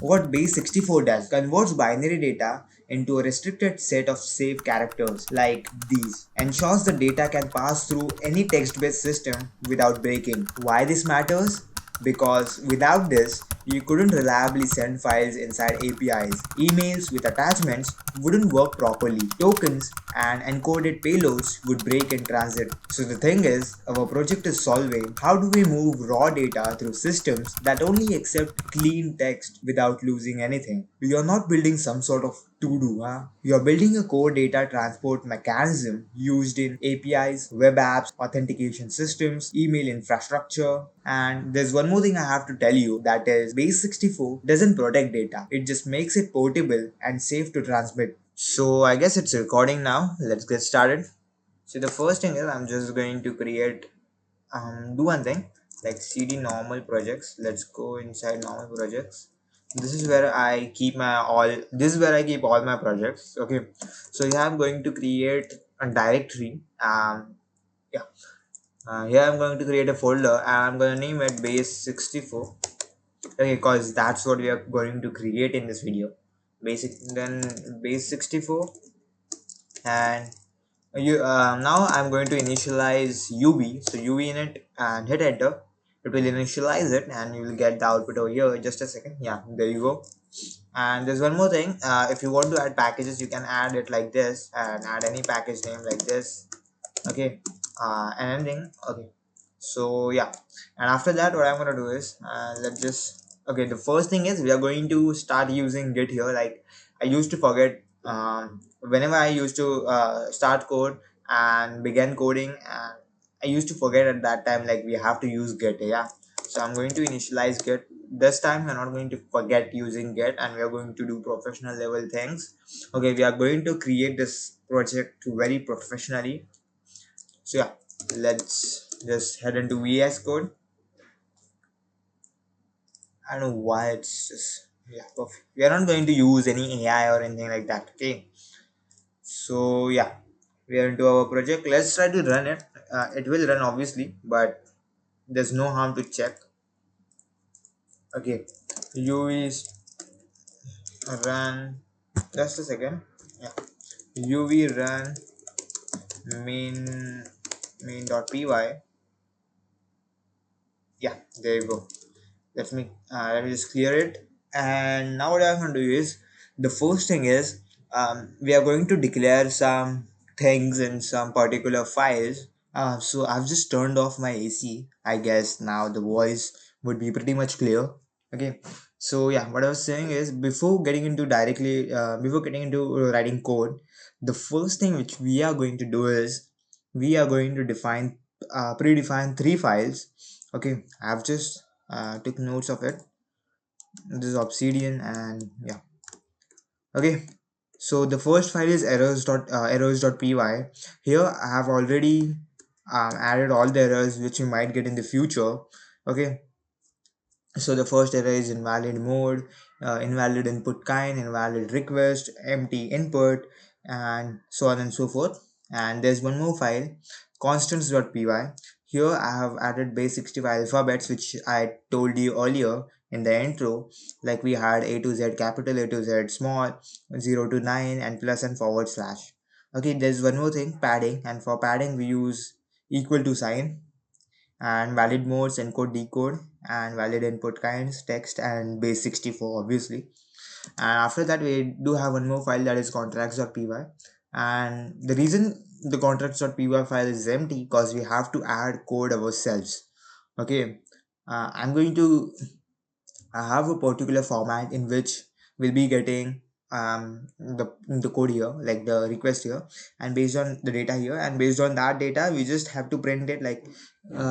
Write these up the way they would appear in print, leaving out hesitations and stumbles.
What Base64 does converts binary data into a restricted set of safe characters like these, ensures the data can pass through any text-based system without breaking. Why this matters? Because without this, you couldn't reliably send files inside APIs. Emails with attachments wouldn't work properly. Tokens and encoded payloads would break in transit. So the thing is, our project is solving how do we move raw data through systems that only accept clean text without losing anything. You're not building some sort of to-do, huh? You're building a core data transport mechanism used in APIs, web apps, authentication systems, email infrastructure. And there's one more thing I have to tell you, that is Base64 doesn't protect data. It just makes it portable and safe to transmit. So I guess it's recording now. Let's get started. So the first thing is I'm just going to create do one thing like cd normal projects. Let's go inside normal projects. This is where I keep my all this is where I keep all my projects. Okay, so here I'm going to create a directory. Yeah, here I'm going to create a folder and I'm going to name it base64. Okay, because that's what we are going to create in this video. Basic, then base64. And you now I'm going to initialize uv, so uv in it, and hit enter. It will initialize it and you will get the output over here. Just a second. Yeah, there you go. And there's one more thing. If you want to add packages, you can add it like this and add any package name like this. Okay, and ending. Okay, so yeah, and after that what I'm gonna do is let's just, okay, the first thing is we are going to start using git here. Like I used to forget whenever I used to start code and begin coding, and I used to forget at that time like we have to use git. Yeah, so I'm going to initialize git. This time we're not going to forget using git and we are going to do professional level things. Okay, we are going to create this project very professionally. So yeah, let's just head into VS Code. I don't know why it's just, yeah, perfect. We are not going to use any AI or anything like that. Okay, so yeah, we are into our project. Let's try to run it. It will run obviously, but there's no harm to check. Okay, UV run. Just a second. Yeah, UV run main main.py. Yeah, there you go. Let me just clear it. And now what I'm going to do is, the first thing is, we are going to declare some things in some particular files. So I've just turned off my AC. I guess now the voice would be pretty much clear. Okay, so yeah, what I was saying is, before getting into writing code, the first thing which we are going to do is we are going to predefine three files. Okay, I've just took notes of it. This is obsidian, and yeah. Okay, so the first file is errors.py. Here I have already added all the errors which you might get in the future. Okay, so the first error is invalid mode, invalid input kind, invalid request, empty input, and so on and so forth. And there's one more file, constants.py. Here I have added base65 alphabets which I told you earlier in the intro. Like we had A to Z capital, A to Z small, 0 to 9, and plus and forward slash. Okay, there's one more thing, padding, and for padding we use equal to sign. And valid modes, encode decode, and valid input kinds, text, and base64 obviously. And after that we do have one more file, that is contracts.py. And the reason the contracts.py file is empty because we have to add code ourselves. Okay, I'm going to have a particular format in which we'll be getting the code here, like the request here, and based on the data here, and based on that data we just have to print it. Like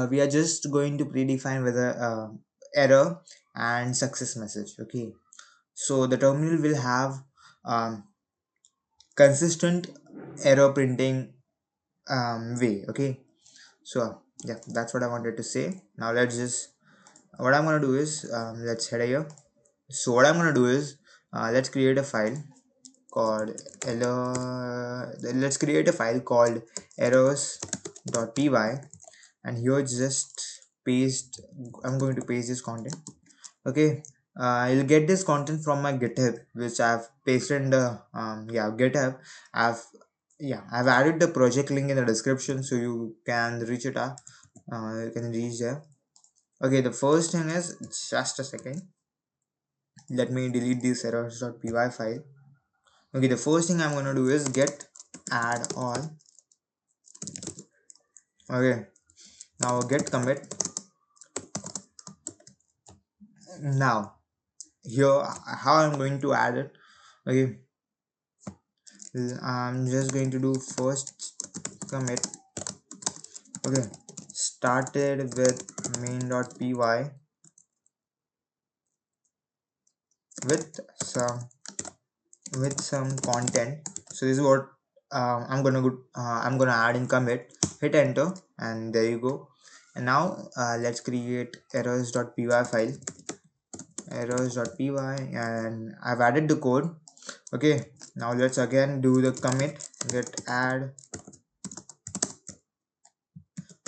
we are just going to predefine whether error and success message. Okay, so the terminal will have um, consistent error printing way. Okay, so yeah, that's what I wanted to say. Now let's just, what I'm gonna do is, let's head here. So what I'm gonna do is, let's create a file called let's create a file called errors.py, and here just paste, I'm going to paste this content. Okay, I'll get this content from my GitHub, which I've pasted in the GitHub. I've I've added the project link in the description, so you can reach it up. You can reach there. Okay, the first thing is, just a second. Let me delete this errors.py file. Okay, the first thing I'm gonna do is get add all. Okay, now get commit. Now here, how I'm going to add it. Okay, I'm just going to do first commit. Okay, started with main.py with some content. So this is what I'm gonna add in commit. Hit enter, and there you go. And now let's create errors.py file. Errors.py, and I've added the code. Okay, now let's again do the commit. Get add.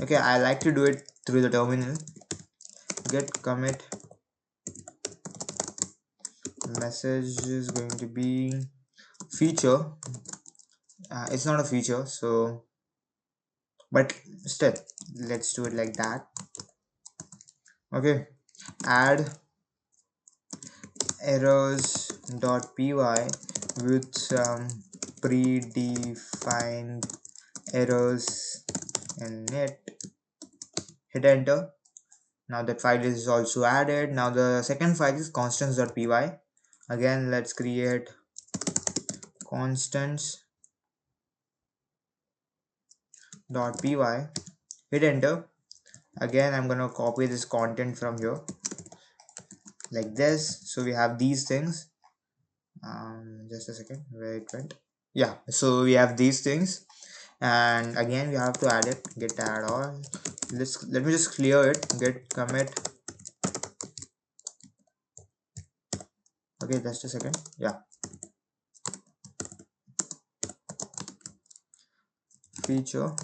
Okay, I like to do it through the terminal. Get commit. Message is going to be feature. It's not a feature, so but still, let's do it like that. Okay, add errors.py with some predefined errors in it. Hit enter. Now that file is also added. Now the second file is constants.py. Again, let's create constants.py. Hit enter. Again, I'm gonna copy this content from here like this. So we have these things. Just a second, where it went. Yeah, so we have these things, and again we have to add it. Get add all. Let me just clear it. Get commit. Okay, just a second. Yeah, feature,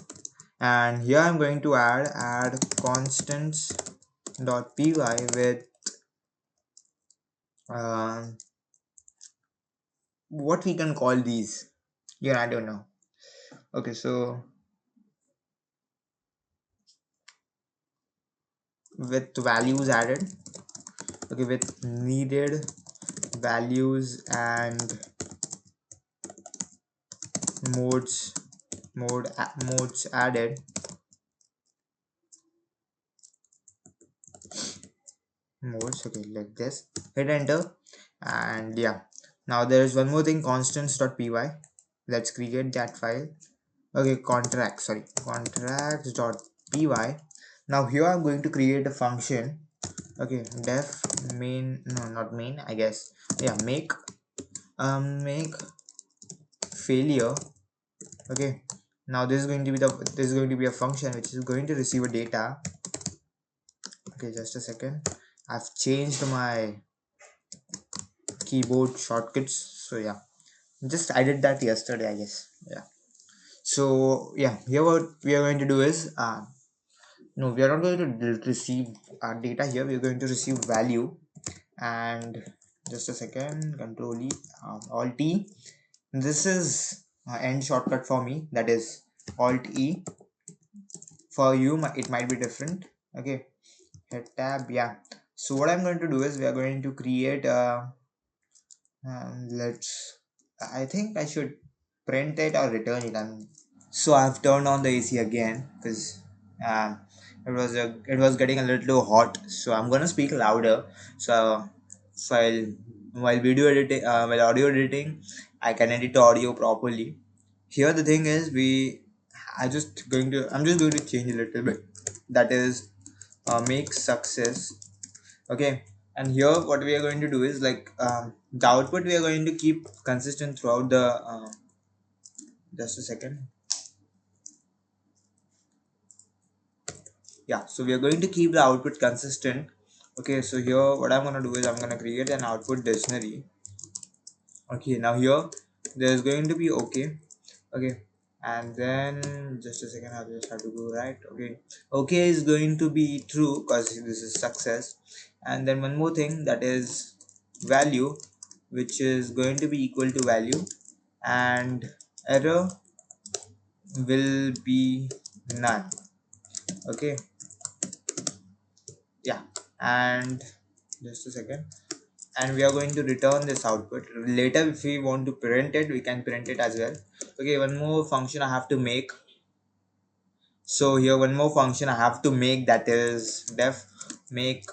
and here I'm going to add constants.py with um what we can call these. Yeah, I don't know. Okay, so with values added. Okay, with needed values and modes modes added. Modes, okay, like this. Hit enter, and yeah, now there is one more thing, constants.py. Let's create that file. Okay, contracts.py. Now here I'm going to create a function. Okay, def main, no, not main, I guess. Yeah, make failure. Okay, now this is going to be a function which is going to receive a data. Okay, just a second. I've changed my keyboard shortcuts, so yeah, just I did that yesterday, I guess. Yeah, so yeah, here what we are going to do is no, we are not going to receive data. Here we are going to receive value. And just a second, control E, alt E. This is end shortcut for me, that is alt E. For you it might be different. Okay, hit tab. Yeah, so what I'm going to do is we are going to create let's I think I should print it or return it. So I've turned on the AC again because it was getting a little hot, so I'm gonna speak louder. So while while audio editing, I can edit the audio properly. Here the thing is, I'm just going to change a little bit. That is make success. Okay, and here what we are going to do is like the output we are going to keep consistent throughout the just a second. Yeah, so we are going to keep the output consistent. Okay, so here what I'm going to do is I'm going to create an output dictionary. Okay, now here there's going to be okay, and then just a second, I just have to go right. Okay is going to be true because this is success. And then one more thing, that is value which is going to be equal to value, and error will be none. Okay, yeah, and just a second, and we are going to return this output. Later if we want to print it, we can print it as well. Okay, one more function I have to make. So here one more function I have to make, that is def make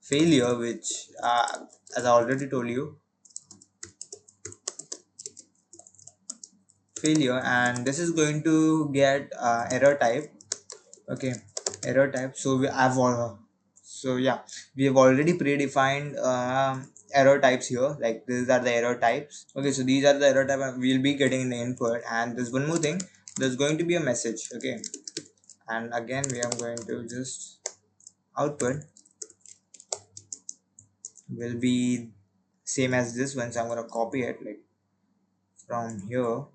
failure, which as I already told you, failure, and this is going to get error type. Okay, error type. So so yeah, we have already predefined error types here, like these are the error types. Okay, so these are the error type we'll be getting in the input, and there's one more thing, there's going to be a message. Okay, and again we are going to just output will be same as this one, so I'm gonna copy it like from here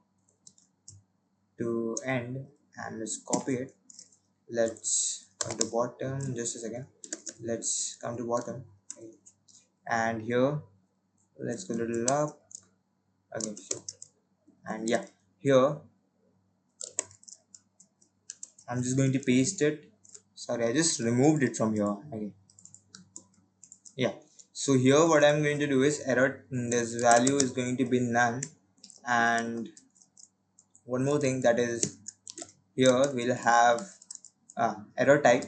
to end, and let's copy it. Let's come to bottom, just a second, let's come to bottom, and here let's go a little up. Okay, sure. And yeah, here I'm just going to paste it. Sorry, I just removed it from here. Okay, yeah, so here what I'm going to do is error, this value is going to be none, and one more thing, that is here we'll have error type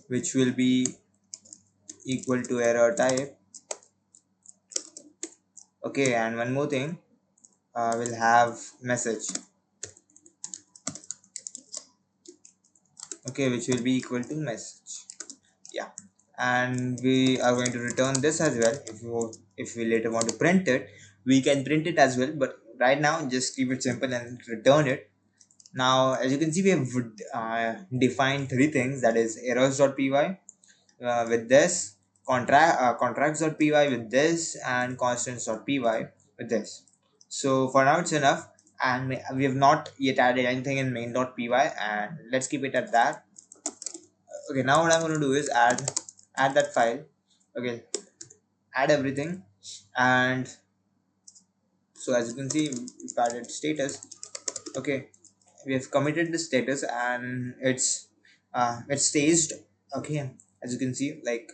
which will be equal to error type. Okay, and one more thing, we'll have message. Okay, which will be equal to message. Yeah, and we are going to return this as well. If we later want to print it, we can print it as well, but right now just keep it simple and return it. Now as you can see, we have defined three things, that is errors.py with this, contracts.py with this, and constants.py with this. So for now it's enough, and we have not yet added anything in main.py, and let's keep it at that. Okay, now what I'm going to do is add that file. Okay, add everything, and so as you can see, we've added status. Okay, we have committed the status, and it's staged. Okay, as you can see, like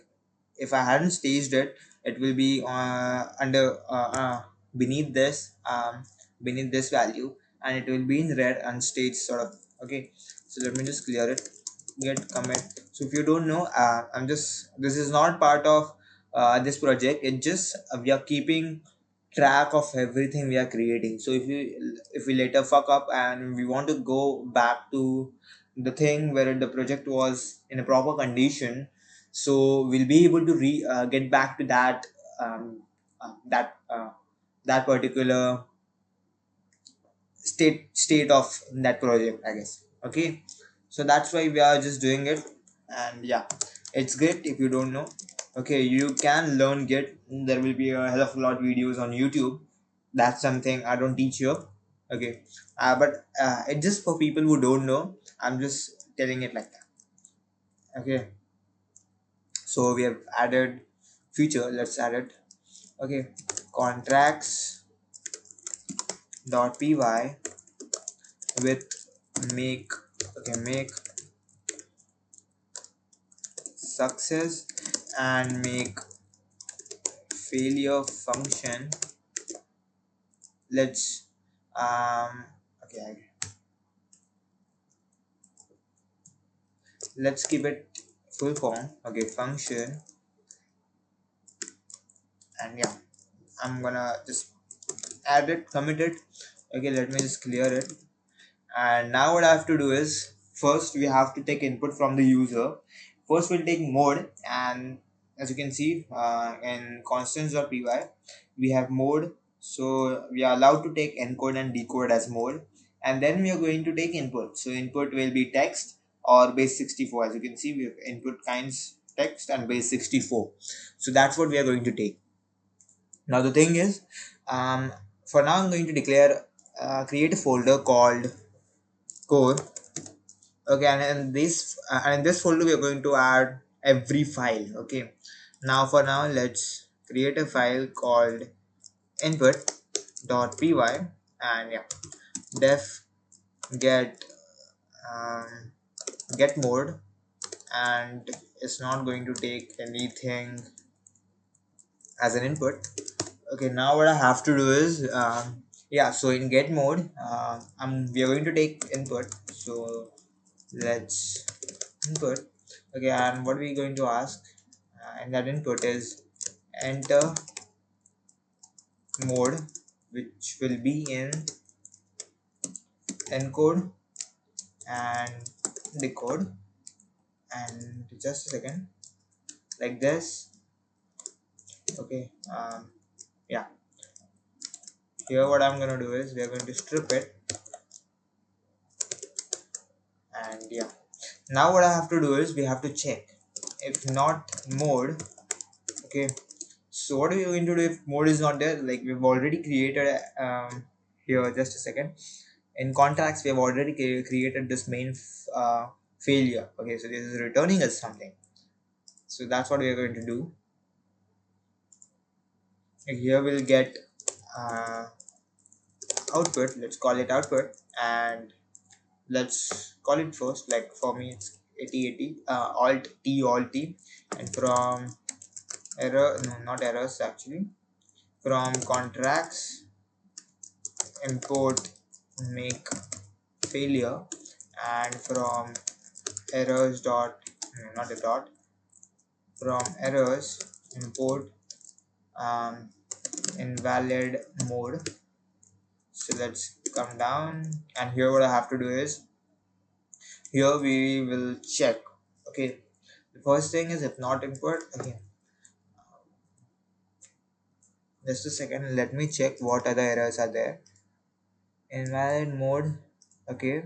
if I hadn't staged it, it will be under beneath this beneath this value, and it will be in red unstaged sort of. Okay, so let me just clear it, get commit. So if you don't know, I'm just, this is not part of this project, it just we are keeping track of everything we are creating. So if we later fuck up and we want to go back to the thing where the project was in a proper condition, so we'll be able to get back to that um, that that particular state of that project, I guess. Okay, so that's why we are just doing it, and yeah, it's great if you don't know. Okay, you can learn Git, there will be a hell of a lot videos on YouTube. That's something I don't teach you. Okay, but it's just for people who don't know, I'm just telling it like that. Okay, so we have added feature, let's add it. Okay, contracts.py with make. Okay, make success and make failure function. Let's okay, let's keep it full form. Okay, function, and yeah, I'm gonna just add it, commit it. Okay, let me just clear it. And now what I have to do is, first we have to take input from the user. First we'll take mode, and as you can see in constants.py we have mode, so we are allowed to take encode and decode as mode, and then we are going to take input. So input will be text or base64. As you can see, we have input kinds text and base64, so that's what we are going to take. Now the thing is, for now I'm going to declare create a folder called core. Okay, and in this folder we are going to add every file. Okay, Now for now, let's create a file called input.py, and yeah, def get um, get mode, and it's not going to take anything as an input. Okay, now what I have to do is yeah, so in get mode, we are going to take input. So let's input. Okay, and what we're going to ask in that input is enter mode, which will be in encode and decode. And just a second, like this. Okay, yeah, here what I'm gonna do is we are going to strip it, and yeah, now what I have to do is we have to check if not mode. Okay, so what are we going to do if mode is not there? Like we've already created here, just a second, in contracts we have already created this main failure. Okay, so this is returning us something, so that's what we are going to do. And here we'll get uh, output, let's call it output, and let's call it first, like for me it's 8080 alt t, and from error, no, not errors actually, from contracts import make failure, and from errors dot, no, not a dot, from errors import um, invalid mode. So let's come down, and here what I have to do is here we will check. Okay, the first thing is if not input. Again, just a second, let me check what other errors are there. Invalid mode. Okay,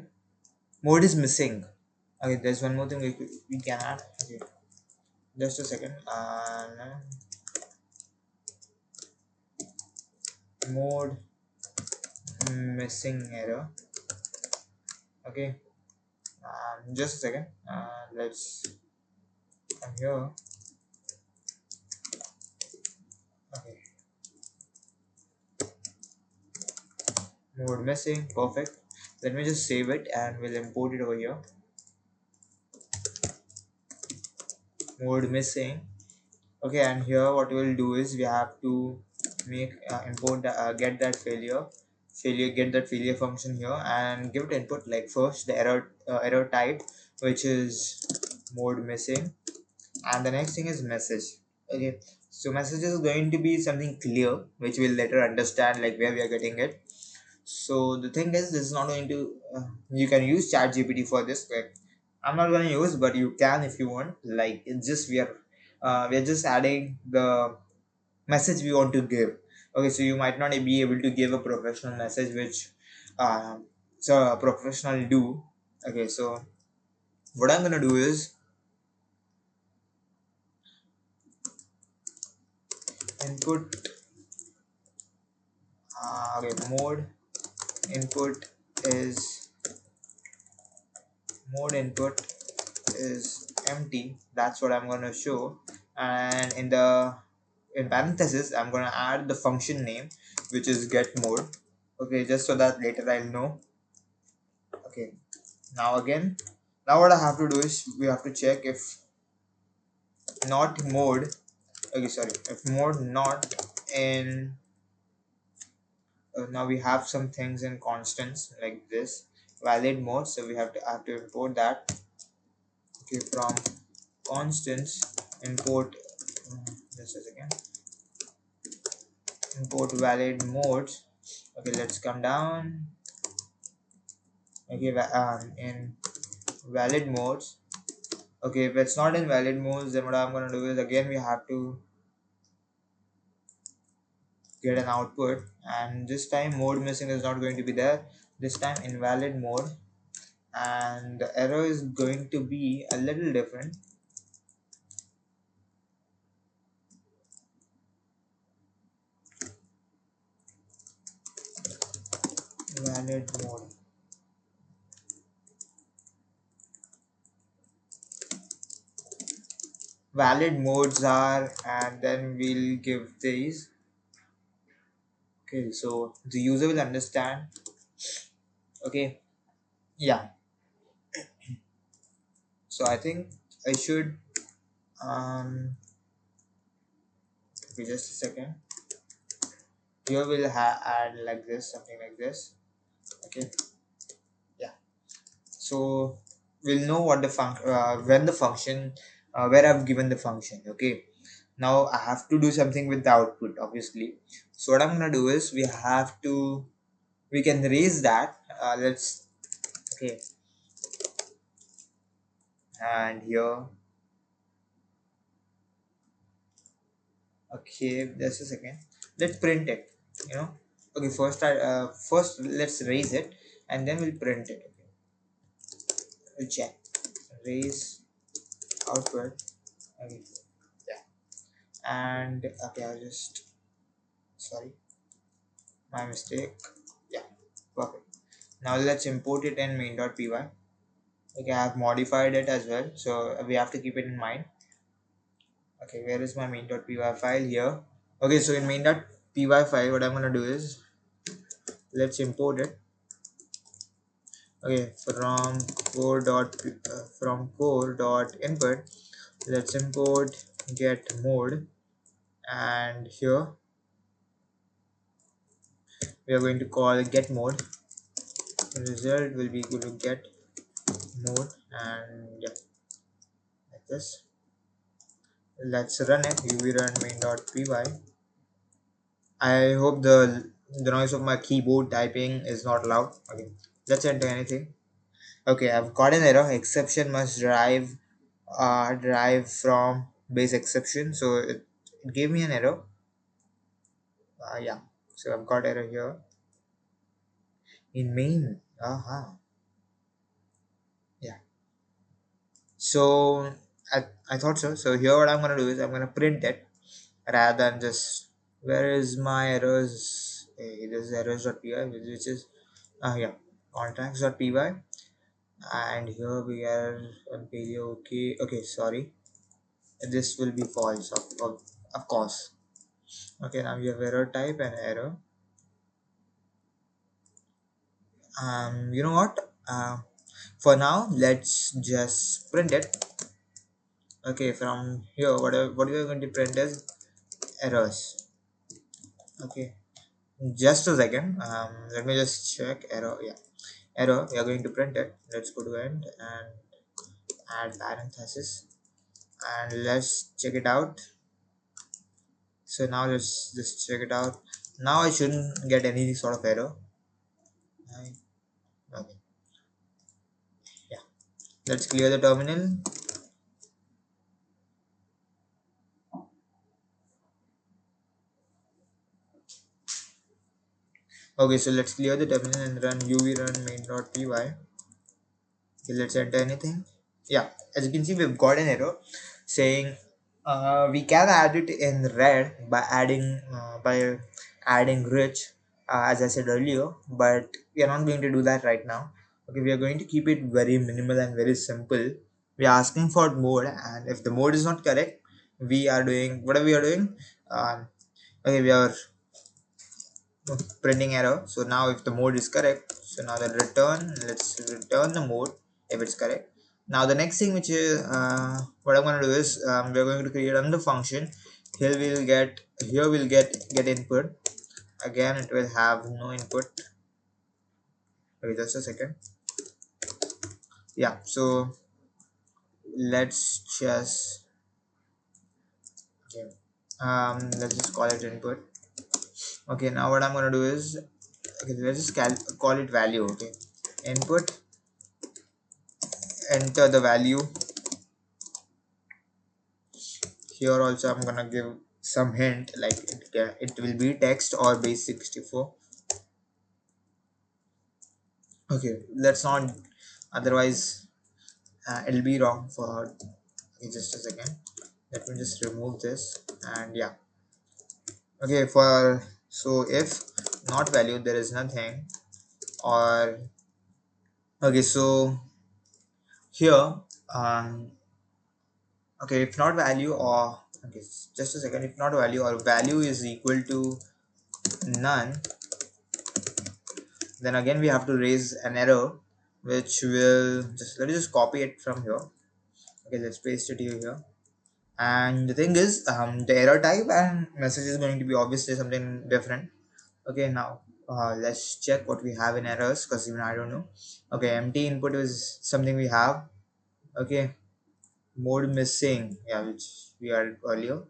mode is missing. Okay, there's one more thing we can add. Okay, just a second. Mode missing error. Okay, just a second. Let's come here. Okay, mode missing. Perfect. Let me just save it and we'll import it over here. Mode missing. Okay, and here what we'll do is we have to make import get that get that failure function here, and give it input, like first the error type, which is mode missing, and the next thing is message. Okay, so message is going to be something clear which we'll later understand, like where we are getting it. So the thing is, this is not going to you can use chat gpt for this. Like I'm not going to use, but you can if you want. Like it's just we are just adding the message we want to give. Okay, so you might not be able to give a professional message, which so a professional do. Okay, so what I'm going to do is input okay, input is mode input is empty. That's what I'm going to show, and in parenthesis I'm going to add the function name, which is get mode. Okay, just so that later I'll know. Okay, now again, now what I have to do is we have to check if not mode. Okay, sorry, if mode not in now we have some things in constants like this valid mode, so we have to import that. Okay, from constants import just a second, import valid modes. Okay, let's come down. Okay, in valid modes. Okay, if it's not in valid modes, then what I'm gonna do is again we have to get an output, and this time mode missing is not going to be there. This time invalid mode, and the error is going to be a little different. Valid mode. valid modes are, and then we'll give these. Okay, so the user will understand. Okay, yeah. So I think I should okay, just a second. Here we'll add like this, something like this. Okay, yeah. So we'll know what the when the function where I've given the function. Okay, now I have to do something with the output, obviously. So what I'm gonna do is we can raise that. Let's okay, and here okay, just a second. Let's print it. You know. Okay, first let's raise it, and then we'll print it. Okay, we'll check raise output. Okay, yeah, and okay, I'll just sorry, my mistake. Yeah, perfect. Now let's import it in main.py. Okay, I have modified it as well, so we have to keep it in mind. Okay, where is my main.py file? Here. Okay, so in main.py file, what I'm gonna do is let's import it. Okay, from core dot input, let's import get mode, and here we are going to call get mode. The result will be equal to get mode, and yeah, like this. Let's run it. Uv run main.py. I hope the noise of my keyboard typing is not loud. Okay, let's enter anything. Okay, I've got an error. Exception must derive from base exception. So it gave me an error. Yeah. So I've got error here in main. Yeah. So I thought so. So here what I'm gonna do is I'm gonna print it rather than just where is my errors? It is errors.py, which is yeah, contracts.py, and here we are on page. Okay, okay, sorry, this will be false of course. Okay, now we have error type and error. You know what, for now let's just print it. Okay, from here what we are going to print is errors. Okay, just a second, let me just check error. Yeah, error, we are going to print it. Let's go to end and add parenthesis, and let's check it out. So now let's just check it out. Now I shouldn't get any sort of error. Right. Okay, yeah, let's clear the terminal. Okay, so let's clear the terminal and run uv run main.py. Okay, let's enter anything. Yeah, as you can see, we've got an error saying we can add it in red by adding rich, as I said earlier, but we are not going to do that right now. Okay, we are going to keep it very minimal and very simple. We are asking for mode, and if the mode is not correct, we are doing whatever we are doing. Okay, we are printing error. So now if the mode is correct, so now the return, let's return the mode if it's correct. Now the next thing which is what I'm going to do is we're going to create another function. Here we'll get input. Again it will have no input. Okay, just a second. Yeah, so let's just okay, let's just call it input. Okay, now what I'm going to do is okay, let's just call it value. Okay, input, enter the value. Here also I'm gonna give some hint like it will be text or base64. Okay, let's not, otherwise it'll be wrong for. Okay, just a second, let me just remove this, and yeah. Okay, for so if not value there is nothing, or okay, so here um Okay, if not value or okay, just a second, if not value or value is equal to none, then again we have to raise an error, which will just let us just copy it from here. Okay, let's paste it here. And the thing is, the error type and message is going to be obviously something different. Okay, now let's check what we have in errors, because even I don't know. Okay, empty input is something we have. Okay, mode missing, yeah, which we had earlier.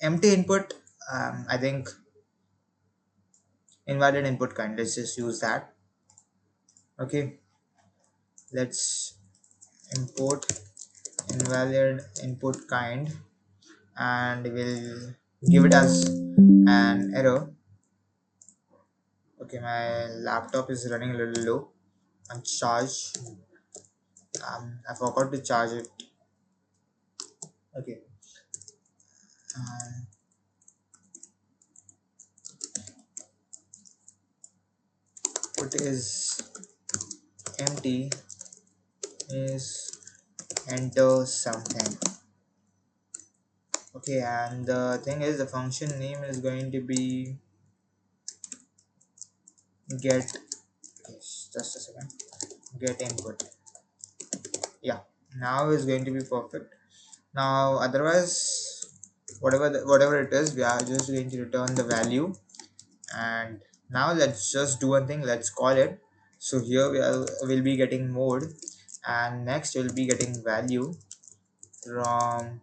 Empty input, I think invalid input kind, let's just use that. Okay, let's import invalid input kind, and we'll give it as an error. Okay, my laptop is running a little low on charge. I forgot to charge it. Okay, um, put is empty is enter something. Okay, and the thing is, the function name is going to be get. Yes, just a second. Get input. Yeah, now is going to be perfect. Now, otherwise, whatever it is, we are just going to return the value. And now let's just do one thing. Let's call it. So here will be getting mode, and next we'll be getting value from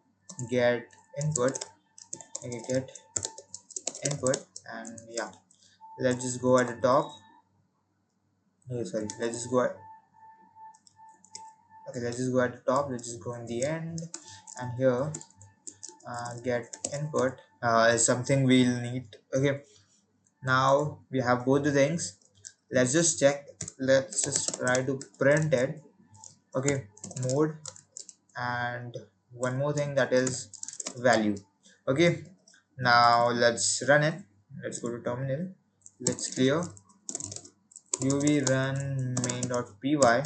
get input. Okay, get input, and yeah, let's just go at the top. Oh, sorry, let's just go at, okay, let's just go at the top, let's just go in the end. And here get input is something we'll need. Okay, now we have both the things. Let's just check, let's just try to print it. Okay, mode, and one more thing, that is value. Okay, now let's run it. Let's go to terminal, let's clear uv run main.py.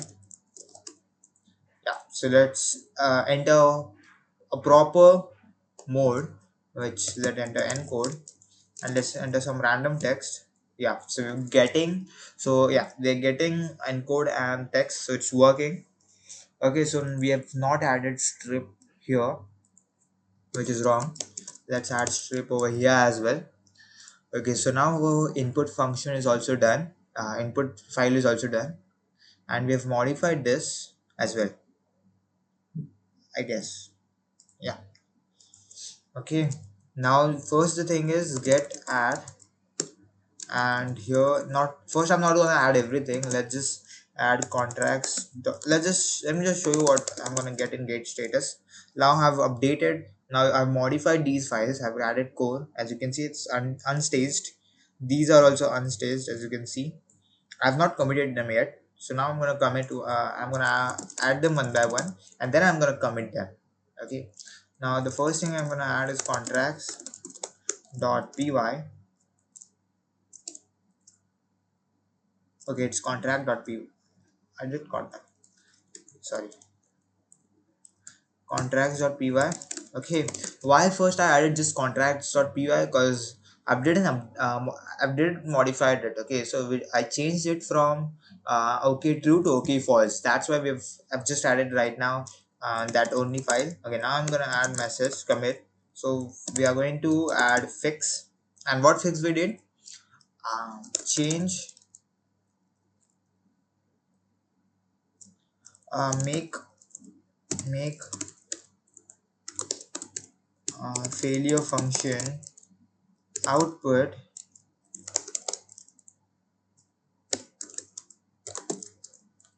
Yeah, so let's enter a proper mode, which let enter encode, and let's enter some random text. Yeah, so we're getting, so yeah, they're getting encode and text, so it's working. Okay, so we have not added strip here, which is wrong. Let's add strip over here as well. Okay, so now our input function is also done, input file is also done, and we have modified this as well, I guess. Yeah. Okay, now first the thing is get add, and here, not first, I'm not gonna add everything. Let's just add contracts. Let me just show you what I'm gonna get in gate status. Now I've updated, now I've modified these files, I've added core. As you can see, it's unstaged. These are also unstaged, as you can see. I've not committed them yet, so now I'm gonna commit to I'm gonna add them one by one, and then I'm gonna commit them. Okay, now the first thing I'm gonna add is contracts dot py. Okay, it's contract dot py. I did contact, sorry, contracts.py. Okay, why first I added just contracts.py? Because I've did I've did modified it. Okay, so I changed it from okay true to okay false. That's why I've just added right now that only file. Okay, now I'm gonna add message commit. So we are going to add fix, and what fix we did, change, make failure function output.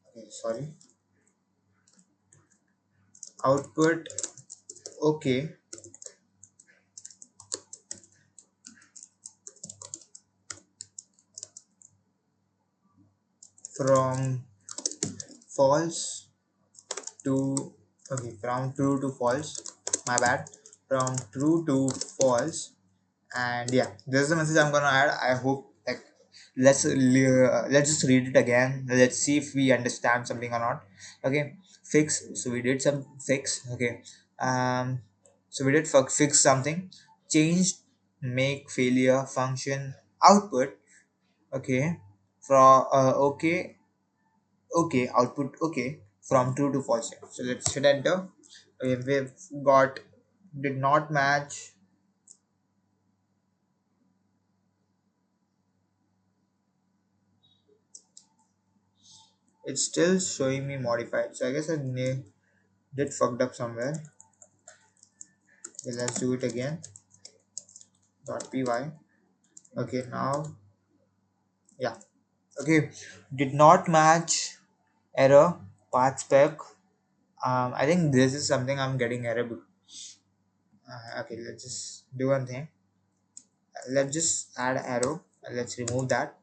Okay, sorry, output okay from false to, okay, from true to false, my bad, from true to false. And yeah, this is the message I'm gonna add. I hope, like, let's just read it again. Let's see if we understand something or not. Okay, fix. So we did some fix. Okay. So we did fix something. Change make failure function output. Okay. From okay, okay, output okay, from true to false. So let's hit enter. Okay, we've got did not match. It's still showing me modified. So I guess did fucked up somewhere. Okay, let's do it again. .py. Okay, now yeah. Okay, did not match error path spec. I think this is something I'm getting error. Okay, let's just do one thing. Let's just add arrow. Let's remove that.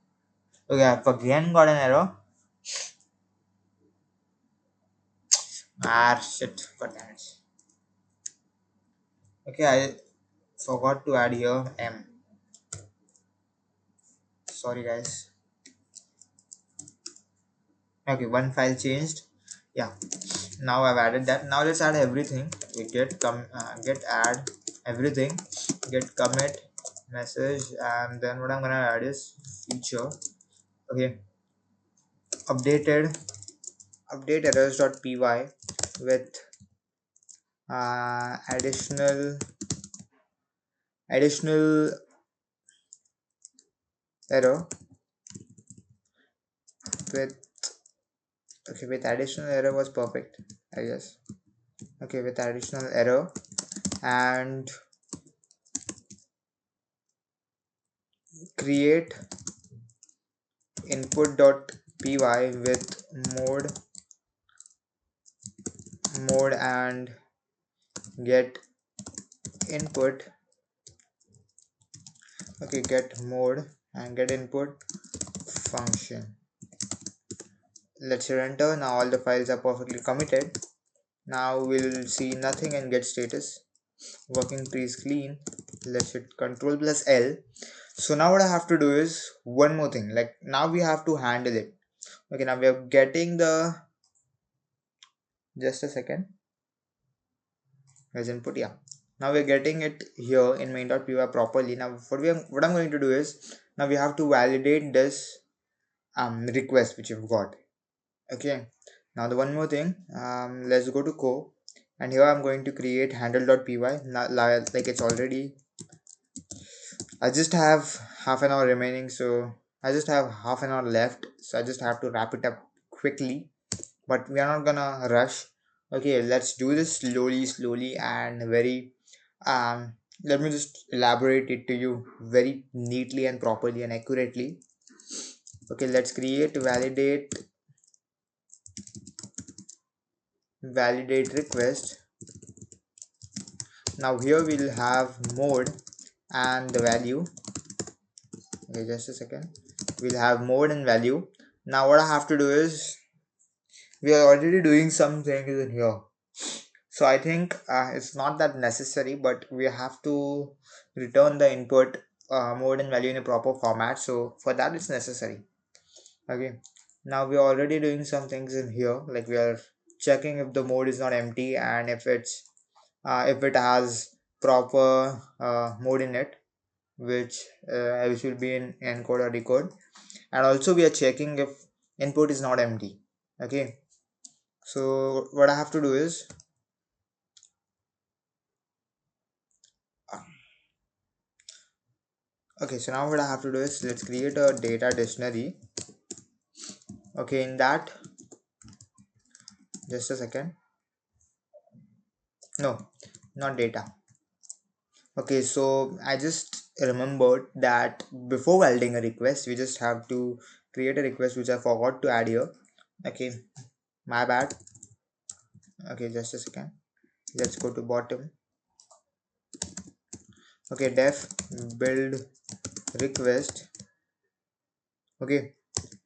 Okay, I've again got an error. Ah, shit. God damn it. Okay, I forgot to add here M. Sorry, guys. Okay, one file changed. Yeah, now I've added that. Now let's add everything. We get add everything, get commit message, and then what I'm gonna add is feature. Okay, updated update errors.py with additional error with okay, with additional error was perfect, I guess. Okay, with additional error, and create input.py with mode and get input. Okay, get mode and get input function. Let's hit enter. Now all the files are perfectly committed. Now we'll see nothing and get status. Working tree is clean. Let's hit Control plus L. So now what I have to do is one more thing. Like now we have to handle it. Okay, now we are getting the just a second. As input, yeah. Now we're getting it here in main.py properly. Now what I'm going to do is now we have to validate this request which you've got. Okay. Now the one more thing, let's go to co, and here I'm going to create handle.py. Now, like it's already. I just have half an hour remaining, so I just have half an hour left. So I just have to wrap it up quickly, but we are not gonna rush. Okay, let's do this slowly and very let me just elaborate it to you very neatly and properly and accurately. Okay, let's create validate request. Now here we'll have mode and the value. Okay, just a second. We'll have mode and value. Now what I have to do is we are already doing some things in here, so I think it's not that necessary, but we have to return the input mode and value in a proper format, so for that it's necessary. Okay, now we are already doing some things in here, like we are checking if the mode is not empty and if it has proper mode in it, which will be in encode or decode, and also we are checking if input is not empty. Okay, so what I have to do is okay, so now what I have to do is let's create a data dictionary. Okay, in that, just a second. No, not data. Okay, so I just remembered that before validating a request, we just have to create a request, which I forgot to add here. Okay, my bad. Okay, just a second. Let's go to bottom. Okay, def build request. Okay,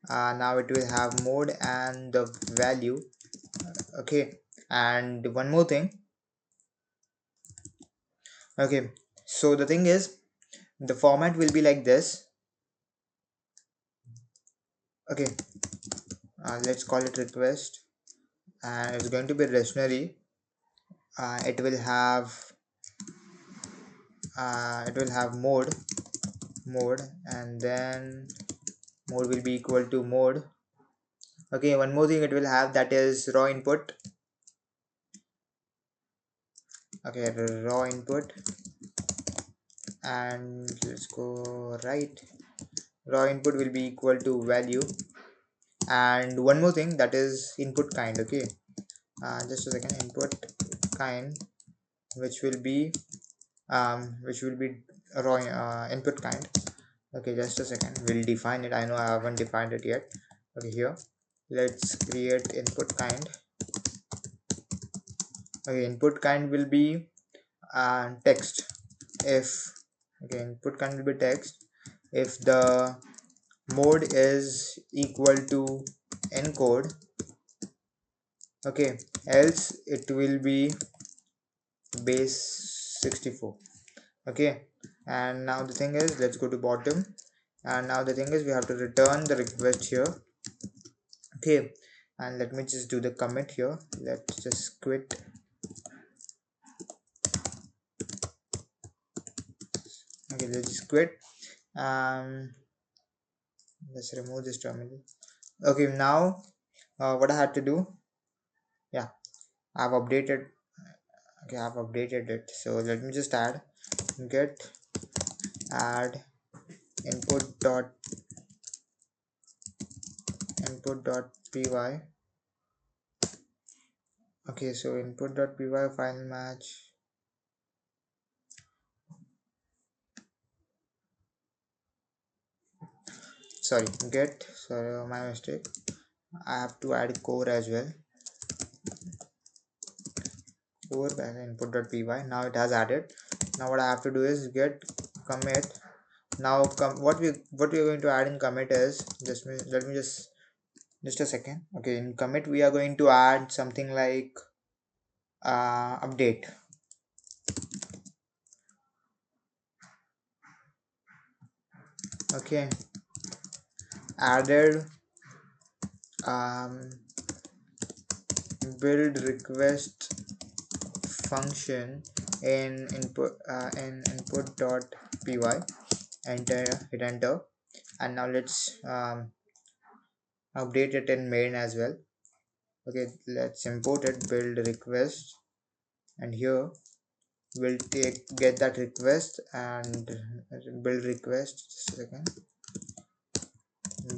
now it will have mode and the value. Okay, and one more thing. Okay, so the thing is the format will be like this. Okay, let's call it request, and it's going to be dictionary. It will have mode, and then mode will be equal to mode. Okay, one more thing it will have, that is raw input. Okay, raw input, and let's go right. Raw input will be equal to value, and one more thing, that is input kind. Okay, just a second. Input kind, which will be raw input kind. Okay, just a second, we'll define it. I know I haven't defined it yet. Okay, here let's create input kind. Okay, input kind will be text. If Okay, input kind will be text if the mode is equal to encode. Okay, else it will be base64. Okay, and now the thing is, let's go to bottom, and now the thing is, we have to return the request here. Okay, and let me just do the commit here. Let's just quit. Okay, let's just quit. Let's remove this terminal. Okay, now what I had to do, yeah, I've updated. Okay, I've updated it, so let me just get add input.py. Okay, so input.py file match. Sorry, my mistake. I have to add core as well. Core and input.py. Now it has added. Now what I have to do is get commit. Now what we are going to add in commit is, let me just a second. Okay, in commit we are going to add something like update. Okay, added build request function in input.py. Hit enter, and now let's update it in main as well. Okay, let's import it, build request, and here we'll get that request and build request. Just a second.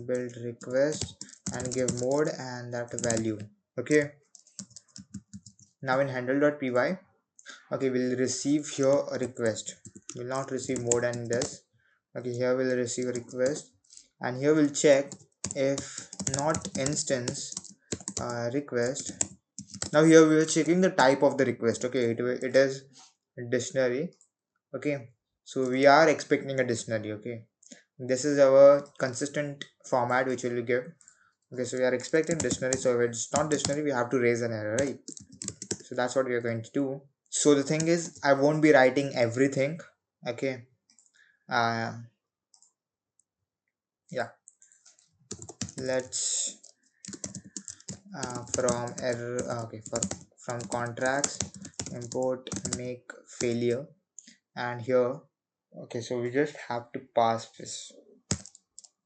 Build request and give mode and that value. Okay, now in handle.py, okay, we'll receive here a request. We'll not receive more than this. Okay, here we'll receive a request, and here we'll check if not instance request. Now here we are checking the type of the request. Okay, it is dictionary. Okay, so we are expecting a dictionary. Okay, this is our consistent format which will give. Okay, so we are expecting dictionary, so if it's not dictionary we have to raise an error, right? So that's what we are going to do. So the thing is, I won't be writing everything. Okay, yeah, let's from error. Okay, from contracts import make failure, and here, okay, so we just have to pass this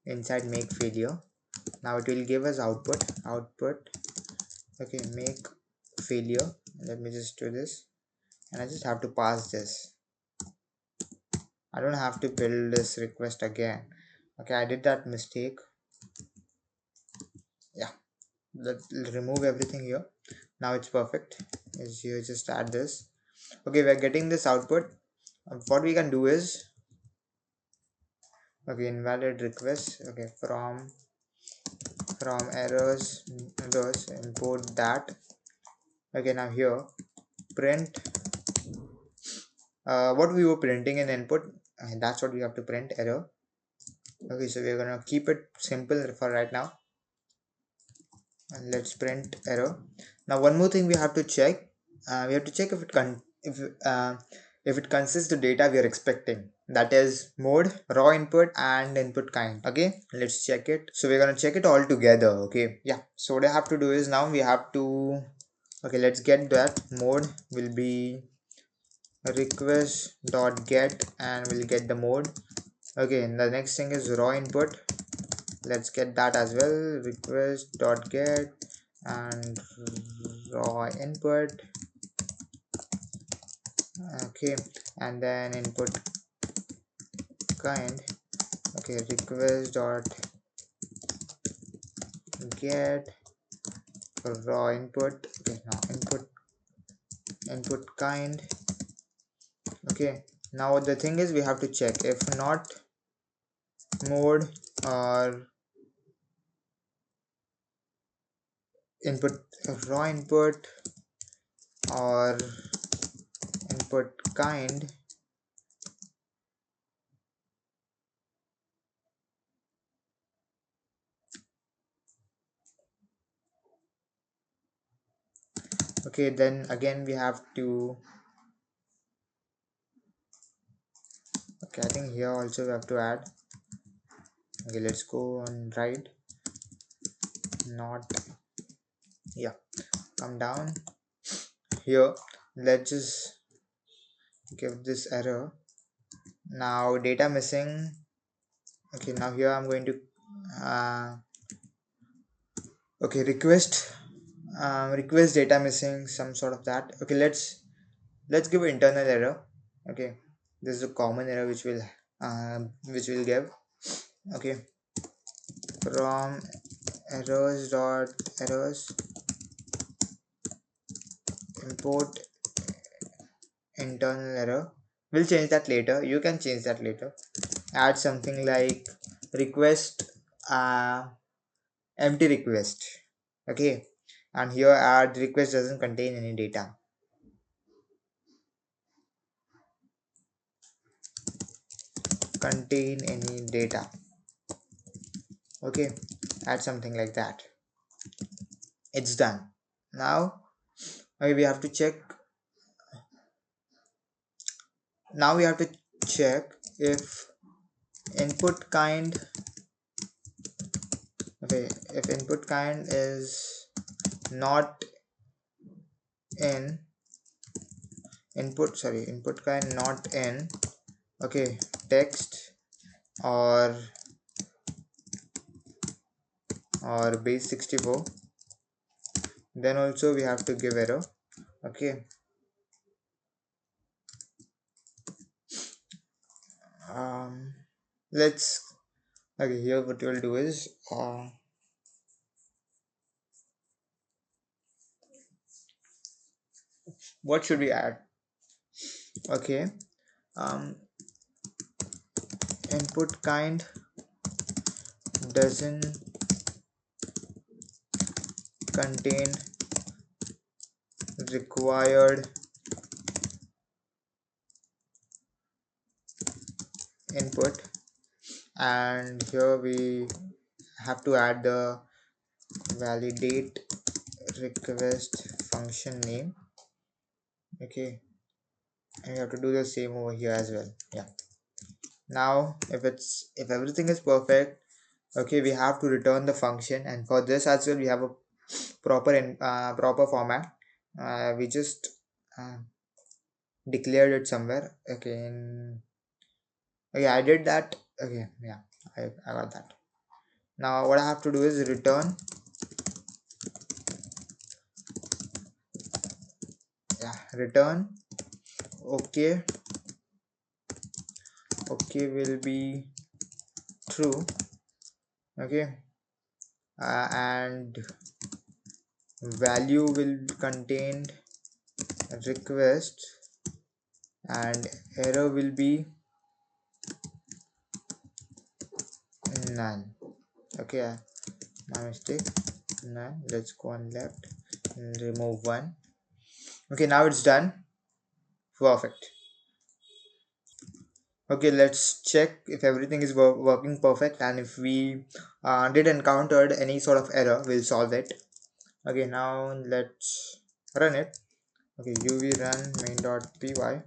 inside make failure. Now it will give us output. Okay, make failure. Let me just do this, and I just have to pass this. I don't have to build this request again. Okay, I did that mistake. Yeah, let's remove everything here. Now it's perfect. Is you just add this. Okay, we're getting this output. What we can do is, okay, invalid request. Okay, from errors import that. Okay, now here print what we were printing in input, and that's what we have to print, error. Okay, so we're gonna keep it simple for right now, and let's print error. Now one more thing we have to check, we have to check if if it consists the data we are expecting, that is mode, raw input, and input kind. Okay, let's check it. So we're gonna check it all together. Okay, yeah, so what I have to do is now we have to, okay, let's get that. Mode will be request dot get, and we'll get the mode. Okay, and the next thing is raw input. Let's get that as well. Request dot get and raw input. Okay, and then input kind. Okay, request dot get raw input. Okay, now input kind. Okay, now the thing is we have to check if not mode or input raw input or input kind. Okay, then again we have to, okay, I think here also we have to add. Okay, let's go on right, not, yeah, come down here. Let's just give this error. Now data missing. Okay, now here I'm going to okay, request data missing, some sort of that. Okay, let's give internal error. Okay, this is a common error which will give. Okay, from errors import internal error. We'll change that later. You can change that later. Add something like request empty request. Okay, and here add request doesn't contain any data. Contain any data. Okay, add something like that. It's done. Now okay, we have to check. Now we have to check if input kind, okay, if input kind is not in input kind not in, okay, text or base64, then also we have to give error. Okay, let's, okay, here what we'll do is what should we add? Okay, input kind doesn't contain required input, and here we have to add the validate request function name. Okay, and we have to do the same over here as well. Yeah, now if everything is perfect, okay, we have to return the function, and for this as well we have a proper format. We just declared it somewhere. Okay, okay, I did that. Okay, yeah, I got that. Now what I have to do is return, yeah, return okay will be true. Okay, and value will contain request, and error will be none. Okay, my mistake, none. Let's go on left and remove one. Okay, now it's done. Perfect. Okay, let's check if everything is working perfect, and if we did encountered any sort of error, we'll solve it. Okay, now let's run it. Okay, uv run main.py.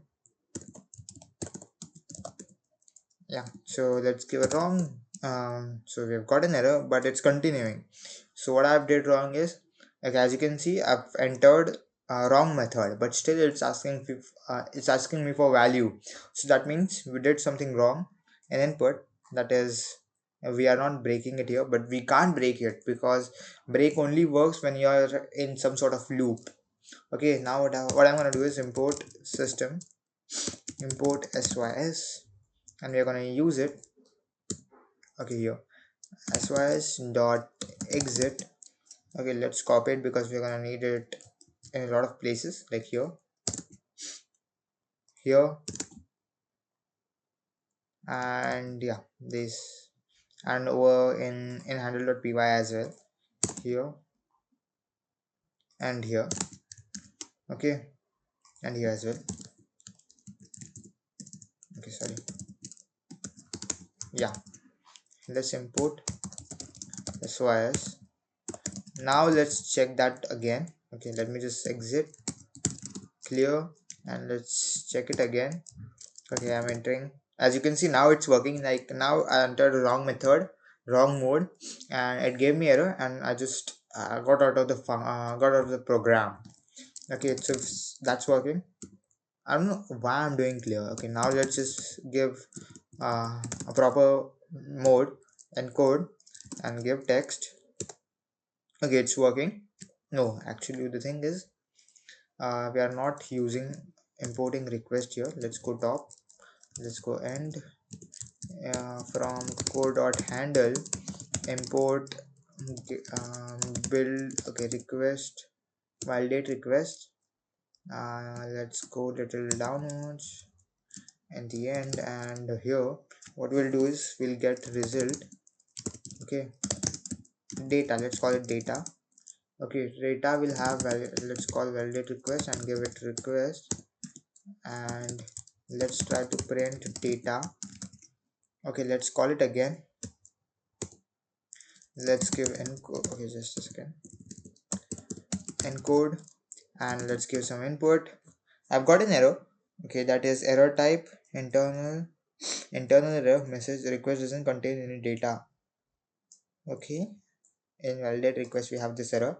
Yeah, so let's give a wrong. So we've got an error, but it's continuing. So what I've did wrong is, like, as you can see, I've entered a wrong method, but still it's asking me for value. So that means we did something wrong in input. That is, we are not breaking it here, but we can't break it because break only works when you are in some sort of loop. Okay, now what I'm gonna do is import system, import sys, and we're gonna use it. Okay, here sys dot exit. Okay, let's copy it because we're gonna need it in a lot of places, like here, here, and yeah, this, and over in handle.py as well, here and here. Okay, and here as well. Okay, sorry. Yeah, let's import sys. Now let's check that again. Okay, let me just exit, clear, and let's check it again. Okay, I'm entering. As you can see, now it's working. Like, now I entered the wrong method, wrong mode, and it gave me error, and I just got out of the program. Okay, so that's working. I don't know why I'm doing clear. Okay, now let's just give a proper mode, encode, and give text. Okay, it's working. No, actually, the thing is, we are not using importing request here. Let's go top. Let's go end. From core.handle import build. Okay, request, validate request. Let's go little downwards in the end, and here what we'll do is we'll get result. Okay, data, let's call it data. Okay, data will have let's call validate request and give it request, and let's try to print data. Okay, let's call it again. Let's give encode. Okay, just a second. Encode, and let's give some input. I've got an error. Okay, that is error type internal error message request doesn't contain any data. Okay, in validate request we have this error.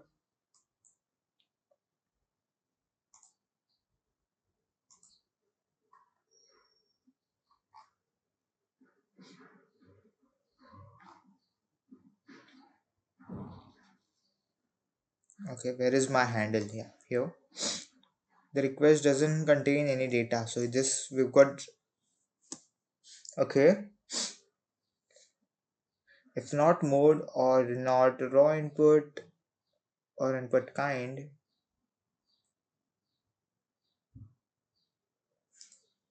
Okay, where is my handle? Yeah, here. The request doesn't contain any data, so this we've got. Okay, if not mode or not raw input or input kind,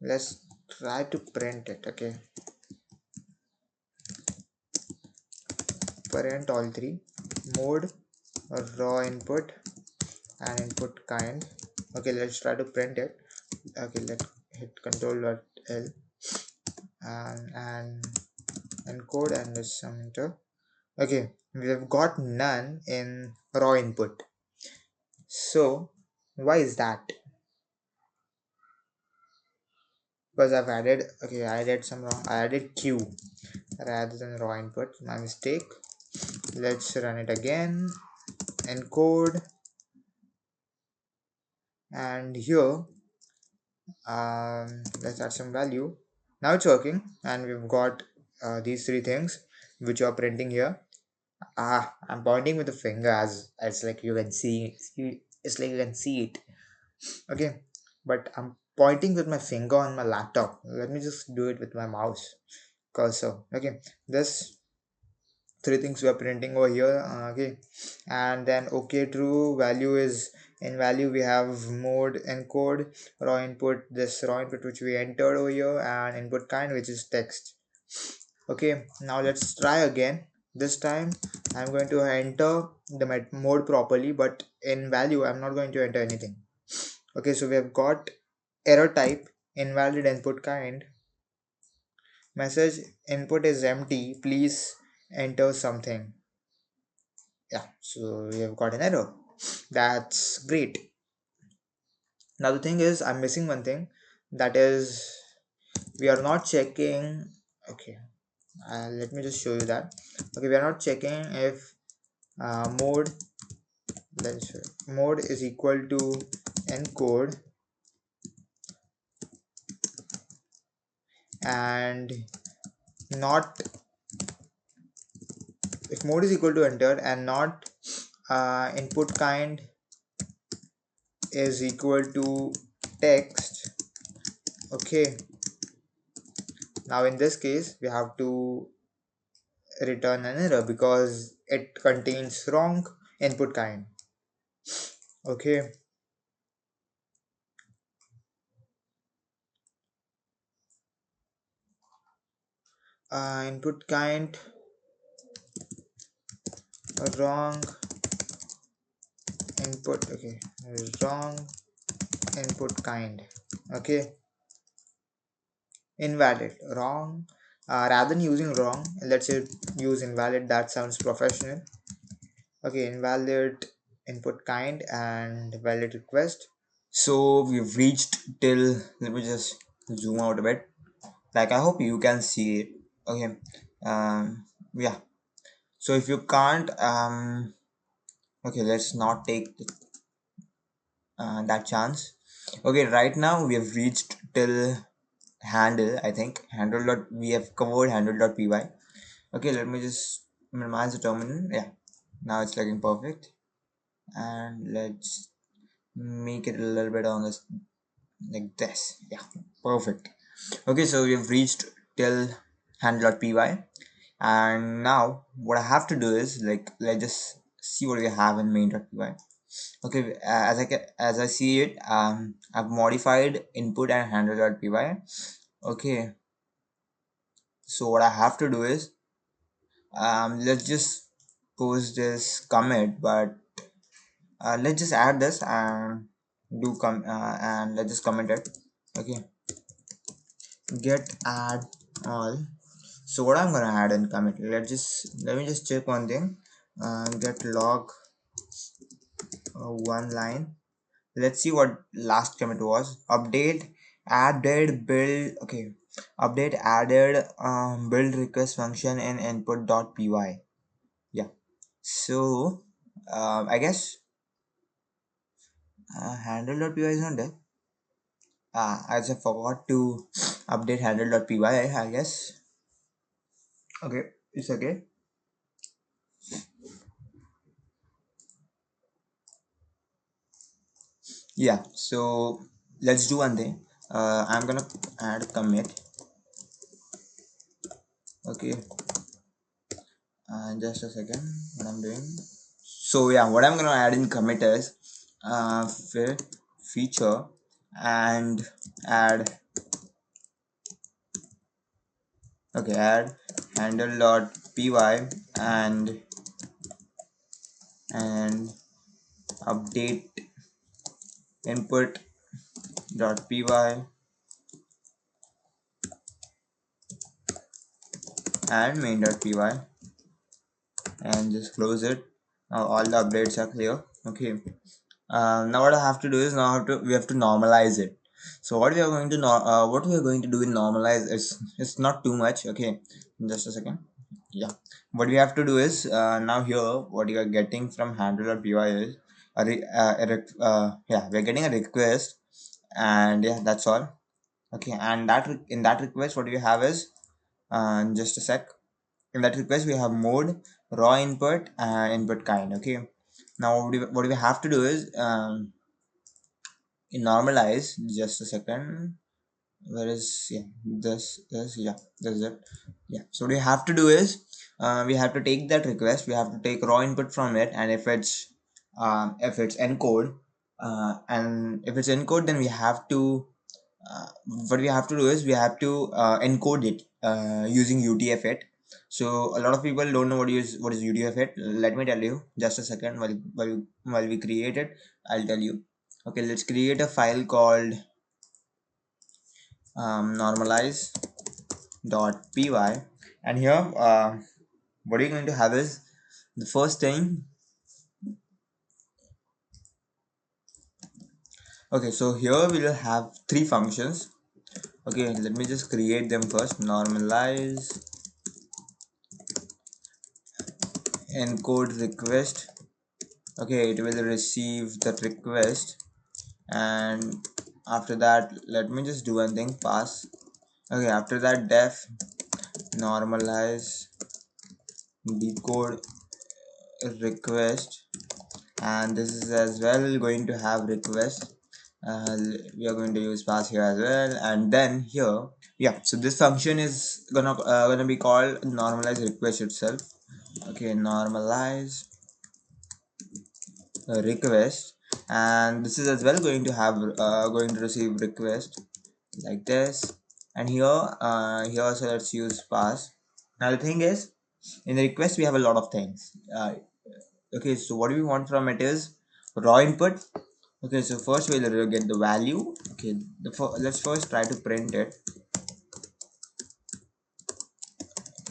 let's try to print it. Okay, print all three: mode, raw input, and input kind. Okay, let's try to print it. Okay, let's hit Ctrl+L and encode, and let's enter. Okay, we've got none in raw input. So why is that? Because I've added, okay, I added some wrong. I added q rather than raw input. My mistake. Let's run it again. Encode, and here let's add some value. Now it's working, and we've got these three things which are printing here. I'm pointing with the finger, as it's like you can see. It's like you can see it. Okay, but I'm pointing with my finger on my laptop. Let me just do it with my mouse cursor. Okay, this three things we are printing over here. Okay, and then okay, true value is in value. We have mode, encode, raw input, this raw input which we entered over here, and input kind which is text. Okay, now let's try again. This time I'm going to enter the mode properly, but in value I'm not going to enter anything. Okay, so we have got error type invalid input kind, message input is empty, please enter something. Yeah, so we have got an error. That's great. Now the thing is, I'm missing one thing, that is we are not checking Okay, let me just show you that. Okay, we are not checking if mode, let's mode is equal to encode, and not, if mode is equal to enter and not input kind is equal to text. Okay, now in this case we have to return an error because it contains wrong input kind. Okay, input kind wrong input. Okay, wrong input kind. Okay, invalid, wrong. Rather than using wrong, let's say use invalid. That sounds professional. Okay, invalid input kind and valid request. So we've reached till, let me just zoom out a bit. Like, I hope you can see it. Okay. Yeah. So if you can't, okay, let's not take that chance. Okay, right now we have reached till handle. I think handle dot, we have covered handle.py. Okay, let me just minimize the terminal. Yeah, now it's looking perfect. And let's make it a little bit on this, like this. Yeah, perfect. Okay, so we've reached till handle.py, and now what I have to do is, like, let's just see what we have in main.py. Okay, as I see it, I've modified input and handle.py. Okay, so what I have to do is, let's just post this commit, but let's just add this and and let's just comment it. Okay, get add all. So what I'm gonna add and commit, let me just check one thing. Get log one line. Let's see what last commit was. Update added build. Okay, update added build request function in input.py. Yeah, so I guess handle.py is not there. I just forgot to update handle.py, I guess. Okay, it's okay. Yeah, so let's do one thing. I'm gonna add commit. Okay, just a second, what I'm doing. So yeah, what I'm gonna add in commit is feature, and add, okay, add handle.py and and update input.py and main.py, and just close it. Now all the updates are clear. Okay, now what I have to do is, we have to normalize it. So what we are going to do in normalize is, it's not too much. Okay, just a second. Yeah, what we have to do is, now here what you are getting from handle.py is yeah, we're getting a request, and yeah, that's all. Okay, and in that request what we have is, just a sec. In that request we have mode, raw input, and input kind. Okay, now what we have to do is, in normalize, just a second, where is, yeah, this, yeah, this is it. Yeah, so what we have to do is, we have to take that request, we have to take raw input from it, and if it's encode, and if it's encode, then we have to, uh, what we have to do is, we have to encode it using UTF-8. So a lot of people don't know what is UTF-8. Let me tell you, just a second, while we create it, I'll tell you. Okay, let's create a file called normalize.py, and here what you're going to have is, the first thing. Okay, so here we will have three functions. Okay, let me just create them first. Normalize encode request. Okay, it will receive the request, and after that let me just do one thing, pass. Okay, after that def normalize decode request, and this is as well going to have request. We are going to use pass here as well, and then here, yeah, so this function is gonna be called normalize request itself. Okay, normalize request, and this is as well going to have going to receive request like this. And here also let's use pass. Now the thing is, in the request we have a lot of things. Okay, so what we want from it is raw input. Okay, so first we'll get the value. Okay, let's first try to print it.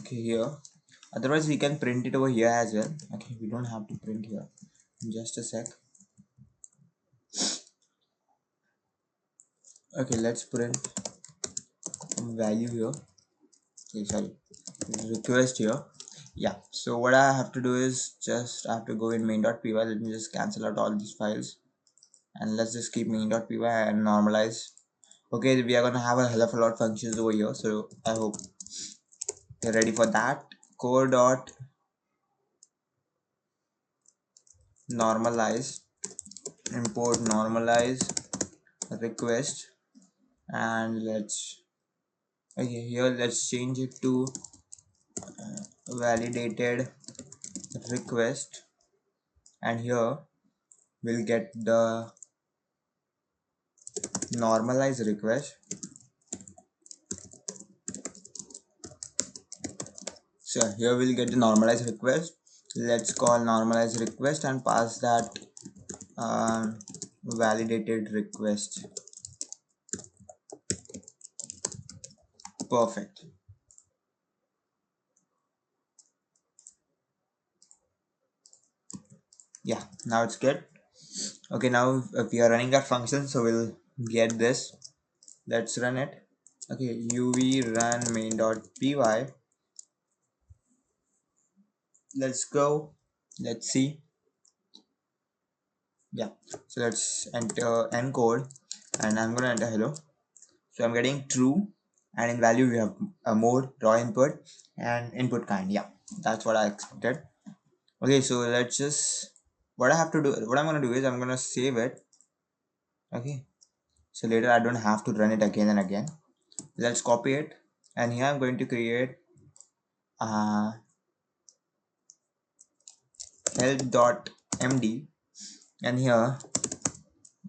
Okay, here, otherwise we can print it over here as well. Okay, we don't have to print here. Just a sec. Okay, let's print value here. Okay, sorry, request here. Yeah, so what I have to do is just I have to go in main.py. Let me just cancel out all these files, and let's just keep main.py and normalize. Okay, we are gonna have a hell of a lot of functions over here, so I hope you're ready for that. Core dot normalize, import normalize request, and okay, here let's change it to validated request, and here we'll get the normalize request. So here we'll get the normalize request. Let's call normalize request and pass that validated request. Perfect. Yeah, now it's good. Okay, now we are running that function, so we'll get this. Let's run it. Okay, uv run main.py. Let's go. Let's see. Yeah, so let's enter encode, and I'm gonna enter hello. So I'm getting true, and in value we have a mode, raw input, and input kind. Yeah, that's what I expected. Okay, so let's just what I have to do. What I'm gonna do is I'm gonna save it. Okay, so later I don't have to run it again and again. Let's copy it, and here I'm going to create uh, help.md, and here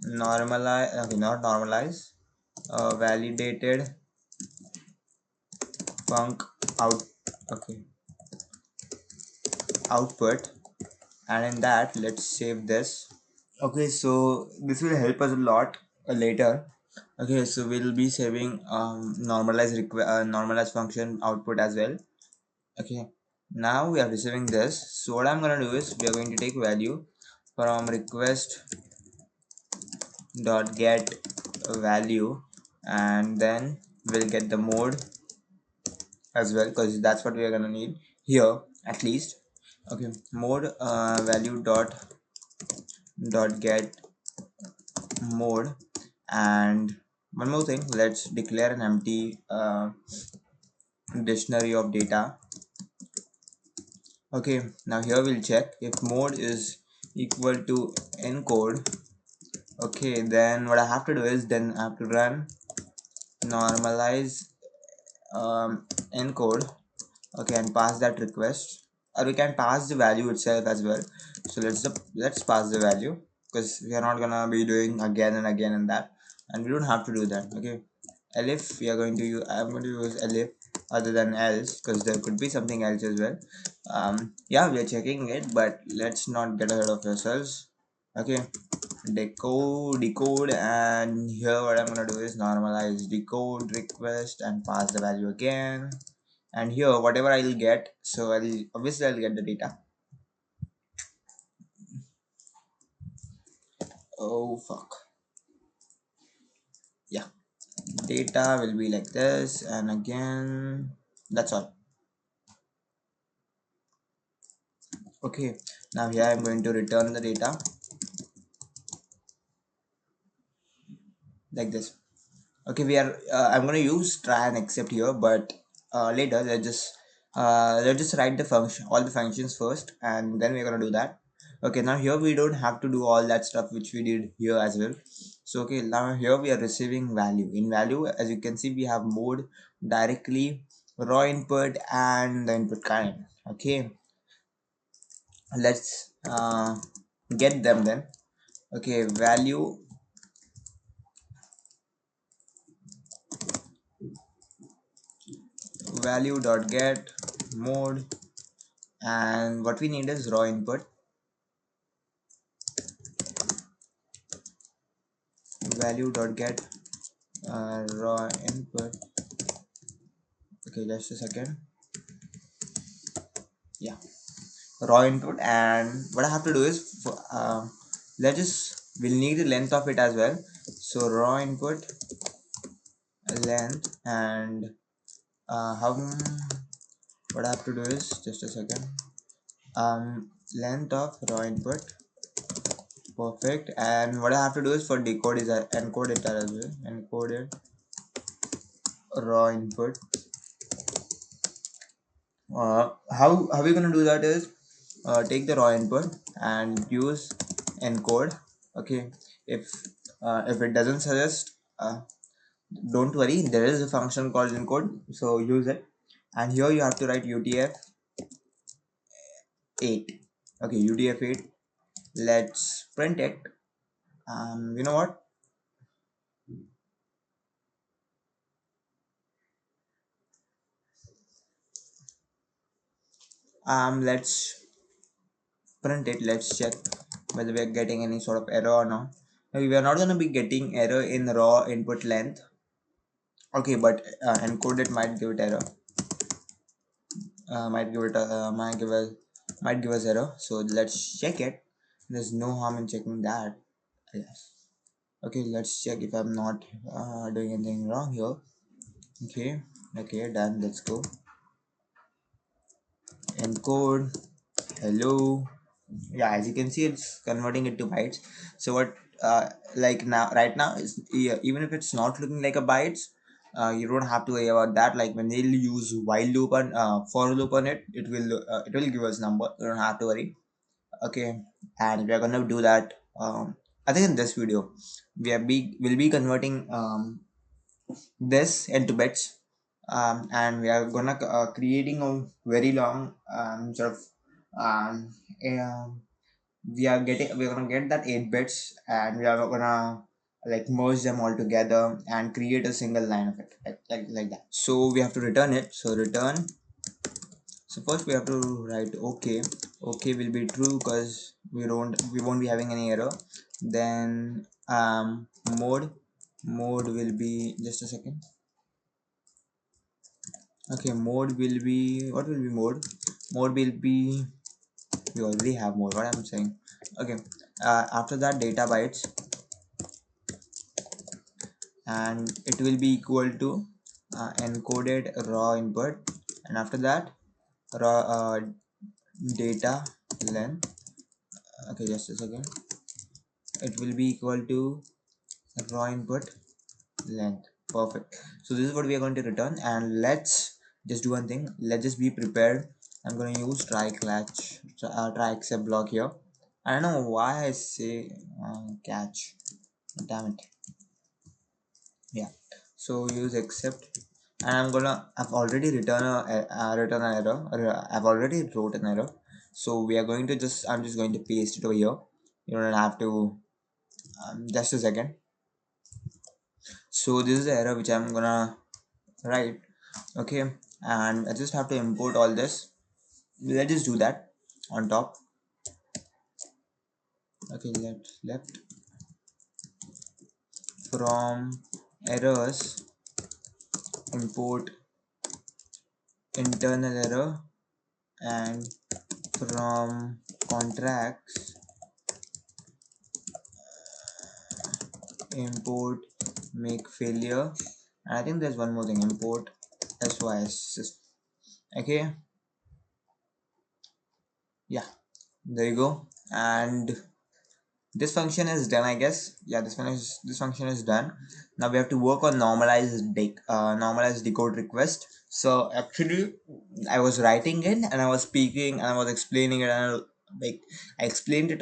normalize. Okay, not normalize. Validated func out. Okay, output, and in that let's save this. Okay, so this will help us a lot later. Okay, so we'll be saving normalize function output as well. Okay, now we are receiving this. So what I'm gonna do is we are going to take value from request dot get value, and then we'll get the mode as well, because that's what we are gonna need here at least. Okay, mode value dot get mode, and one more thing, let's declare an empty dictionary of data. Okay, now here we'll check if mode is equal to encode. Okay, then what I have to do is then I have to run normalize encode. Okay, and pass that request, or we can pass the value itself as well. So let's pass the value, because we are not gonna be doing again and again and that, and we don't have to do that. Okay, elif we are going to use, I'm going to use elif other than else, because there could be something else as well. Yeah, we are checking it, but let's not get ahead of ourselves. Okay, decode, and here what I'm gonna do is normalize decode request and pass the value again, and here whatever I'll get, so I'll get the data. Oh fuck, yeah, data will be like this, and again that's all. Okay, now here I'm going to return the data like this. Okay, we are I'm going to use try and accept here, but later let's just write the function, all the functions first, and then we're going to do that. Okay, now here we don't have to do all that stuff which we did here as well. So okay, now here we are receiving value. In value, as you can see, we have mode, directly, raw input, and the input kind. Okay, let's get them then. Okay, value dot get mode, and what we need is raw input. Value dot get raw input. Okay, just a second. Yeah, raw input, and what I have to do is let's just, we'll need the length of it as well. So raw input length, and how what I have to do is, just a second, length of raw input. Perfect. And what I have to do is for decode is encode it as well. Encoded raw input. How we're gonna do that is take the raw input and use encode. Okay, if it doesn't suggest, don't worry, there is a function called encode, so use it. And here you have to write utf-8. Okay, utf-8. Let's print it. You know what, let's print it. Let's check whether we are getting any sort of error or not. Okay, we are not going to be getting error in raw input length. Okay, but encoded might give it error. Might give us error. So let's check it. There's no harm in checking that. Yes. Okay, let's check if I'm not doing anything wrong here. Okay. Okay, done. Let's go. Encode. Hello. Yeah, as you can see, it's converting it to bytes. So what, like now, right now is, yeah, even if it's not looking like a bytes, you don't have to worry about that. Like when they'll use while loop and for loop on it, it will give us number. You don't have to worry. Okay, and we are gonna do that. I think in this video will be converting this into bits, and we are gonna creating a very long sort of um, um, we're gonna get that 8 bits, and we are gonna like merge them all together and create a single line of it, like that. So we have to return it. So return. So first we have to write okay. Okay will be true because we won't be having any error. Then mode mode will be, just a second. Okay, mode will be, what will be mode? Mode will be, we already have mode, what I'm saying. Okay, after that data bytes, and it will be equal to encoded raw input, and after that raw data length. Okay, just a second. It will be equal to raw input length. Perfect. So this is what we are going to return, and let's just do one thing. Let's just be prepared. I'm going to use try except block here. I don't know why I say catch. Damn it. Yeah. So use except, and I've already written an error. I've already wrote an error. So we are going to I'm just going to paste it over here. You don't have to. Just a second. So this is the error which I'm gonna write. Okay, and I just have to import all this. Let's just do that on top. Okay, left from errors, import internal error, and from contracts, import make failure, And I think there's one more thing, import sys. Okay, yeah, there you go. And this function is done, I guess. Yeah, this function is done. Now we have to work on normalize decode request. So actually, I was writing it and I was speaking and I was explaining it, and like I explained it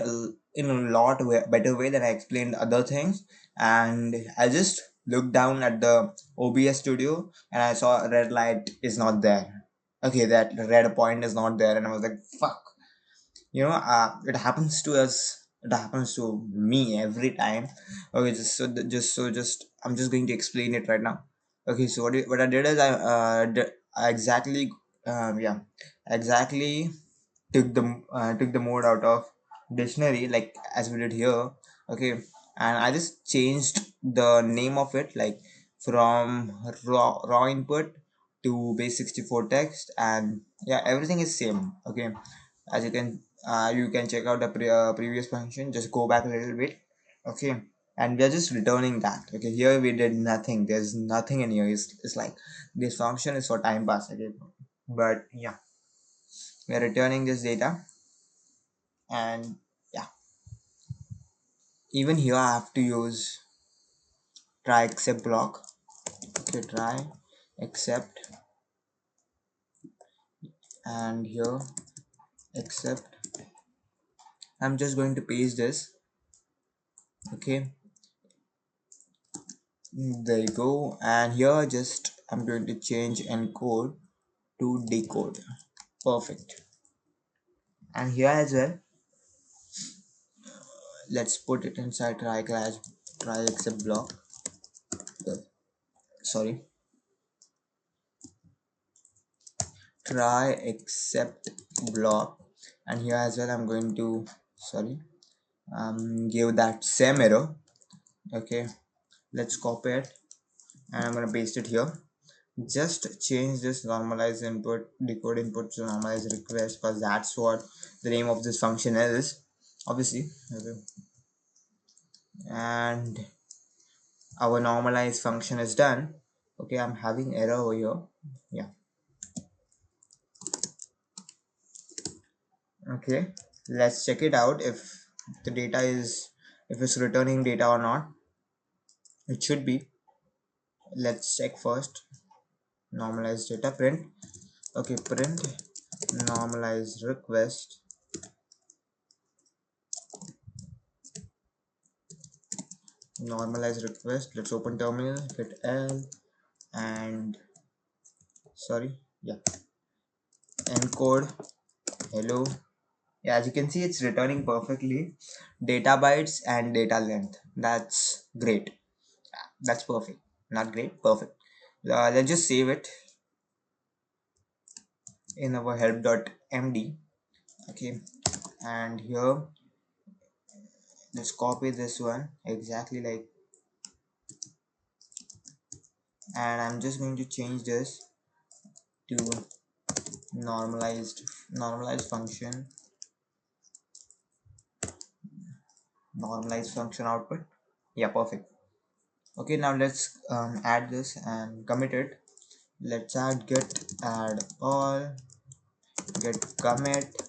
in a lot better way than I explained other things. And I just looked down at the OBS studio and I saw a red light is not there. Okay, that red point is not there, and I was like, fuck. It happens to us, it happens to me every time. Okay, just I'm just going to explain it right now. Okay, so what I did is I exactly yeah, exactly took the mode out of dictionary, like as we did here. Okay, and I just changed the name of it, like from raw input to base64 text, and yeah, everything is same. Okay, as you can check out the previous function, just go back a little bit. Okay, and we are just returning that. Okay, here we did nothing, there's nothing in here. It's like this function is for time pass. Okay, but yeah, we are returning this data. And yeah, even here I have to use try except block. Okay, try except, and here except. I'm just going to paste this. Okay, there you go. And here just I'm going to change encode to decode. Perfect. And here as well, let's put it inside try class, try except block. Sorry, try except block. And here as well I'm going to, sorry, give that same error. Okay, let's copy it and I'm gonna paste it here. Just change this normalize input decode input to normalize request, because that's what the name of this function is, obviously. Okay, and our normalize function is done. Okay, I'm having error over here. Yeah, okay, let's check it out if the data is, if it's returning data or not. It should be. Let's check first. Normalize data print. Okay, print normalize request. Normalize request. Let's open terminal, hit L, and sorry, yeah, encode hello. Yeah, as you can see, it's returning perfectly data bytes and data length. That's great. That's perfect. Not great, perfect. Let's just save it in our help.md. Okay, and here let's copy this one exactly like, and I'm just going to change this to normalized function, normalized function output. Yeah, perfect. Okay, now let's add this and commit it. Let's add all, get commit,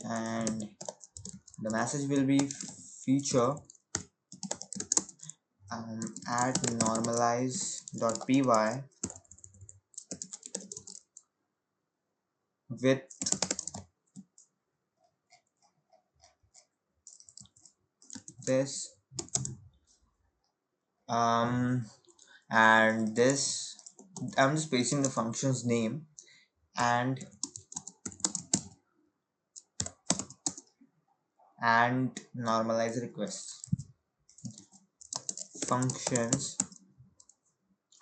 and the message will be feature add normalize.py with this and this. I'm just pasting the function's name and normalize requests functions.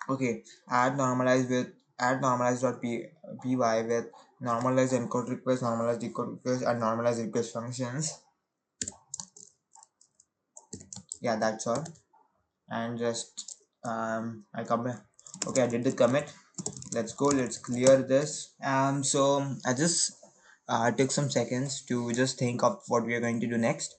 Okay, add normalize.py with normalize encode request, normalize decode request, and normalize request functions. Yeah, that's all. And just I commit. Okay, I did the commit. Let's go, let's clear this. So I just took some seconds to just think of what we are going to do next.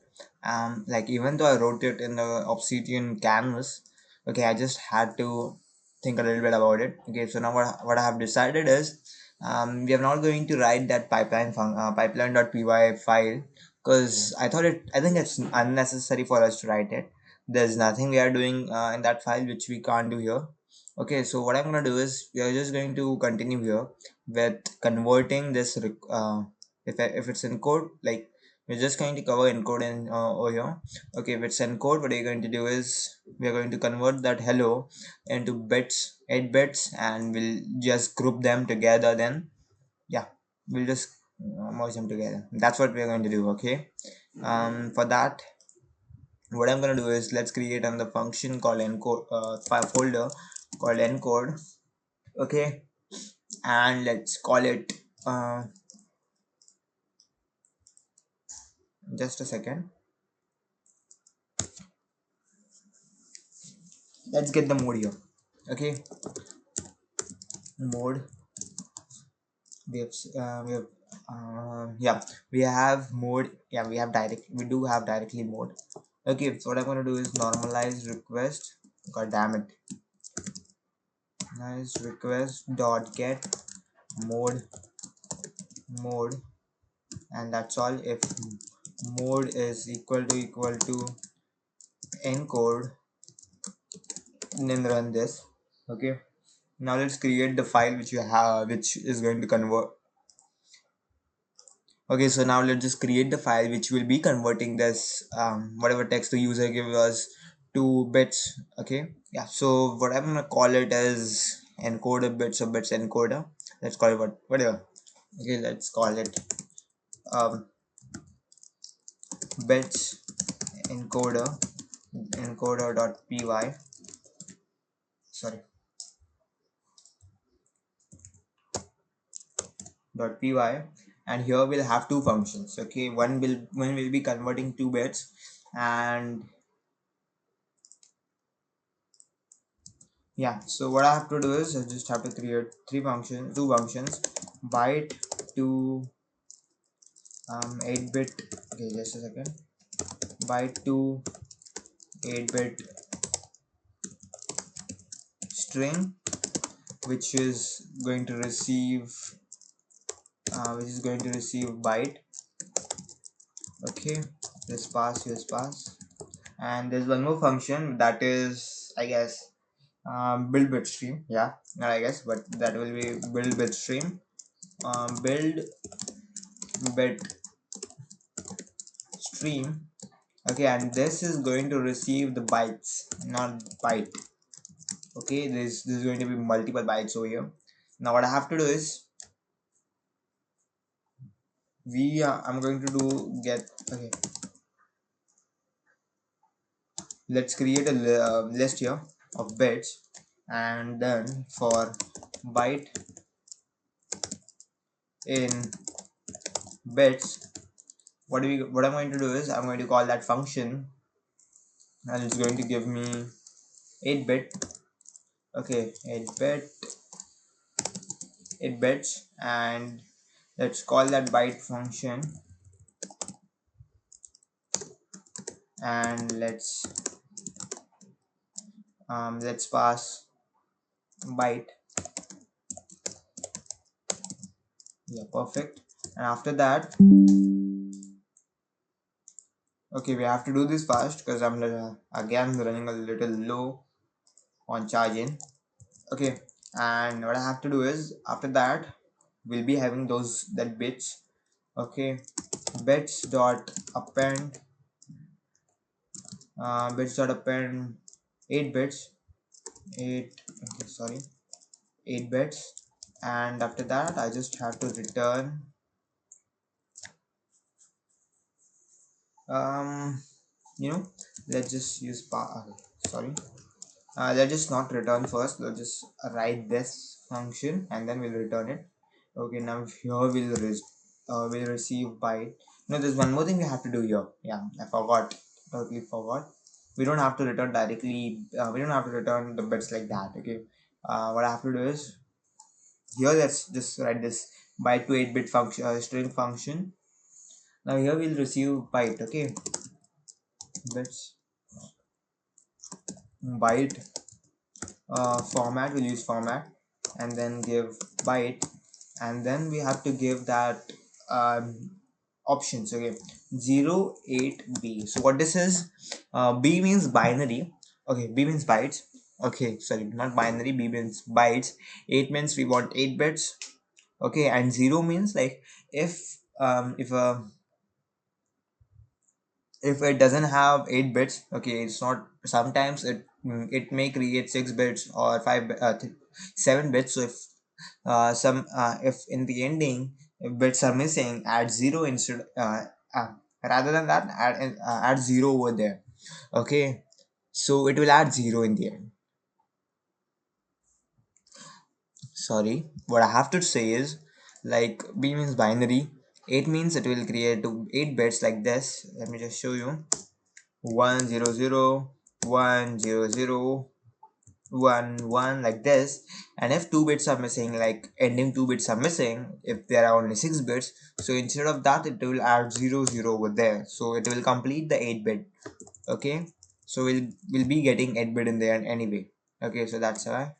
Like, even though I wrote it in the obsidian canvas, okay, I just had to think a little bit about it. Okay, so now what I have decided is we are not going to write that pipeline.py file because I think it's unnecessary for us to write it. There's nothing we are doing in that file which we can't do here. Okay, so what I'm gonna do is we are just going to continue here with converting this if it's in code, like we're just going to cover encode in over here. Okay, if it's encode, what we're going to do is we're going to convert that hello into bits, 8 bits, and we'll just group them together. Then yeah, we'll just merge them together. That's what we're going to do. Okay, for that, what I'm going to do is let's create another function called encode, file folder called encode. Okay, and let's call it just a second. Let's get the mode here. Okay, mode, we have yeah, we have mode. Yeah, we do have directly mode. Okay, so what I'm going to do is normalize request. God damn it. Nice request dot get mode, and that's all. If mode is equal to encode, then run this. Okay, now let's create the file which you have, which is going to convert. Okay, so now let's just create the file which will be converting this whatever text the user gives us to bits. Okay, yeah, so what I'm gonna call it is encoder bits or bits encoder. Let's call it whatever. Okay, let's call it um, bits encoder encoder.py, sorry, .py, and here we'll have two functions. Okay, one will be converting 2 bits, and yeah, so what I have to do is I just have to create two functions, byte to 8-bit. Okay, just a second. Byte to 8-bit string, which is going to receive byte. Okay, let's pass, and there's one more function that is, I guess, build bit stream. Yeah, not I guess, but that will be build bit stream. Build bit stream. Okay, and this is going to receive the bytes, not byte. Okay, this is going to be multiple bytes over here. Now what I have to do is I'm going to do get. Okay, let's create a list here of bits, and then for byte in bits, what I'm going to do is I'm going to call that function, and it's going to give me 8-bit. Okay, 8 bits, and let's call that byte function, and let's pass byte. Yeah, perfect. And after that, okay, we have to do this fast because I'm again running a little low on charging. Okay, and what I have to do is after that we'll be having that bits. Okay, bits dot append 8 bits, 8 okay, sorry, 8 bits, and after that I just have to return um you know let's just use sorry, let's just not return first. Let's just write this function and then we'll return it. Okay, now here we'll receive byte. No, there's one more thing we have to do here. Yeah, I forgot, totally forgot. We don't have to return directly, we don't have to return the bits like that. Okay, what I have to do is here let's just write this byte to 8-bit function, string function. Now here we'll receive byte. Okay, bits byte format, we'll use format, and then give byte, and then we have to give that um, options. Okay, 08b. So what this is, b means binary. Okay, b means bytes. Okay, sorry, not binary. B means bytes. 8 means we want 8 bits. Okay, and 0 means like if if it doesn't have 8 bits. Okay, it's not, sometimes it may create 6 bits or 7 bits. So if in the ending if bits are missing, add 0 instead, rather than that, add 0 over there. Okay, so it will add 0 in the end. Sorry, what I have to say is, like, b means binary. 8 means it will create 8 bits like this. Let me just show you. 100 100 1 1 like this. And if 2 bits are missing, like ending 2 bits are missing, if there are only 6 bits, so instead of that it will add 0 0 over there, so it will complete the 8 bit. Okay, so we'll be getting 8 bit in there anyway. Okay, so that's why.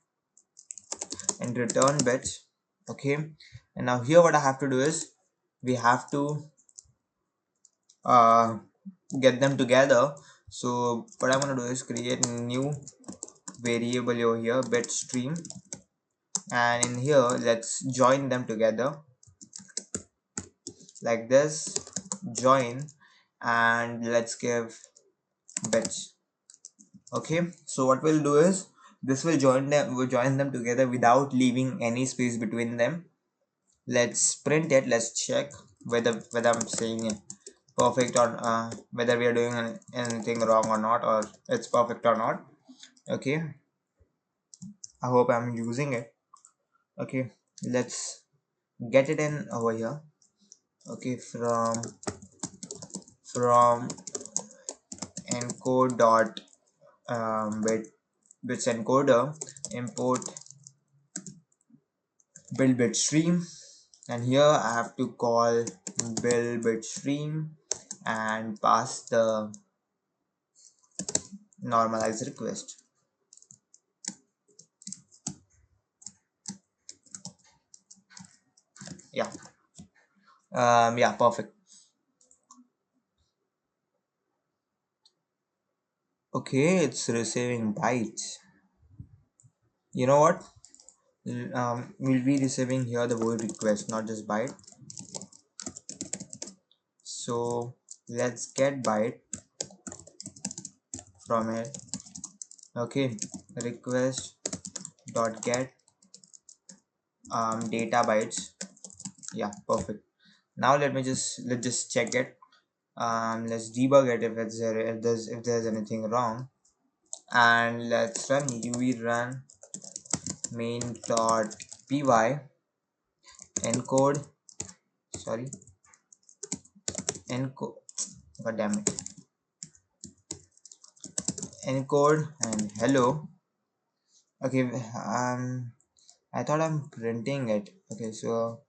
And return bits. Okay, and now here what I have to do is, we have to uh get them together. So what I'm gonna do is create new variable over here, bit stream, and in here let's join them together like this. Join, and let's give bits. Okay, so what we'll do is, this will join them together without leaving any space between them. Let's print it. Let's check whether I'm saying it perfect, or whether we are doing anything wrong or not, or it's perfect or not. Okay, I hope I'm using it. Okay, let's get it in over here. Okay, from encode dot bits encoder, import build bit stream, and here I have to call build bit stream and pass the normalize request. Yeah, yeah, perfect. Okay, it's receiving bytes. You know what, we'll be receiving here the word request, not just byte. So let's get byte from it. Okay, request dot get data bytes. Yeah, perfect. Now let's just check it. Let's debug it if it's there, if there's anything wrong, and let's run uv run main.py encode, sorry, encode, god damn it, encode and hello. Okay, I thought I'm printing it. Okay, so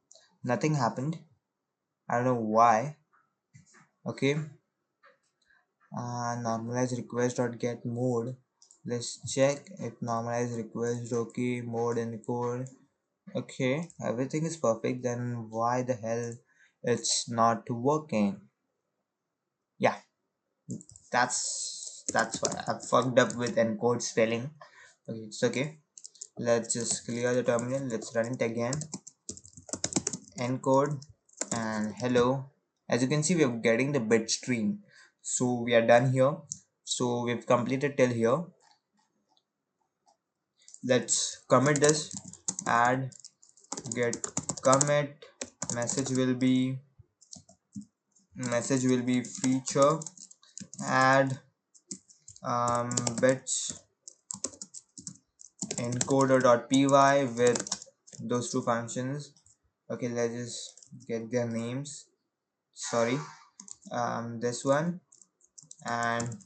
nothing happened. I don't know why. Okay, normalize request dot get mode. Let's check if normalize request okay mode encode. Okay, everything is perfect. Then why the hell it's not working? Yeah, that's why I fucked up with encode spelling. Okay, it's okay. Let's just clear the terminal. Let's run it again. Encode and hello. As you can see, we're getting the bit stream. So we are done here. So we've completed till here. Let's commit this. Add get commit. Message will be feature add bits encoder.py with those two functions. Okay, let's just get their names. Sorry, this one and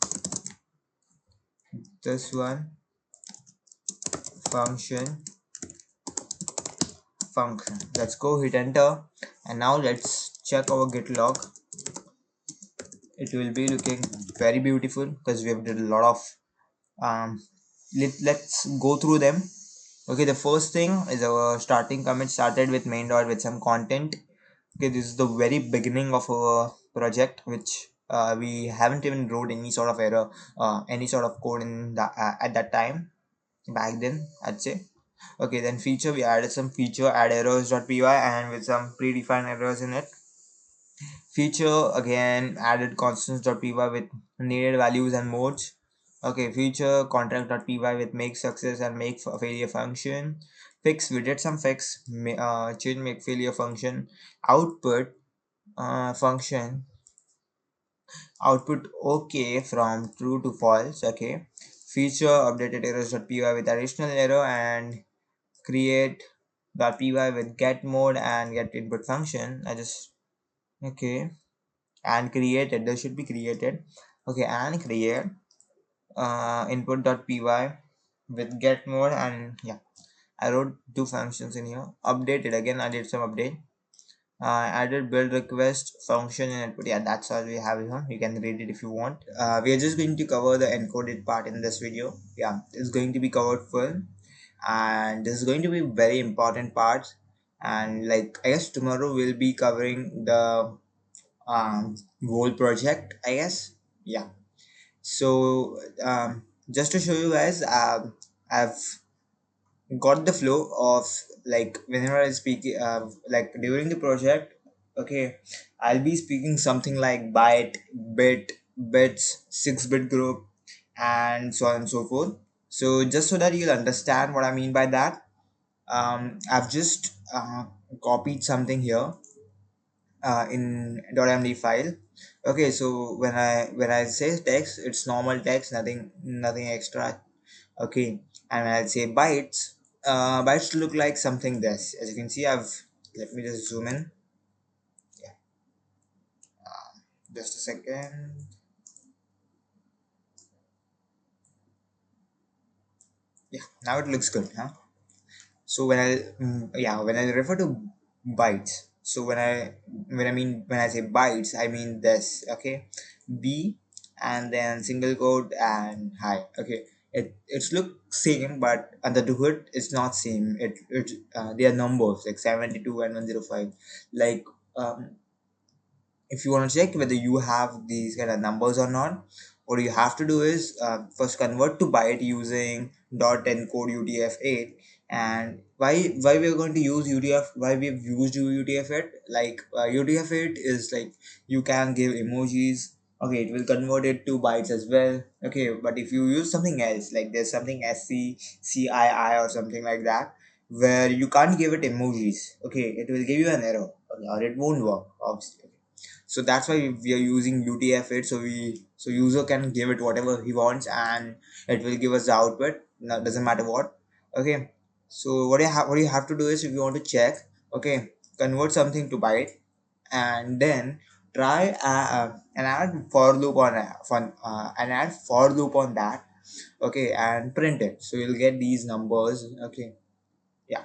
this one. Function. Let's go hit enter, and now let's check our git log. It will be looking very beautiful because we have did a lot of let's go through them. Okay, the first thing is our starting commit started with main dot with some content. Okay, this is the very beginning of our project, which we haven't even wrote any sort of error, any sort of code in that at that time back then, I'd say. Okay, then feature, we added some feature add errors.py and with some predefined errors in it. Feature again added constants.py with needed values and modes. Okay, feature contract.py with make success and make failure function. Fix, we did some fix, change make failure function. Output function, output okay from true to false. Okay, feature updated errors.py with additional error and create.py with get mode and get input function. I just okay, and created, there should be created. Okay, and create input.py with get mode, and yeah, I wrote two functions in here. Updated, again I did some update. Added build request function in input. Yeah, that's all we have here. You can read it if you want. We are just going to cover the encoded part in this video. Yeah, it's going to be covered full, and this is going to be very important part. And like I guess tomorrow we'll be covering the whole project, I guess. Yeah, so just to show you guys, I've got the flow of, like, whenever I speak, like during the project. Okay, I'll be speaking something like byte, bit, bits, 6-bit group, and so on and so forth. So just so that you'll understand what I mean by that, I've just copied something here in .md file. Okay, so when I say text, it's normal text, nothing extra. Okay, and when I say bytes, bytes look like something this. As you can see, I've let me just zoom in. Yeah, just a second. Yeah, now it looks good, huh? So when I refer to bytes, so when I say bytes, I mean this. Okay, b, and then single quote and hi. Okay, it's look same, but under the hood it's not same. They are numbers like 72 and 105. Like, um if you want to check whether you have these kind of numbers or not, what you have to do is, first convert to byte using dot encode utf-8. And why we're going to use utf, why we've used utf-8, like, utf-8 is like, you can give emojis. Okay, it will convert it to bytes as well. Okay, but if you use something else, like there's something scii or something like that, where you can't give it emojis, okay, it will give you an error, okay, or it won't work, obviously. So that's why we are using utf-8, so user can give it whatever he wants, and it will give us the output. No, doesn't matter what. Okay, so what you have to do is, if you want to check, okay, convert something to byte, and then try and add for loop on and add for loop on that. Okay, and print it, so you'll get these numbers. Okay, yeah,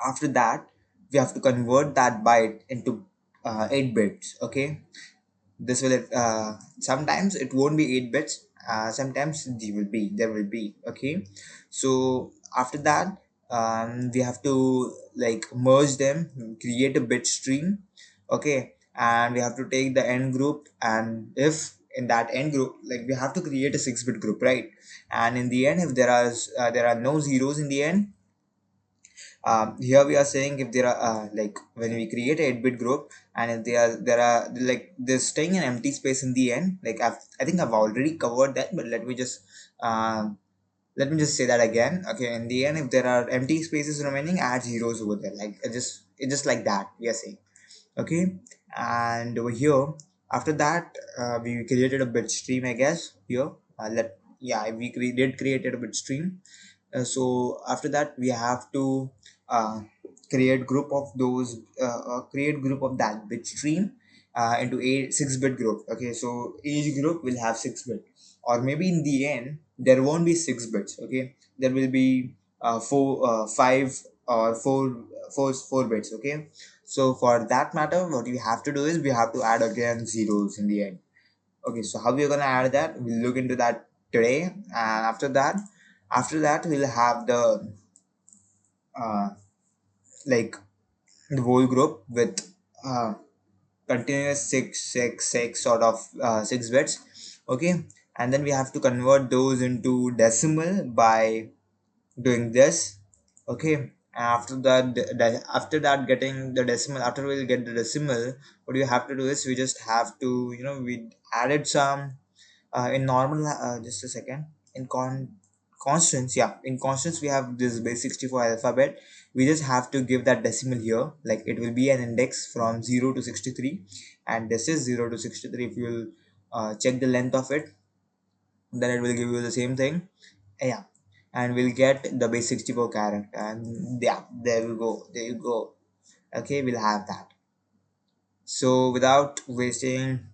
after that we have to convert that byte into 8 bits. Okay, this will sometimes it won't be 8 bits, sometimes there will be. Okay, so after that, we have to like merge them, create a bit stream. Okay, and we have to take the end group, and if in that end group, like, we have to create a 6-bit group, right? And in the end, if there are no zeros in the end, here we are saying, if there are, like, when we create a 8-bit group, and if there are like, there's staying an empty space in the end, like, I think I've already covered that, but let me just say that again. Okay, in the end, if there are empty spaces remaining, add zeros over there, like, it just like that we are saying. Okay, and over here, after that, we created a bit stream, I guess. Here, let yeah, did created a bit stream. So after that, we have to uh, create group of that bit stream into a 6-bit group. Okay, so each group will have 6 bit, or maybe in the end there won't be 6 bits. Okay, there will be five or four bits. Okay, so for that matter, what we have to do is, we have to add again zeros in the end. Okay, so how we're gonna add that, we'll look into that today. And after that, After that, we'll have the uh, like the whole group with uh, continuous six sort of 6 bits. Okay, and then we have to convert those into decimal by doing this. Okay, after that after that getting the decimal, after we'll get the decimal, what you have to do is we just have to, we added some in normal, just a second, in constants, yeah, in constants we have this base 64 alphabet. We just have to give that decimal here, like it will be an index from 0 to 63, and this is 0 to 63. If you'll check the length of it, then it will give you the same thing. Yeah, and we'll get the base 64 character, and yeah, there you go. Okay, we'll have that. So without wasting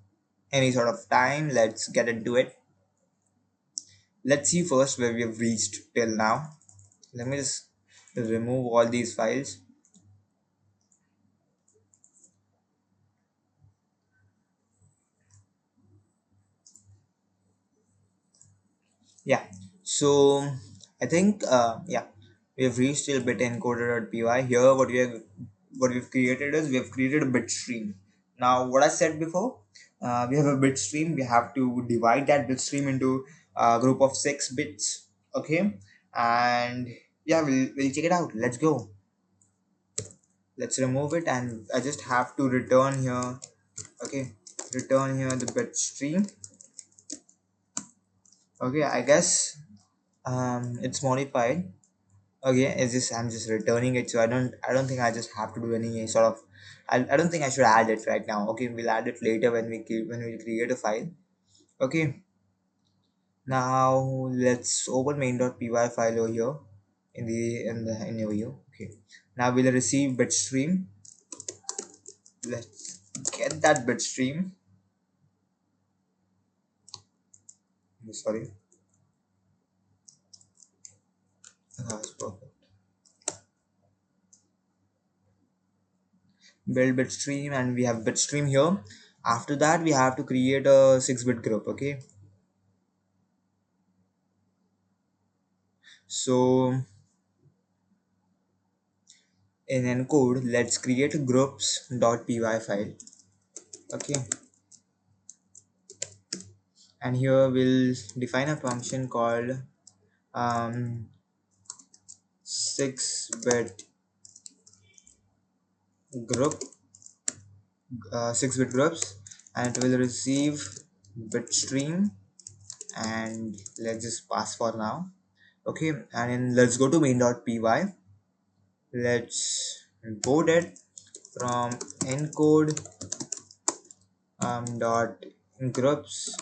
any sort of time, let's get into it. Let's see first where we have reached till now. Let me just remove all these files. Yeah, so I think yeah, we have reached till bit encoder.py. Here what we've created is we have created a bit stream. Now what I said before, we have a bit stream. We have to divide that bit stream into a group of 6 bits. Okay, and yeah, we'll check it out. Let's go. Let's remove it, and I just have to return here. Okay, return here the bit stream. Okay, I guess it's modified. Okay, it's just I'm just returning it, so I don't think I just have to do any sort of, I don't think I should add it right now. Okay, we'll add it later when when we create a file. Okay, now let's open main.py file over here in over here. Okay, now we'll receive bit stream. Let's get that bit stream. Sorry. That's perfect. Build bitstream, and we have bitstream here. After that we have to create a 6-bit group. Okay, so in encode, let's create a groups.py file. Okay, and here we'll define a function called um, 6-bit group, 6-bit groups, and it will receive bitstream, and let's just pass for now. Okay, and then let's go to main.py. Let's import it from encode dot groups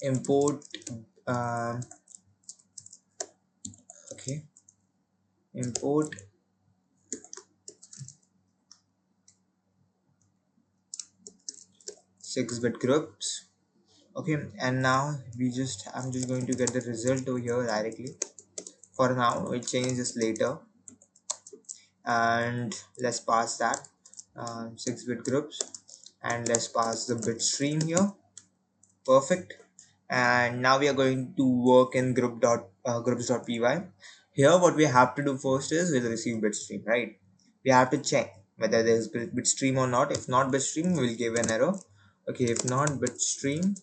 import um, okay, import 6-bit groups. Okay, and now I'm just going to get the result over here directly. For now we'll change this later, and let's pass that 6-bit groups, and let's pass the bit stream here. Perfect. And now we are going to work in groups.py. Here what we have to do first is we'll receive bitstream, right? We have to check whether there's bitstream or not. If not bitstream, we'll give an error. Okay, if not bitstream,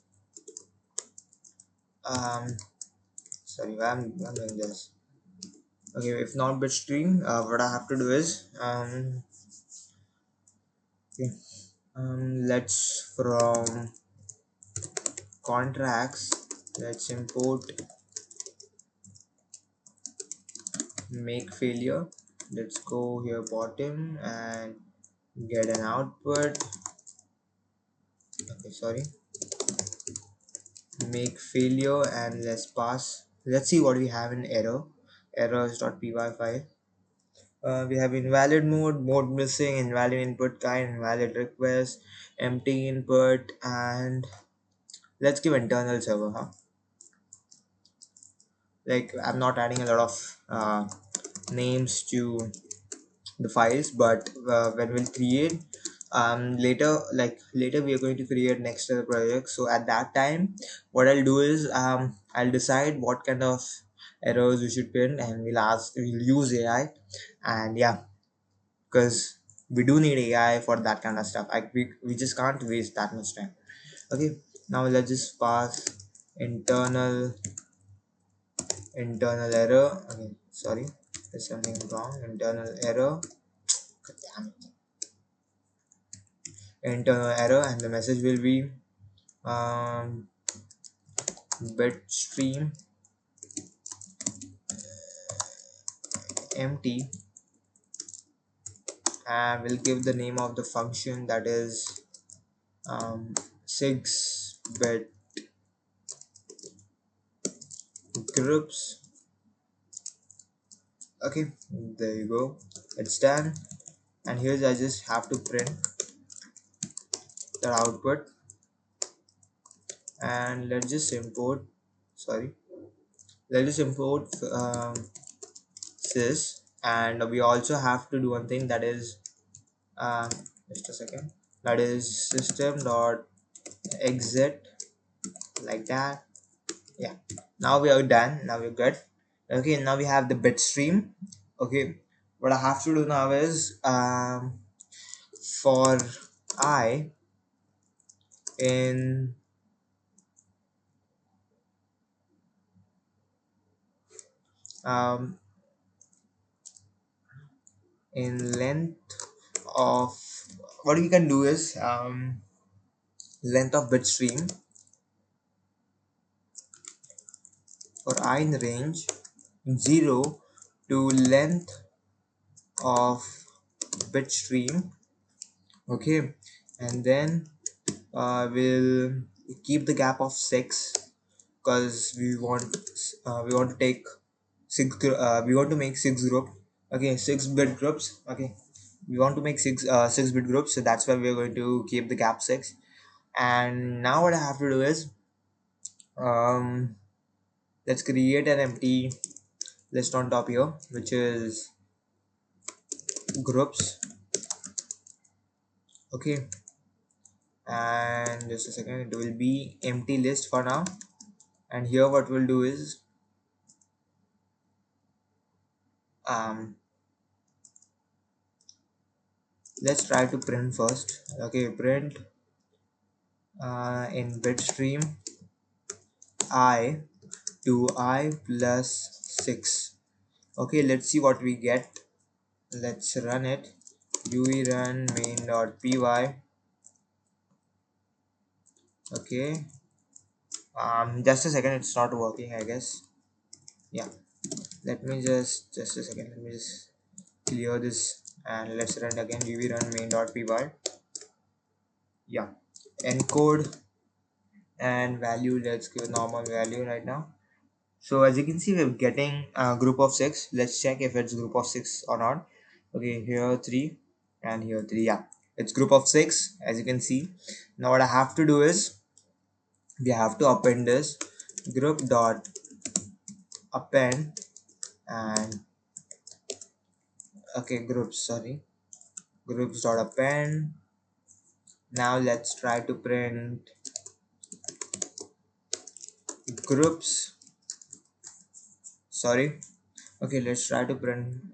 um sorry, I'm doing this. Okay, if not bitstream, what I have to do is okay, let's from contracts, let's import make failure. Let's go here bottom and get an output. Okay, sorry, make failure, and let's see what we have in errors.py file. We have invalid mode missing, invalid input kind, invalid request, empty input, and let's give internal server, huh? Like I'm not adding a lot of names to the files, but when we'll create later we are going to create next project. So at that time what I'll do is I'll decide what kind of errors we should print, and we'll use AI. And yeah, because we do need AI for that kind of stuff. We just can't waste that much time. Okay, now let's just pass internal internal error. Okay, sorry, there's something wrong. Internal error. God damn it. Internal error, and the message will be um, bitstream empty, and we'll give the name of the function, that is 6-bit groups. Okay, there you go, it's done. And here's I just have to print the output, and sorry let's just import sys. And we also have to do one thing, that is um, just a second, that is system dot exit, like that. Yeah, now we are done, now we're good. Okay, now we have the bit stream. Okay, what I have to do now is for I in um, in length of, what we can do is length of bit stream for I in range 0 to length of bit stream. Okay, and then we'll keep the gap of 6, because we want to take we want to make 6 group. Okay, 6-bit groups. Okay, we want to make 6-bit groups, so that's why we're going to keep the gap 6. And now what I have to do is um let's create an empty list on top here, which is groups. Okay, and just a second, it will be empty list for now. And here what we'll do is um let's try to print first. Okay, print in bitstream I to I plus 6. Okay, let's see what we get. Let's run it. uv run main.py. Okay, just a second, it's not working, I guess. Yeah, let me just a second, let me just clear this, and let's run it again. uv run main.py. Yeah, encode and value, let's give a normal value right now. So as you can see, we're getting a group of 6. Let's check if it's group of 6 or not. Okay, here 3 and here 3. Yeah, it's group of 6, as you can see. Now what I have to do is we have to append this group dot append, and okay, groups dot append. Now let's try to print groups. Sorry. Okay, let's try to print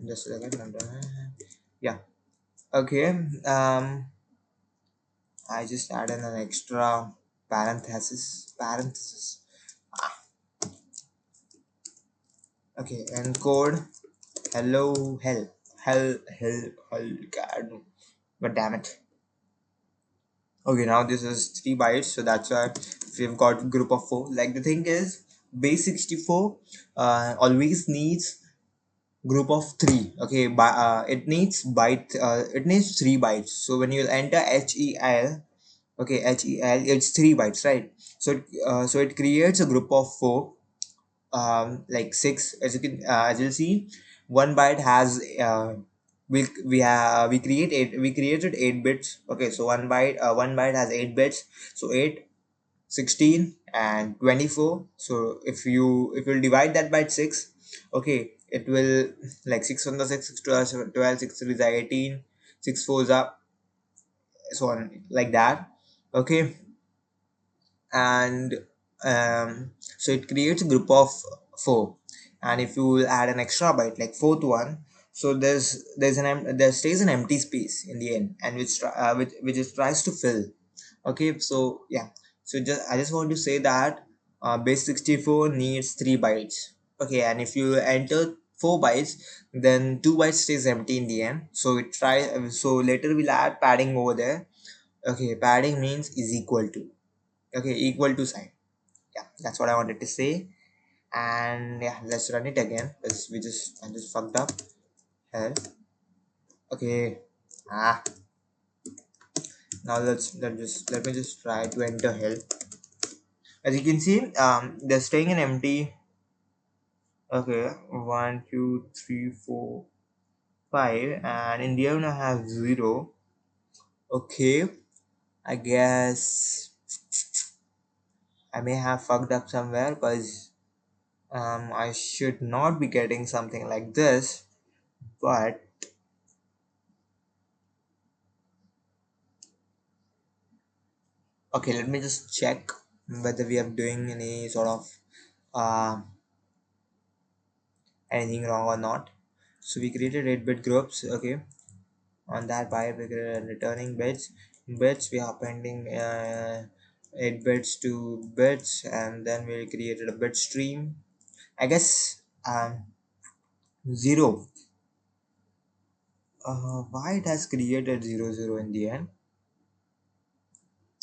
just a second. Yeah. Okay. I just added an extra parenthesis. Ah, okay, encode hello hell god, but damn it. Okay, now this is 3 bytes, so that's why we've got group of 4. Like, the thing is, base 64 always needs group of 3. Okay, it needs 3 bytes. So when you enter hel, okay, hel, it's 3 bytes, right? So it creates a group of 4, like 6, as you can as you'll see. 1 byte has we created 8 bits. Okay, so 1 byte has 8 bits. So 8, 16, and 24. So if you'll divide that by 6, okay, it will, like, 6 on the 6, 6 to 12, 6 3 is 18, 6 4 is up, so on, like that. Okay, and so it creates a group of 4. and if you add an extra byte like fourth one, so there stays an empty space in the end, and which it tries to fill. Okay, so yeah, so I just want to say that base 64 needs 3 bytes. Okay, and if you enter 4 bytes, then 2 bytes stays empty in the end, so so later we'll add padding over there. Okay, padding means is equal to. Okay, equal to sign. Yeah, that's what I wanted to say. And yeah, let's run it again because I just fucked up. Hell. Okay. Ah, now let me just try to enter hell. As you can see, they're staying in empty. Okay, one, two, three, four, five, and in the end I have zero. Okay, I guess I may have fucked up somewhere because I should not be getting something like this. But okay, let me just check whether we are doing any sort of uh, anything wrong or not. So we created 8-bit groups. Okay, on that byte we created returning bits we are appending 8 bits to bits, and then we created a bit stream. I guess zero. Why it has created 00 in the end?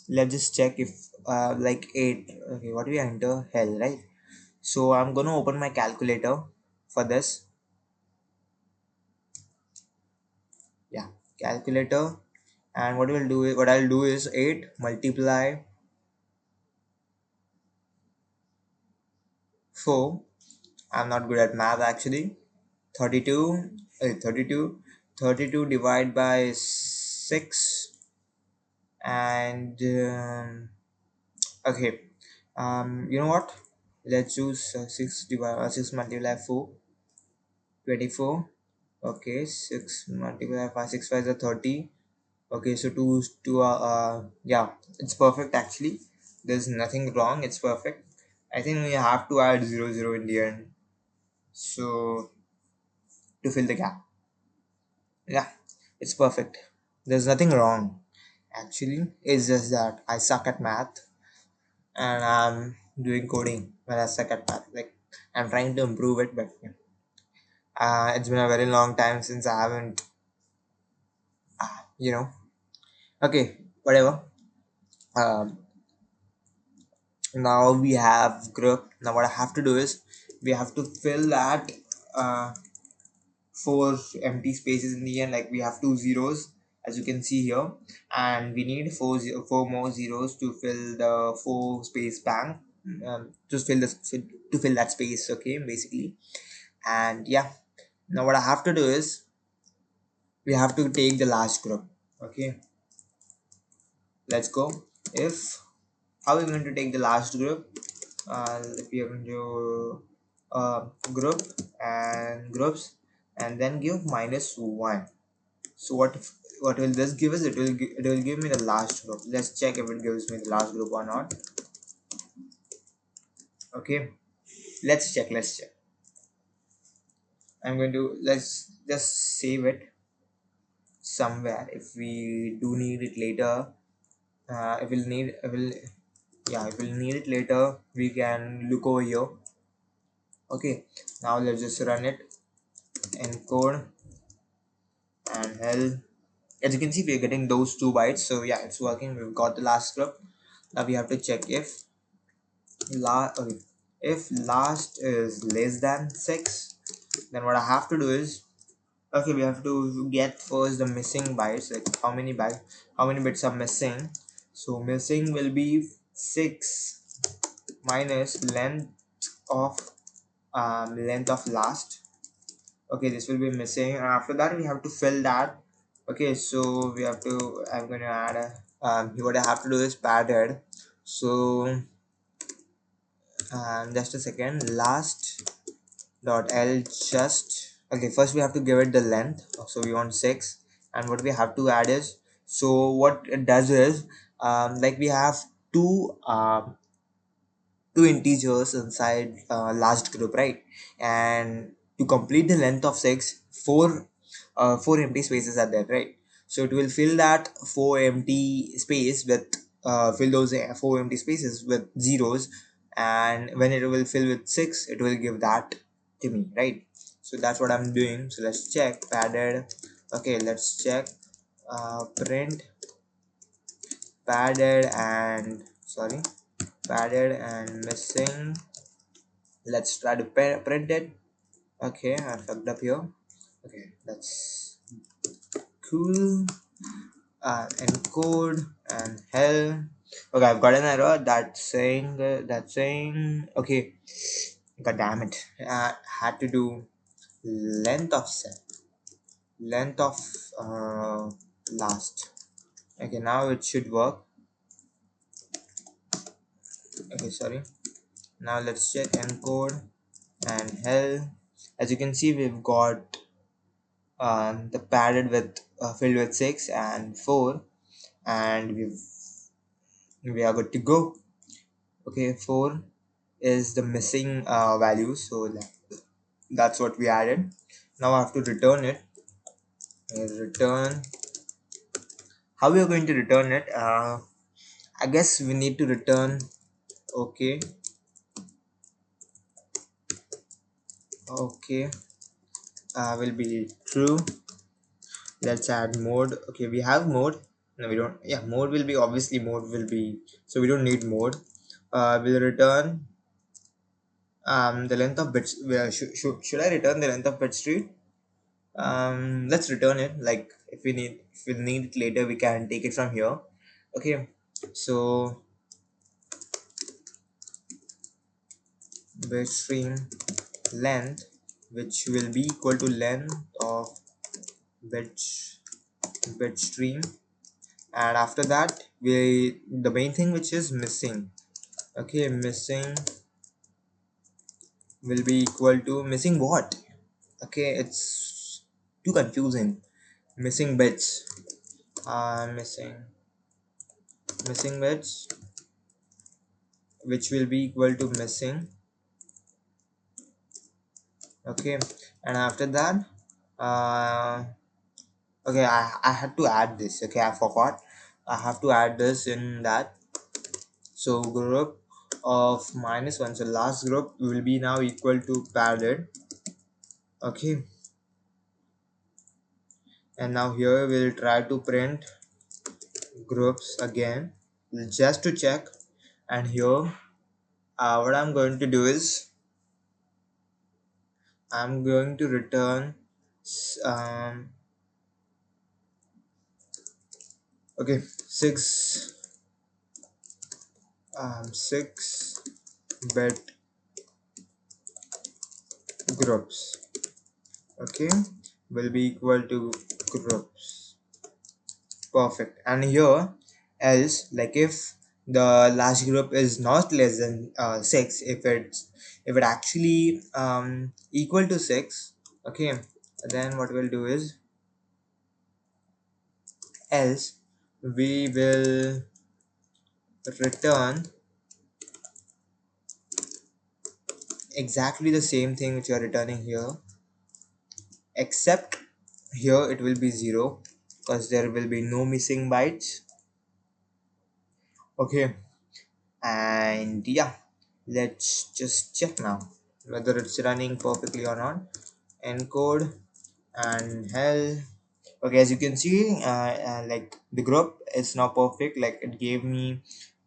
Let's just check if like 8. Okay, what we enter hell, right? So I'm gonna open my calculator for this. Yeah, calculator. And what I'll do is 8 multiply 4. I'm not good at math actually. 32, 32, 32 divided by 6. And okay, you know what, let's choose 6 multiply 4, 24. Okay, 6 multiply 5, 6 5 is 30. Okay, so two yeah, it's perfect actually. There's nothing wrong, it's perfect. I think we have to add 00 in the end, so to fill the gap. Yeah, it's perfect. There's nothing wrong. Actually, it's just that I suck at math, and I'm doing coding when I suck at math. Like, I'm trying to improve it, but yeah. It's been a very long time since I haven't, you know. Okay, whatever. Um, Now we have group. Now what I have to do is we have to fill that uh, 4 empty spaces in the end. Like, we have 2 zeros, as you can see here, and we need 4 more zeros to fill the 4 space bank, to fill that space. Okay, basically. And yeah, now what I have to do is we have to take the last group. Okay, let's go. If How are we going to take the last group? If we are going to group and groups, and then give -1. So what will this give us? It will give me the last group. Let's check if it gives me the last group or not. Okay, let's check. I'm going to Let's just save it somewhere. If we do need it later, if we'll need will yeah, if we'll need it later, we can look over here. Okay, now let's just run it. Encode and hell. As you can see, we're getting those 2 bytes, so yeah, it's working. We've got the last script. Now we have to check okay, if last is less than 6, then what I have to do is, okay, we have to get first the missing bytes, like how many bits are missing. So missing will be 6 minus length of last. Okay, this will be missing, and after that we have to fill that. Okay, so I'm going to add a what I have to do is padded. So just a second, last dot l just. Okay, first we have to give it the length, so we want 6, and what we have to add is, so what it does is, like, we have two two integers inside last group, right? And to complete the length of 6, four empty spaces are there, right? So it will fill that fill those four empty spaces with zeros, and when it will fill with 6, it will give that to me, right? So that's what I'm doing. So let's check padded. Okay, let's check print padded and sorry padded and missing. Let's try to print it. Okay, I fucked up here. Okay, that's cool. Encode and hell. Okay, I've got an error that's saying okay. God damn it. Had to do length of set, length of uh, last. Okay, now it should work. Okay, sorry. Now let's check encode and hell. As you can see, we've got the padded with filled with 6 and 4, and we are good to go. Okay, 4 is the missing value, so that's what we added. Now I have to return it. Return. How we are going to return it? I guess we need to return. Okay, okay, will be true. Let's add mode. Okay, we have mode. No, we don't. Yeah, mode will be obviously mode will be, so we don't need mode. We'll return the length of bits. Should I return the length of bit street? Let's return it. Like if we need it later, we can take it from here. Okay, so bit stream length, which will be equal to length of bit bit stream, and after that we the main thing which is missing. Okay, missing will be equal to missing what? Okay, it's too confusing. Missing bits. Missing bits, which will be equal to missing. Okay, and after that, uh, okay, I had to add this. Okay, I forgot. I have to add this in that. So group of -1. So last group will be now equal to padded. Okay, and now here we'll try to print groups again just to check. And here what I'm going to do is I'm going to return um, okay, six bit groups. Okay, will be equal to groups. Perfect. And here else, like if the last group is not less than 6, if it actually equal to 6. Okay, then what we'll do is else we will return exactly the same thing which you are returning here, except here it will be 0 because there will be no missing bytes. Okay, and yeah, let's just check now whether it's running perfectly or not. Encode and hell. Okay, as you can see, like the group is now perfect. Like it gave me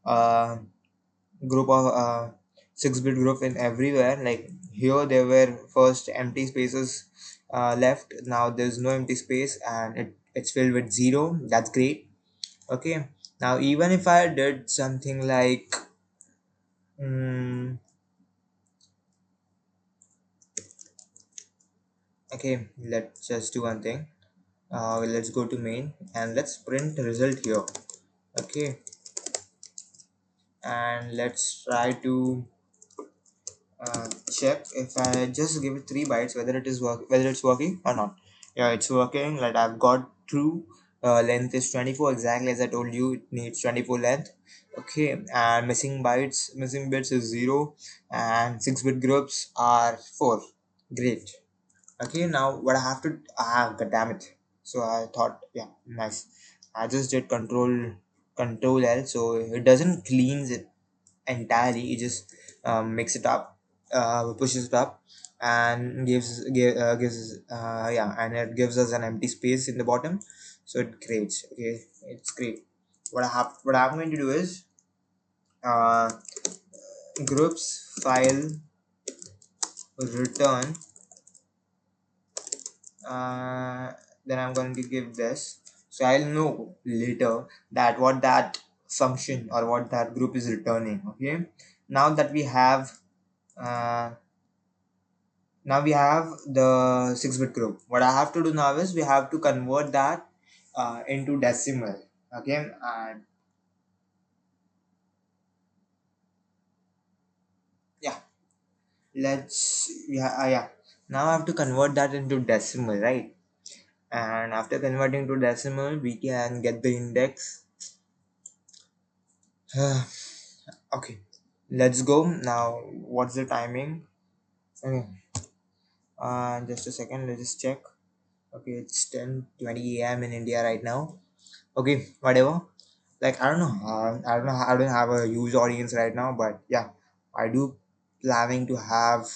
group of 6-bit group in everywhere. Like here there were first empty spaces left, now there's no empty space and it's filled with 0. That's great. Okay, now even if I did something like mm, okay, let's just do one thing. Let's go to main and let's print result here. Okay, and let's try to check if I just give it 3 bytes whether it's working or not. Yeah, it's working. Like I've got true. Length is 24, exactly as I told you. It needs 24 length. Okay, and missing bits is 0, and 6-bit groups are 4. Great. Okay, now what I have to, god damn it. So I thought, yeah, nice. I just did control L, so it doesn't cleans it entirely. It just mix it up, pushes it up, and yeah, and it gives us an empty space in the bottom, so it creates. Okay, it's great. What I'm going to do is, uh, groups file return, uh, then I'm going to give this, so I'll know later that what that function or what that group is returning. Okay, now that we have, uh, the 6-bit group, what I have to do now is we have to convert that into decimal. Okay, and yeah, yeah, now I have to convert that into decimal, right? And after converting to decimal, we can get the index. Okay, let's go now. What's the timing? Okay, just a second, let's just check. Okay, it's 10:20 a.m. in India right now. Okay, whatever. Like, I don't have a huge audience right now, but yeah, I do planning to have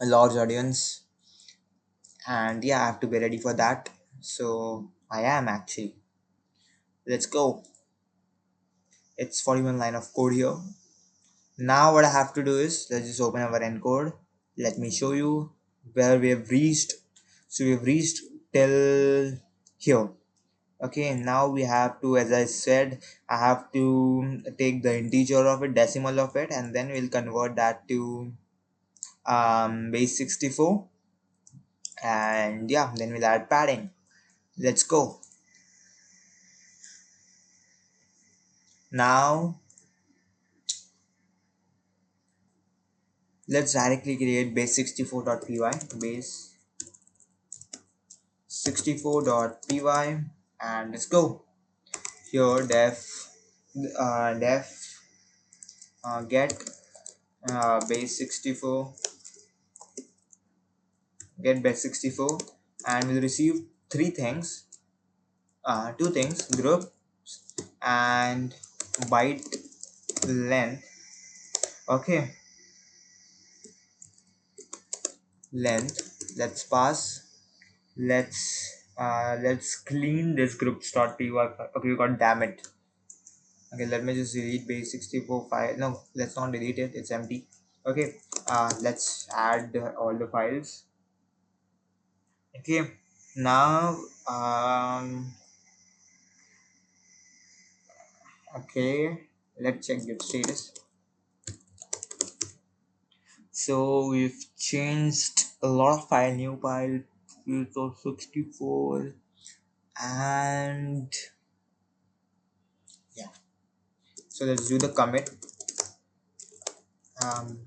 a large audience, and yeah, I have to be ready for that. So I am actually. Let's go. It's 41 line of code here. Now what I have to do is, let's just open our encode. Let me show you where we have reached. So we've reached till here. Okay, now we have to, as I said, I have to take the integer of it, decimal of it, and then we'll convert that to base 64, and yeah, then we'll add padding. Let's go. Now let's directly create base64.py, base64.py, and let's go. Here def get base64, get base64, and we'll receive three things, two things: group and byte length. Okay, length. Let's pass. Let's clean this groups.py. Okay, you got damn it. Okay, let me just delete base64 file. No, let's not delete it, it's empty. Okay, let's add all the files. Okay, now okay, let's check git status. So we've changed a lot of file, new file, field 64, and yeah. So let's do the commit.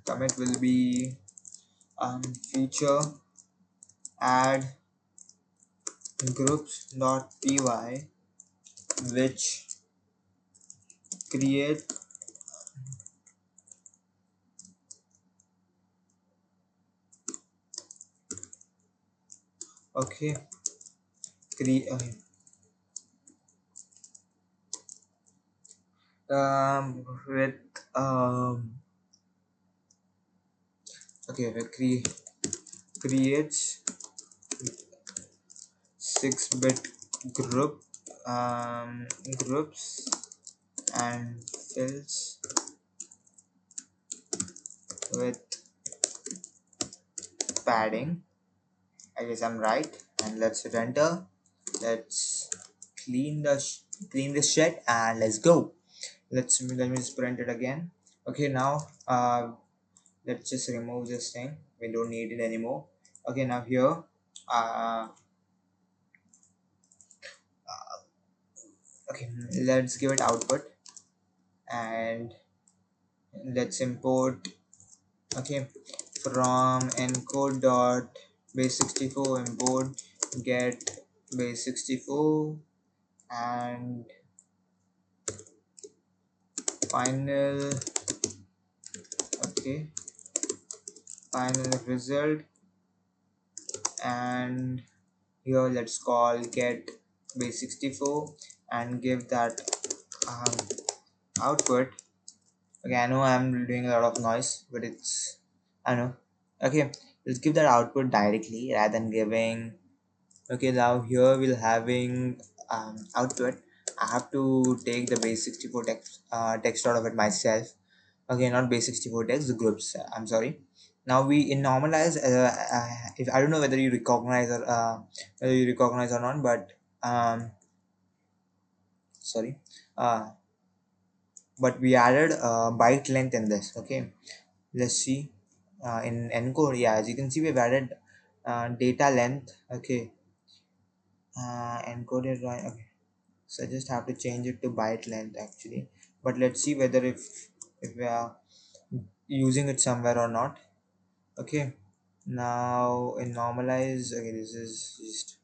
Commit will be feature add groups.py, which create, okay, create, with okay, creates 6-bit group, groups and fills with padding. I guess I'm right, and let's hit enter. Let's clean clean this shit, and let's go. Let me just print it again. Okay, now let's just remove this thing, we don't need it anymore. Okay, now here, uh okay, let's give it output, and let's import. Okay, from encode dot base64 import get base64, and final, okay, final result. And here let's call get base64 and give that um, output. Okay, I know I'm doing a lot of noise, but it's, I know. Okay, let's give that output directly rather than giving. Okay, now here we'll having output. I have to take the base64 text out of it myself. Okay, not base64 text, the groups. I'm sorry. Now we in normalize. If I don't know whether you recognize or not, but sorry. Uh, but we added byte length in this. Okay, let's see. In encode, yeah, as you can see, we've added data length. Okay, encoded right. Okay, so I just have to change it to byte length actually. But let's see whether if we are using it somewhere or not. Okay, now in normalize, okay, this is just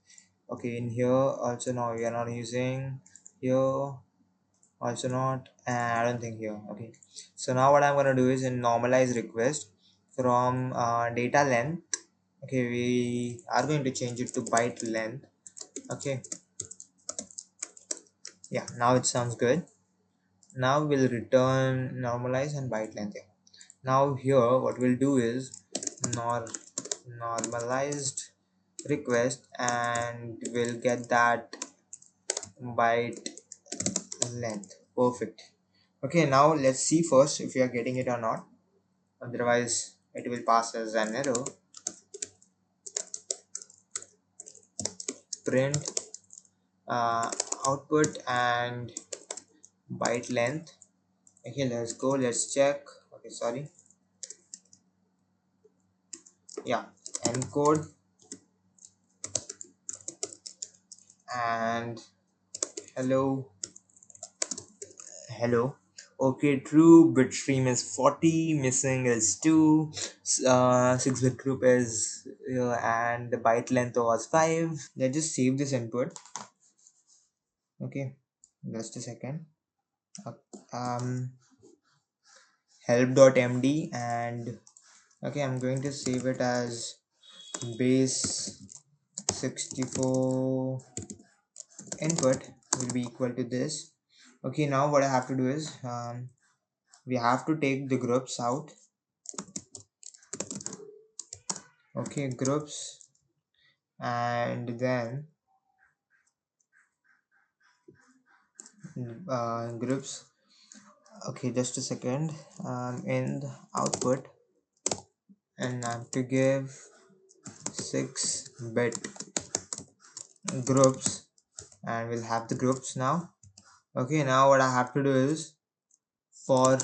okay. In here also, now we are not using here, also not, and I don't think here. Okay, so now what I'm gonna do is in normalize request from data length. Okay, we are going to change it to byte length. Okay, yeah, now it sounds good. Now we'll return normalize and byte length. Yeah. Now here what we'll do is nor normalized request and we'll get that byte length. Perfect. Okay, now let's see first if we are getting it or not. Otherwise it will pass as an error. Print output and byte length. Okay, let's go, let's check. Okay, sorry, yeah, encode and hello. Hello. Okay, true bit stream is 40, missing is 2, 6-bit group is, and the byte length was 5. Let's just save this input. Okay, just a second. Uh, Um, help.md and okay, I'm going to save it as base 64 input will be equal to this. Okay, now what I have to do is we have to take the groups out. Okay, groups, and then groups. Okay, just a second. In the output, and I have to give 6-bit groups, and we'll have the groups now. Okay, now what I have to do is for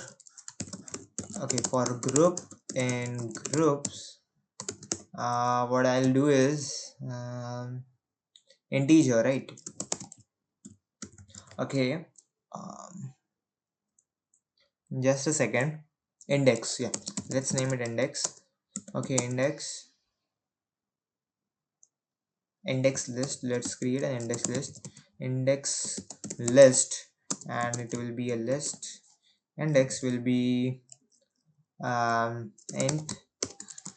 for group in groups, what I'll do is integer, right? Okay, um, just a second. Index, yeah, let's name it index. Okay, index list. Let's create an index list, and it will be a list. Index will be int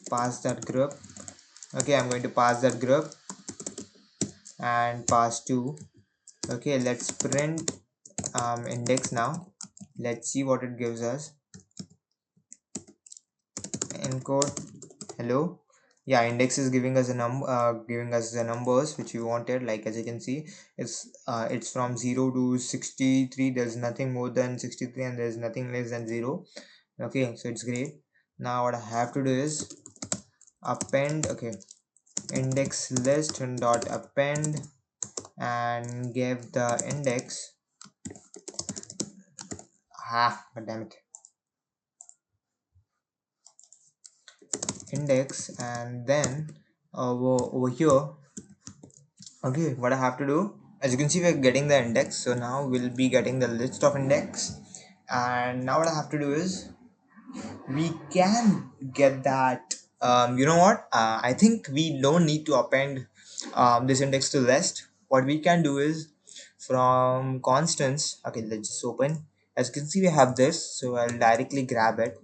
pass that group. Okay, I'm going to pass that group and pass 2. Okay, let's print index now. Let's see what it gives us. Encode hello. Yeah, index is giving us a giving us the numbers which we wanted. Like as you can see, it's from 0 to 63. There's nothing more than 63 and there's nothing less than 0. Okay, so it's great. Now what I have to do is append. Okay, index list and dot append and give the index. God damn it. Index, and then over here. Okay, what I have to do, as you can see, we're getting the index, so now we'll be getting the list of index. And now what I have to do is we can get that. You know what, I think we don't need to append this index to list. What we can do is from constants. Okay, let's just open As you can see, we have this, so I'll directly grab it,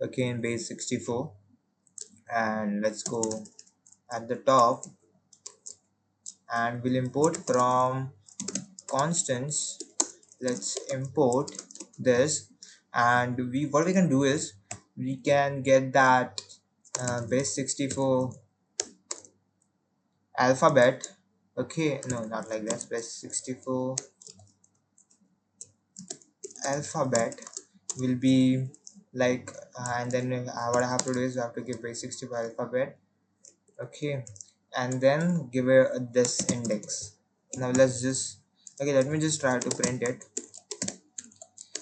okay, in base 64. And let's go at the top, and we'll import from constants. Let's import this, and we what we can do is we can get that base 64 alphabet. Okay, no, not like that. Base 64 alphabet will be like, and then what I have to do is I have to give base 64 alphabet, okay, and then give it this index. Now let's just, okay, let me just try to print it.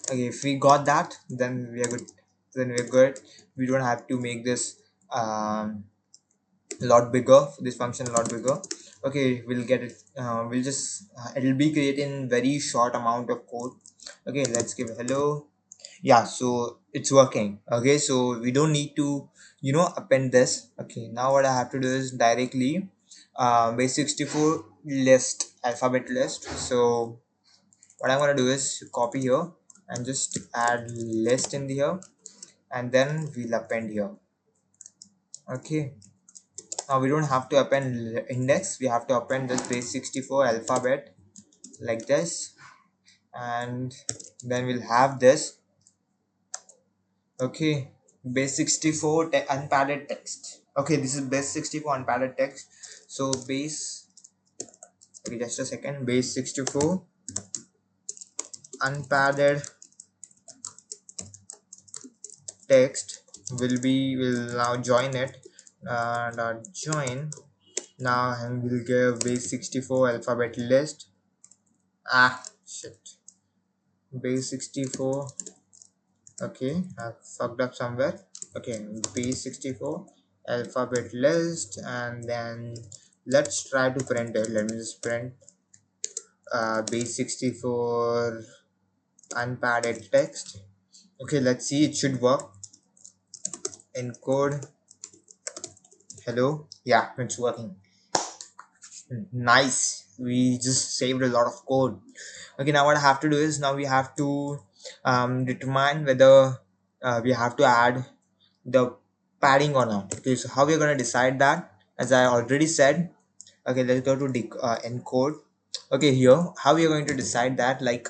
Okay, if we got that, then we are good, then we're good. We don't have to make this lot bigger, this function a lot bigger. Okay, we'll get it, we'll just it'll be creating very short amount of code. Okay, let's give hello. Yeah, so it's working. Okay, so we don't need to append this. Okay, now what I have to do is directly base 64 list, alphabet list. So what I'm gonna do is copy here and just add list in here, and then we'll append here. Okay, now we don't have to append index, we have to append this base 64 alphabet like this, and then we'll have this. Okay, base 64 unpadded text. Okay, this is base 64 unpadded text. So base, okay, just a second, base 64 unpadded text will now join it, and join now, and we'll give base 64 alphabet list. Ah, shit, base 64. Okay, I fucked up somewhere. Okay, base 64 alphabet list, and then let's try to print it. Let me just print base 64 unpadded text. Okay, let's see, it should work. Encode hello. Yeah, it's working. Nice, we just saved a lot of code. Okay, now what I have to do is now we have to determine whether we have to add the padding or not. Okay, so how we're going to decide that, as I already said. Okay, let's go to encode. Okay, here how we are going to decide that, like,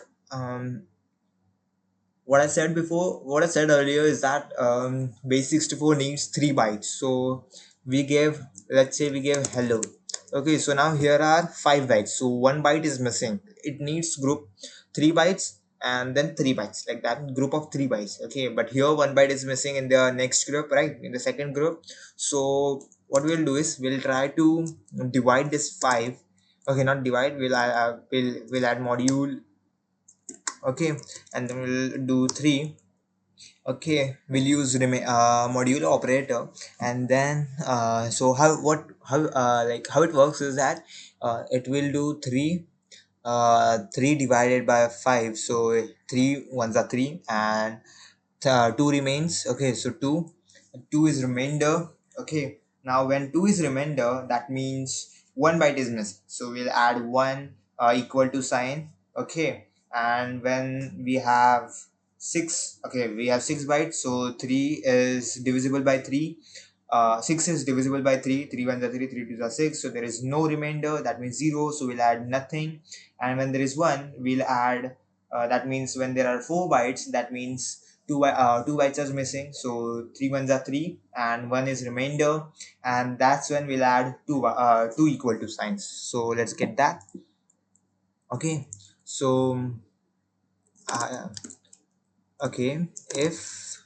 what I said before, what I said earlier is that base 64 needs 3 bytes. So we gave, let's say we gave hello. Okay, so now here are 5 bytes. So 1 byte is missing. It needs group 3 bytes and then 3 bytes, like that group of 3 bytes. Okay, but here 1 byte is missing in the next group, right? In the second group. So what we'll do is we'll try to divide this 5. Okay, not divide, we'll add module. Okay, and then we'll do 3. Okay, we'll use modulo operator, and then so how it works is that it will do 3, 3 divided by 5, so 3 ones are 3, and 2 remains. Okay, so 2 is remainder. Okay, now when 2 is remainder, that means 1 byte is missing, so we'll add 1 equal to sign. Okay, and when we have 6, okay, we have 6 bytes, so 3 is divisible by 3. 6 is divisible by 3. 3 ones are 3, 3 twos are 6, so there is no remainder, that means 0, so we'll add nothing. And when there is 1, we'll add, that means when there are 4 bytes, that means 2 bytes are missing, so 3 ones are 3 and 1 is remainder, and that's when we'll add 2 equal to signs. So let's get that. Okay, so uh, okay, if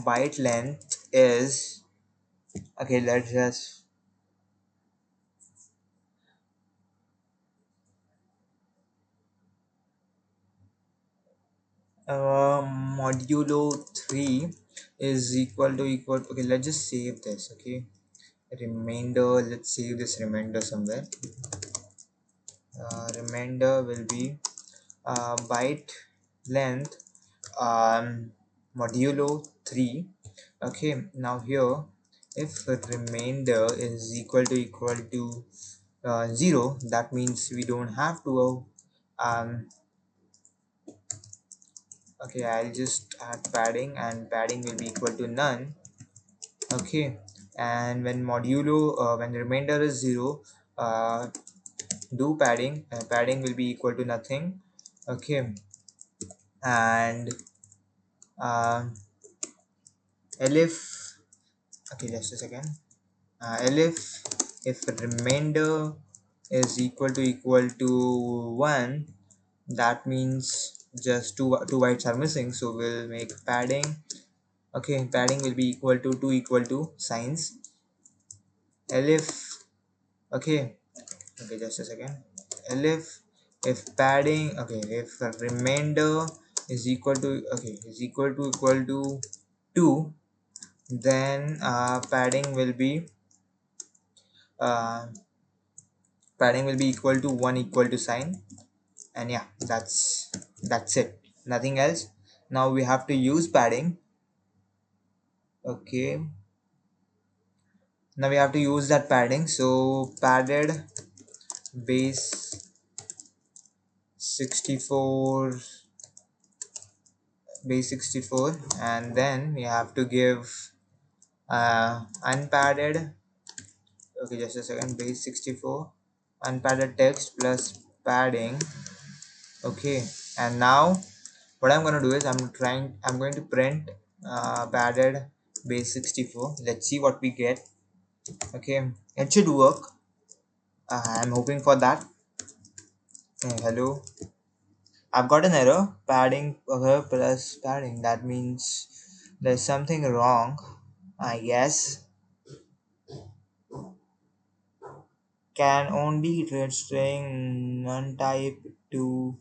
byte length is, okay, let's just modulo 3 is equal, okay, let's just save this. Okay, remainder, let's save this remainder somewhere. Remainder will be byte length modulo 3. Okay, now here if remainder is equal to 0, that means we don't have to um okay, I'll just add padding, and padding will be equal to none. Okay, and when modulo when the remainder is 0, uh, do padding, padding will be equal to nothing. Okay, and um elif, okay, just a second, elif if remainder is equal to 1, that means just two bytes are missing, so we'll make padding. Okay, padding will be equal to two equal to signs, elif. Okay, okay, just a second, elif if padding, okay, if the remainder is equal to 2, then uh, padding will be equal to 1 equal to sign. And yeah, that's it, nothing else. Now we have to use padding. Okay, now we have to use that padding, so padded base 64 base 64, and then we have to give unpadded. Okay, just a second, base 64 unpadded text plus padding. Okay, and now what I'm going to do is I'm going to print padded base 64. Let's see what we get. Okay, it should work. I'm hoping for that. Hello, I've got an error, padding plus padding, that means there's something wrong, I guess. Can only read string non-type to,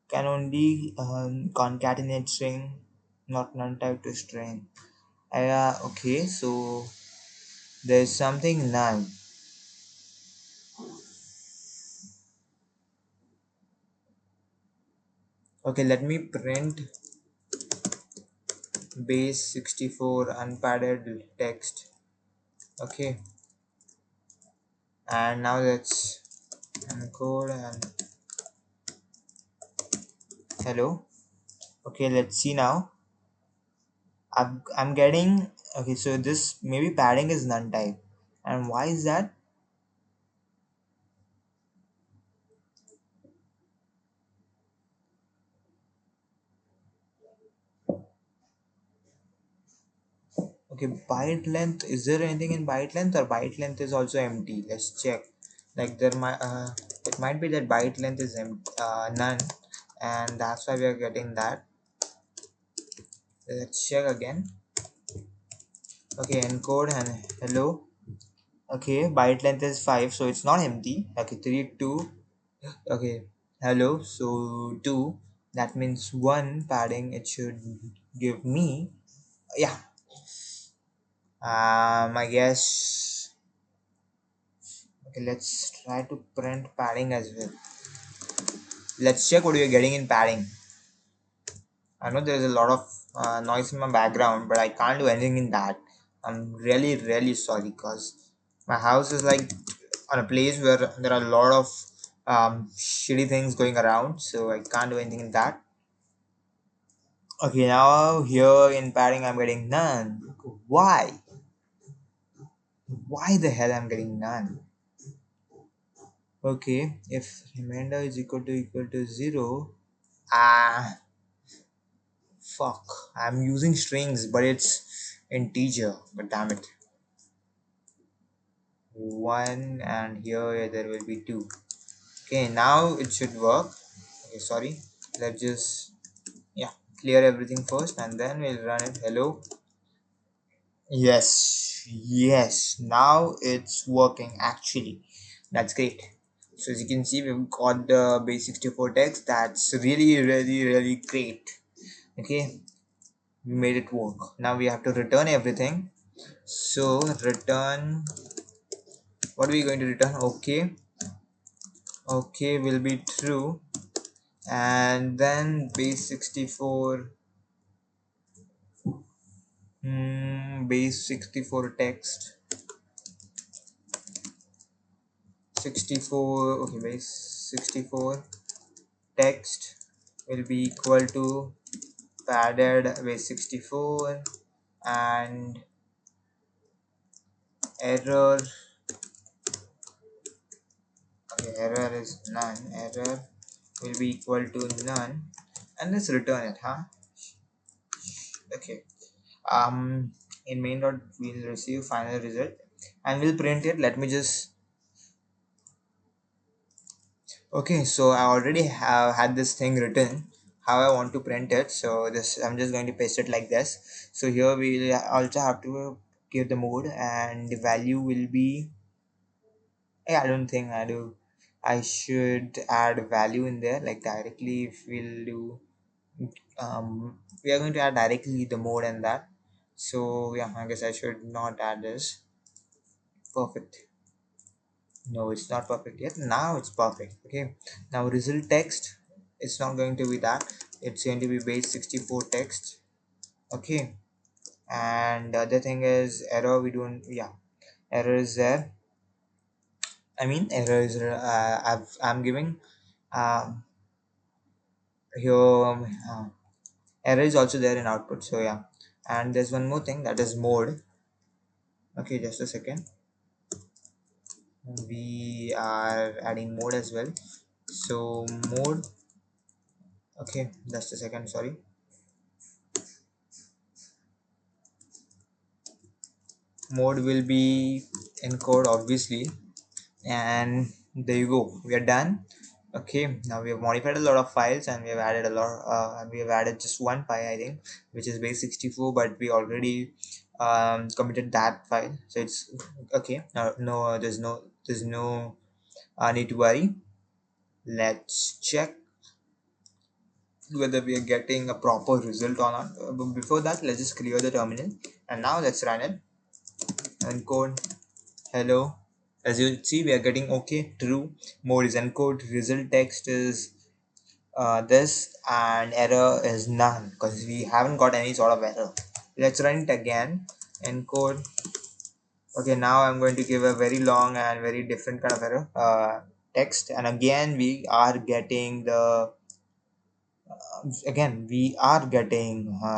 can only concatenate string, not non-type to string. Okay, so there's something none. Okay, let me print base 64 unpadded text. Okay, and now let's encode and hello. Okay, let's see now. I'm getting, okay, so this maybe padding is none type, and why is that? Okay, byte length, is there anything in byte length, or byte length is also empty? Let's check. Like there might it might be that byte length is none, and that's why we are getting that. Let's check again. Okay, encode and hello. Okay, byte length is 5, so it's not empty. Okay, 3 2. Okay, hello, so 2, that means 1 padding it should give me. Yeah, I guess. Okay, let's try to print padding as well. Let's check what we are getting in padding. I know there's a lot of noise in my background, but I can't do anything in that. I'm really, really sorry, because my house is like on a place where there are a lot of shitty things going around, so I can't do anything in that. Okay, now here in padding, I'm getting none. Why? Why the hell I'm getting none? Okay, if remainder is equal to 0, ah, fuck. I'm using strings, but it's integer. But damn it. 1, and here there will be 2. Okay, now it should work. Okay, sorry. Let's just, yeah, clear everything first, and then we'll run it. Hello. Yes, yes. Now it's working actually. That's great. So as you can see, we've got the base 64 text. That's really, really, really great. Okay, we made it work. Now we have to return everything. So return, what are we going to return? Okay, okay will be true, and then base 64, base 64 text 64. Okay, base 64 text will be equal to padded base64 and error. Okay, error is none. Error will be equal to none, and let's return it, huh? Okay. In main dot we'll receive final result and we'll print it. Let me just. Okay, so I already have had this thing written how I want to print it. So this I'm just going to paste it like this. So here we'll also have to give the mode, and the value will be. I don't think I do. I should add value in there like directly. If we'll do, we are going to add directly the mode and that. So yeah, I guess I should not add this. Perfect. No, it's not perfect yet. Now it's perfect. Okay. Now result text. It's not going to be that. It's going to be base64 text. Okay. And the other thing is error. We don't. Yeah, error is there. I mean error is. I'm giving. Um, here. Error is also there in output. So yeah. And there's one more thing, that is mode. Okay, just a second. We are adding mode as well. So mode. Okay, just a second. Sorry. Mode will be encode obviously, and there you go, we are done. Okay, now we have modified a lot of files and we have added a lot. We have added just one file, I think, which is base64, but we already committed that file, so it's okay. No, there's no need to worry. Let's check whether we are getting a proper result or not. But before that, let's just clear the terminal, and now let's run it. Encode hello. As you see, we are getting okay, true. Mode is encode, result text is this, and error is none because we haven't got any sort of error. Let's run it again. Encode. Okay, now I'm going to give a very long and very different kind of error text, and again we are getting the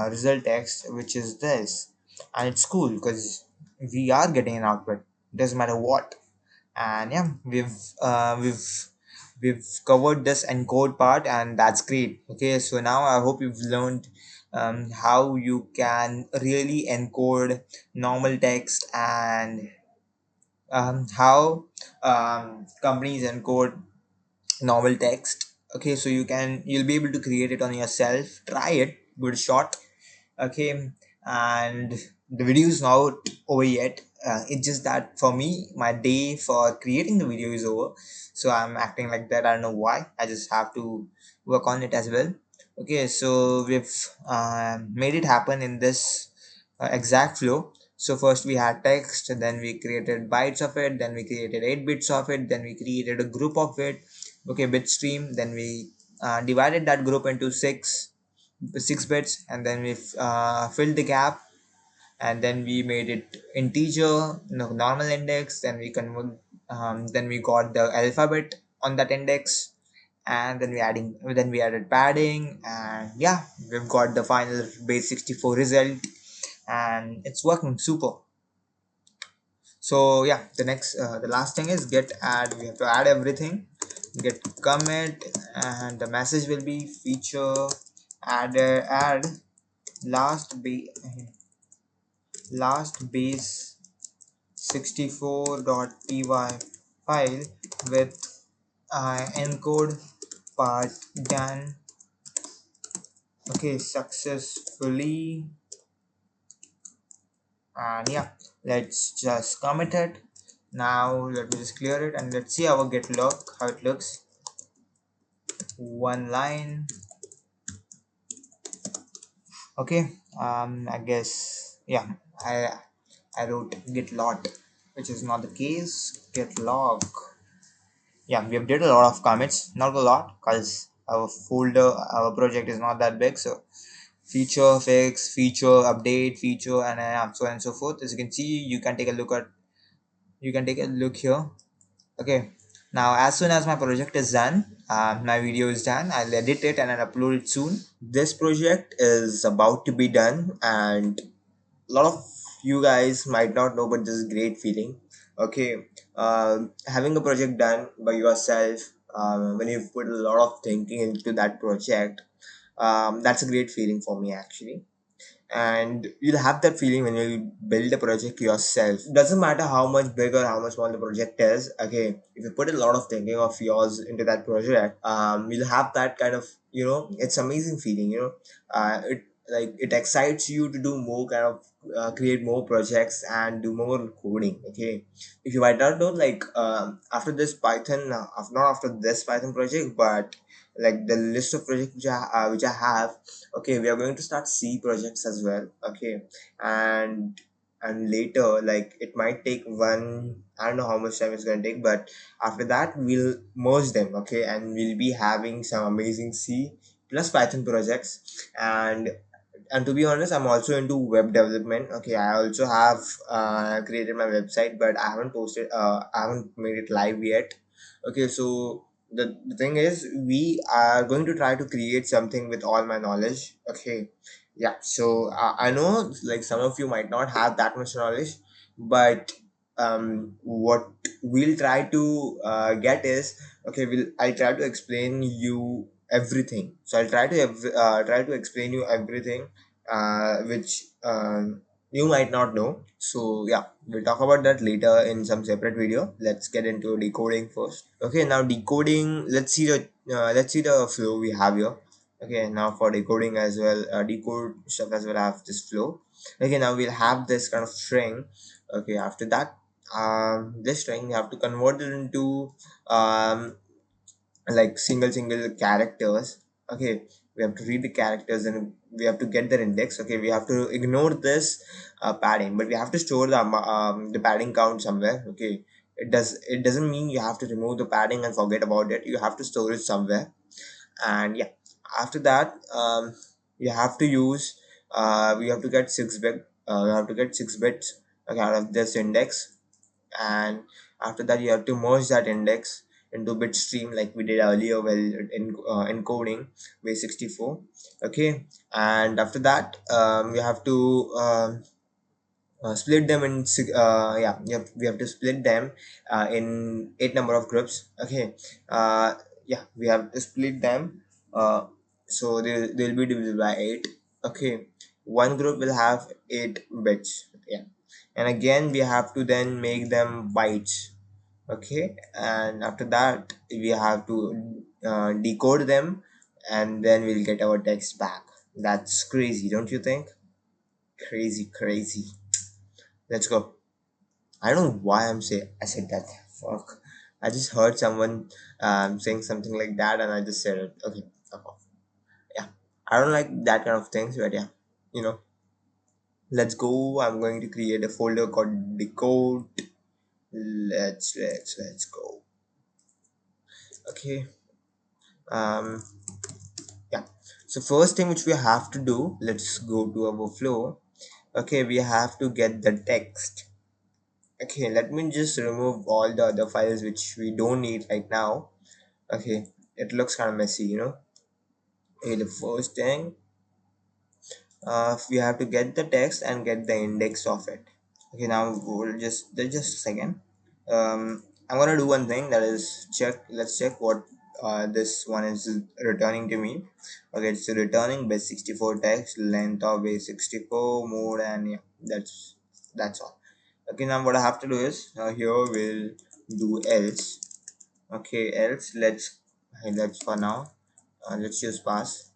result text, which is this. And it's cool because we are getting an output, doesn't matter what. And yeah, we've covered this encode part, and that's great. Okay, so now I hope you've learned how you can really encode normal text, and how companies encode normal text. Okay, so you'll be able to create it on yourself. Try it, good shot. Okay, and the video is not over yet. It's just that for me, my day for creating the video is over, so I'm acting like that. I don't know why. I just have to work on it as well. Okay, so we've made it happen in this exact flow. So first we had text, then we created bytes of it, then we created 8 bits of it, then we created a group of it. Okay, bit stream. Then we divided that group into six bits, and then we filled the gap, and then we made it integer, normal index. Then we convert. Then we got the alphabet on that index, and then we added padding, and yeah, we've got the final base64 result, and it's working super. So yeah, the last thing is get add. We have to add everything. Get commit, and the message will be feature add last be last base 64.py file with encode part done. Okay, successfully. And yeah, let's just commit it. Now let me just clear it, and let's see our get log, how it looks. One line. Okay, I guess, yeah, I wrote get lot, which is not the case. Get log. Yeah, we have did a lot of commits, not a lot because our project is not that big. So feature fix, feature update, feature, and so on and so forth. As you can see, you can take a look here. Okay, now as soon as my project is done, My video is done. I'll edit it and I'll upload it soon. This project is about to be done, and a lot of you guys might not know, but this is a great feeling. Okay, having a project done by yourself, when you've put a lot of thinking into that project, that's a great feeling for me actually. And you'll have that feeling when you build a project yourself. Doesn't matter how much big or how much small the project is. Okay, if you put a lot of thinking of yours into that project, you'll have that kind of, it's amazing feeling. It, like, it excites you to do more kind of, create more projects and do more coding. Okay, if you might not know, like, after this Python, not after this Python project, but like the list of projects which I have. Okay, we are going to start C projects as well. Okay, and later, like, it might take one, I don't know how much time it's going to take, but after that we'll merge them. Okay, and we'll be having some amazing C plus Python projects. And to be honest, I'm also into web development. Okay, I also have created my website, but I haven't made it live yet. Okay, so the thing is, we are going to try to create something with all my knowledge. Okay, yeah, so I know, like, some of you might not have that much knowledge, but what we'll try to get is, okay, I'll try to explain you everything. So I'll try to explain you everything, which you might not know. So yeah, we'll talk about that later in some separate video. Let's get into decoding first. Okay, now decoding. Let's see the flow we have here. Okay, now for decoding as well, decode stuff as well, I have this flow. Okay, now we'll have this kind of string. Okay, after that, this string, you have to convert it into like single characters. Okay, we have to read the characters and we have to get their index. Okay, we have to ignore this padding, but we have to store the padding count somewhere. Okay, it doesn't mean you have to remove the padding and forget about it. You have to store it somewhere. And yeah, after that, you have to use we have to get 6 bit you have to get 6 bits, okay, out of this index. And after that, you have to merge that index into bit stream like we did earlier, well, in encoding base64. Okay, and after that, we have to split them in we have to split them in 8 number of groups. Okay, yeah, we have to split them, so they'll be divided by 8. Okay, one group will have 8 bits. Yeah, and again we have to then make them bytes. Okay, and after that we have to decode them, and then we'll get our text back. That's crazy, don't you think? Crazy. Let's go. I don't know why I said that. Fuck. I just heard someone saying something like that, and I just said it. Okay, fuck off. Yeah. I don't like that kind of things, but yeah. You know. Let's go. I'm going to create a folder called decode. Let's go. Okay. Um yeah. So first thing which we have to do, let's go to our flow. Okay, we have to get the text. Okay, let me just remove all the other files which we don't need right now. Okay, it looks kind of messy, Okay, the first thing, we have to get the text and get the index of it. Okay, now we'll just a second. I'm gonna do one thing, that is check. Let's check what this one is returning to me. Okay, it's returning base64 text, length of base64 mode, and yeah, that's all. Okay, now what I have to do is, here we'll do else. Okay, else, let's for now, let's use pass.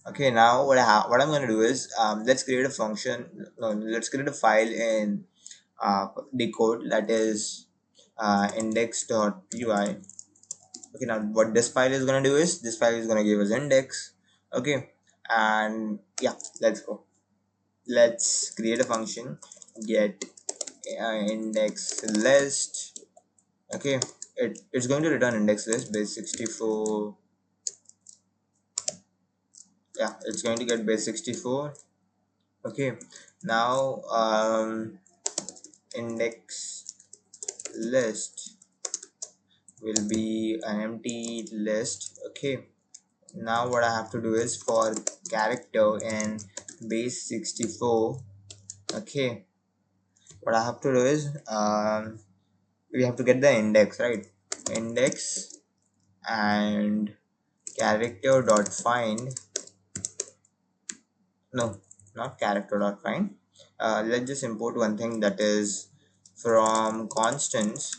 Okay, now what I'm gonna do is, let's create a function. No, let's create a file in decode, that is index.py. Okay, now what this file is gonna do is, this file is gonna give us index. Okay, and yeah, let's go. Let's create a function, get index list. Okay, it's going to return index list base64. Yeah, it's going to get base64. Okay, now index list will be an empty list. Okay, now what I have to do is for character in base64. Okay, what I have to do is we have to get the index, right? Index and character dot find. No, not character dot find. Let's just import one thing, that is from constants.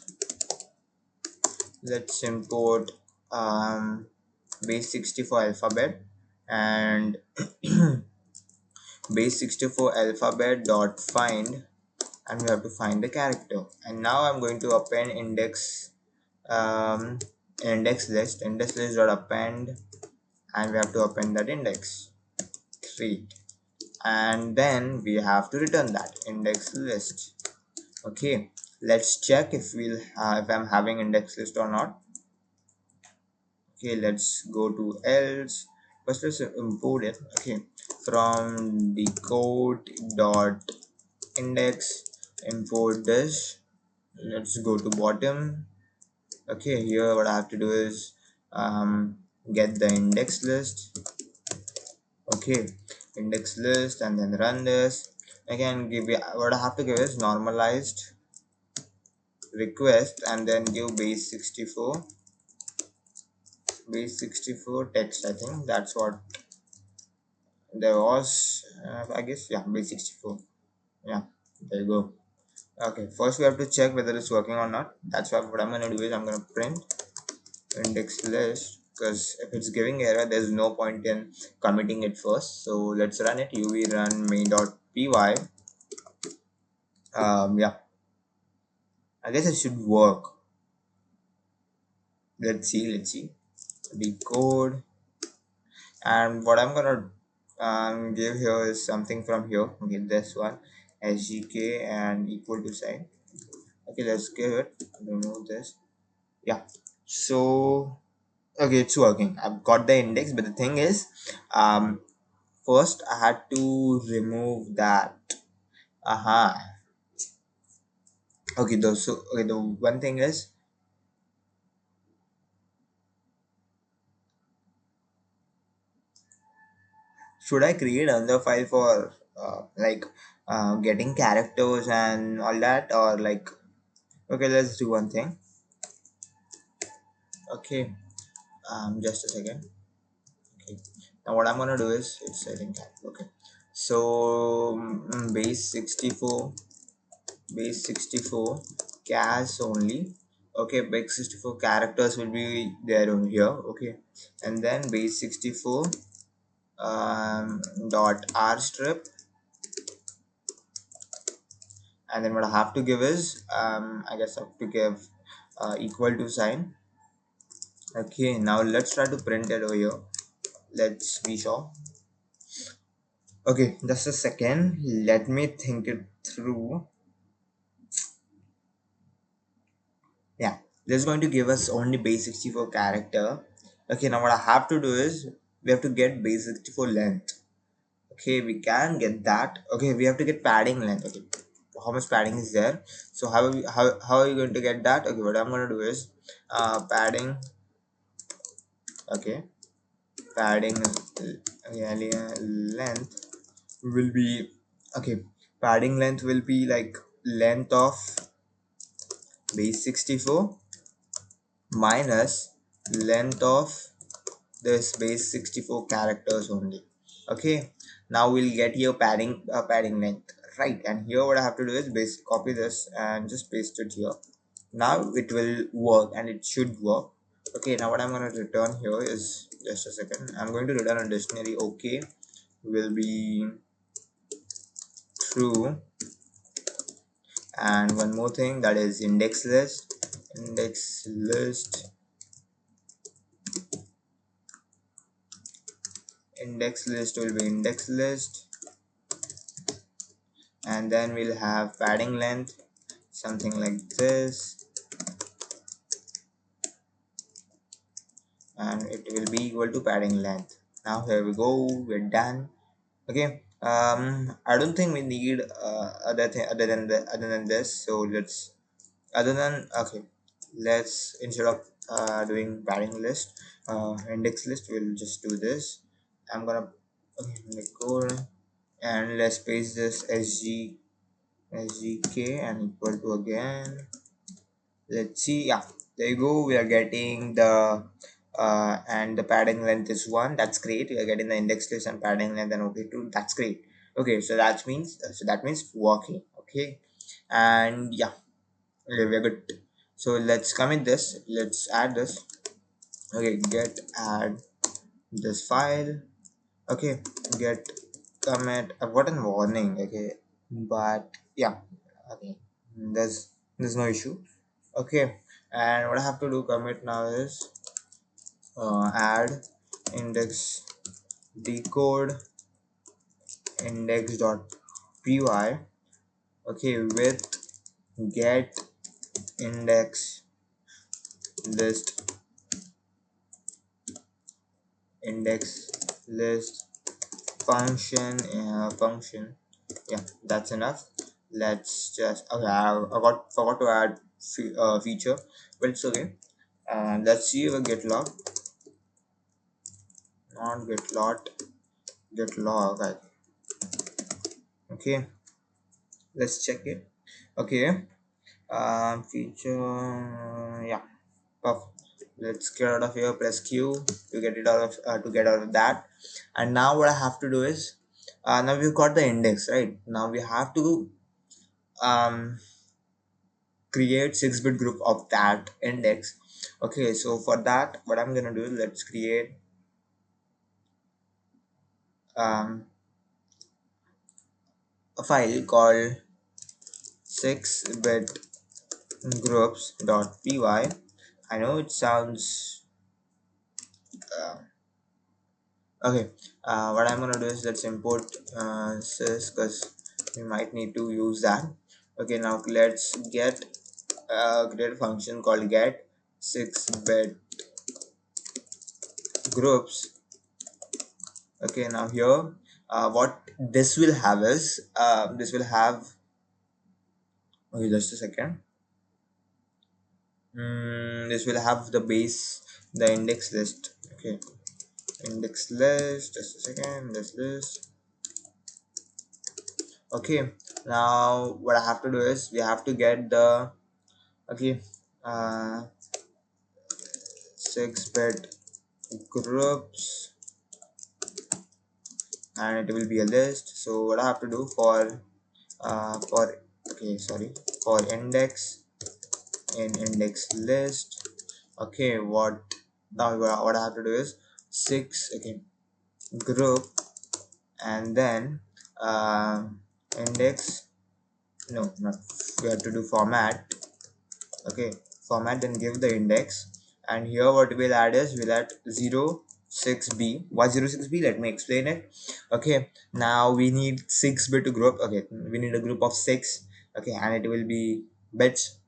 Let's import base64 alphabet and base64 alphabet dot find, and we have to find the character. And now I'm going to append um, index list dot append, and we have to append that index 3, and then we have to return that index list. Okay, let's check if I'm having index list or not. Okay, let's go to else. First let's import it. Okay, from the code dot index, import this. Let's go to bottom. Okay, here what I have to do is get the index list. Okay, index list, and then run this again. Give you what I have to give is normalized request, and then give base64 text. I think that's what there was. I guess, yeah, base64. Yeah, there you go. Okay, first we have to check whether it's working or not. That's what I'm gonna do is I'm gonna print index list, because if it's giving error there's no point in committing it first. So let's run it. Uv run main.py. Yeah, I guess it should work. Let's see the code. And what I'm gonna give here is something from here. Okay, this one, sgk and equal to sign. Okay, let's give it, remove this. Yeah, so okay, it's working. I've got the index, but the thing is, first I had to remove that. Okay, the one thing is, should I create another file for getting characters and all that, or like, okay, let's do one thing. Okay, just a second. Okay, now what I'm gonna do is, it's setting cat. Okay, so base64 chars only. Okay, base64 characters will be there over here. Okay, and then base64 dot r strip, and then what I have to give is I guess I have to give equal to sign. Okay, now let's try to print it over here. Let's be sure. Okay, just a second, let me think it through. Yeah, this is going to give us only base64 character. Okay, now what I have to do is we have to get base64 length. Okay, we can get that. Okay, we have to get padding length. Okay, how much padding is there? So how are you going to get that? Okay, what I'm going to do is padding. Okay, padding length will be, okay, padding length will be like length of base64 minus length of this base64 characters only. Okay, now we'll get here padding length, right? And here what I have to do is copy this and just paste it here. Now it will work, and it should work. Okay, now what I'm going to return here is, just a second, I'm going to return a dictionary. Okay, will be true. And one more thing, that is index list index list will be index list, and then we'll have padding length, something like this, and it will be equal to padding length. Now here we go, we're done. Okay, I don't think we need other than this. So let's, other than, okay, let's, instead of doing padding list, index list, we'll just do this. I'm gonna, okay, make code, and let's paste this sgk and equal to again. Let's see, yeah, there you go. We are getting the and the padding length is 1. That's great. We are getting the index list and padding length and okay 2. That's great. Okay, so that means working. Okay, and yeah, okay, we're good. So let's commit this. Let's add this. Okay, get add this file. Okay, get commit. I've got a warning. Okay, but yeah, okay, there's no issue. Okay, and what I have to do commit now is add index decode index.py. Okay, with get index list index list function. Yeah, that's enough. Let's just, okay, I got forgot to add feature, but it's okay. Let's see if get log, not get lot, get log. Okay, let's check it. Okay, feature, yeah, perfect. Let's get out of here, press q to get it out of to get out of that. And now what I have to do is, now we've got the index, right? Now we have to um create 6-bit group of that index. Okay, so for that, what I'm gonna do is, let's create um a file called 6-bit groups.py. I know it sounds uh, okay. What I'm gonna do is, let's import sys, because we might need to use that. Okay, now let's get create a function called get 6-bit groups. Okay, now here what this will have is, this will have, okay, just a second. This will have the base, the index list. Okay, index list, just a second, this list. Okay, now what I have to do is, we have to get the, okay, 6-bit groups, and it will be a list. So what I have to do for, okay, sorry, for index in index list. Okay, what now, what I have to do is 6, okay, group, and then index, no, not, we have to do format. Okay, format, then give the index, and here what we'll add is, we'll add 06b. Why 06b? Let me explain it. Okay, now we need 6-bit group. Okay, we need a group of 6. Okay, and it will be bits.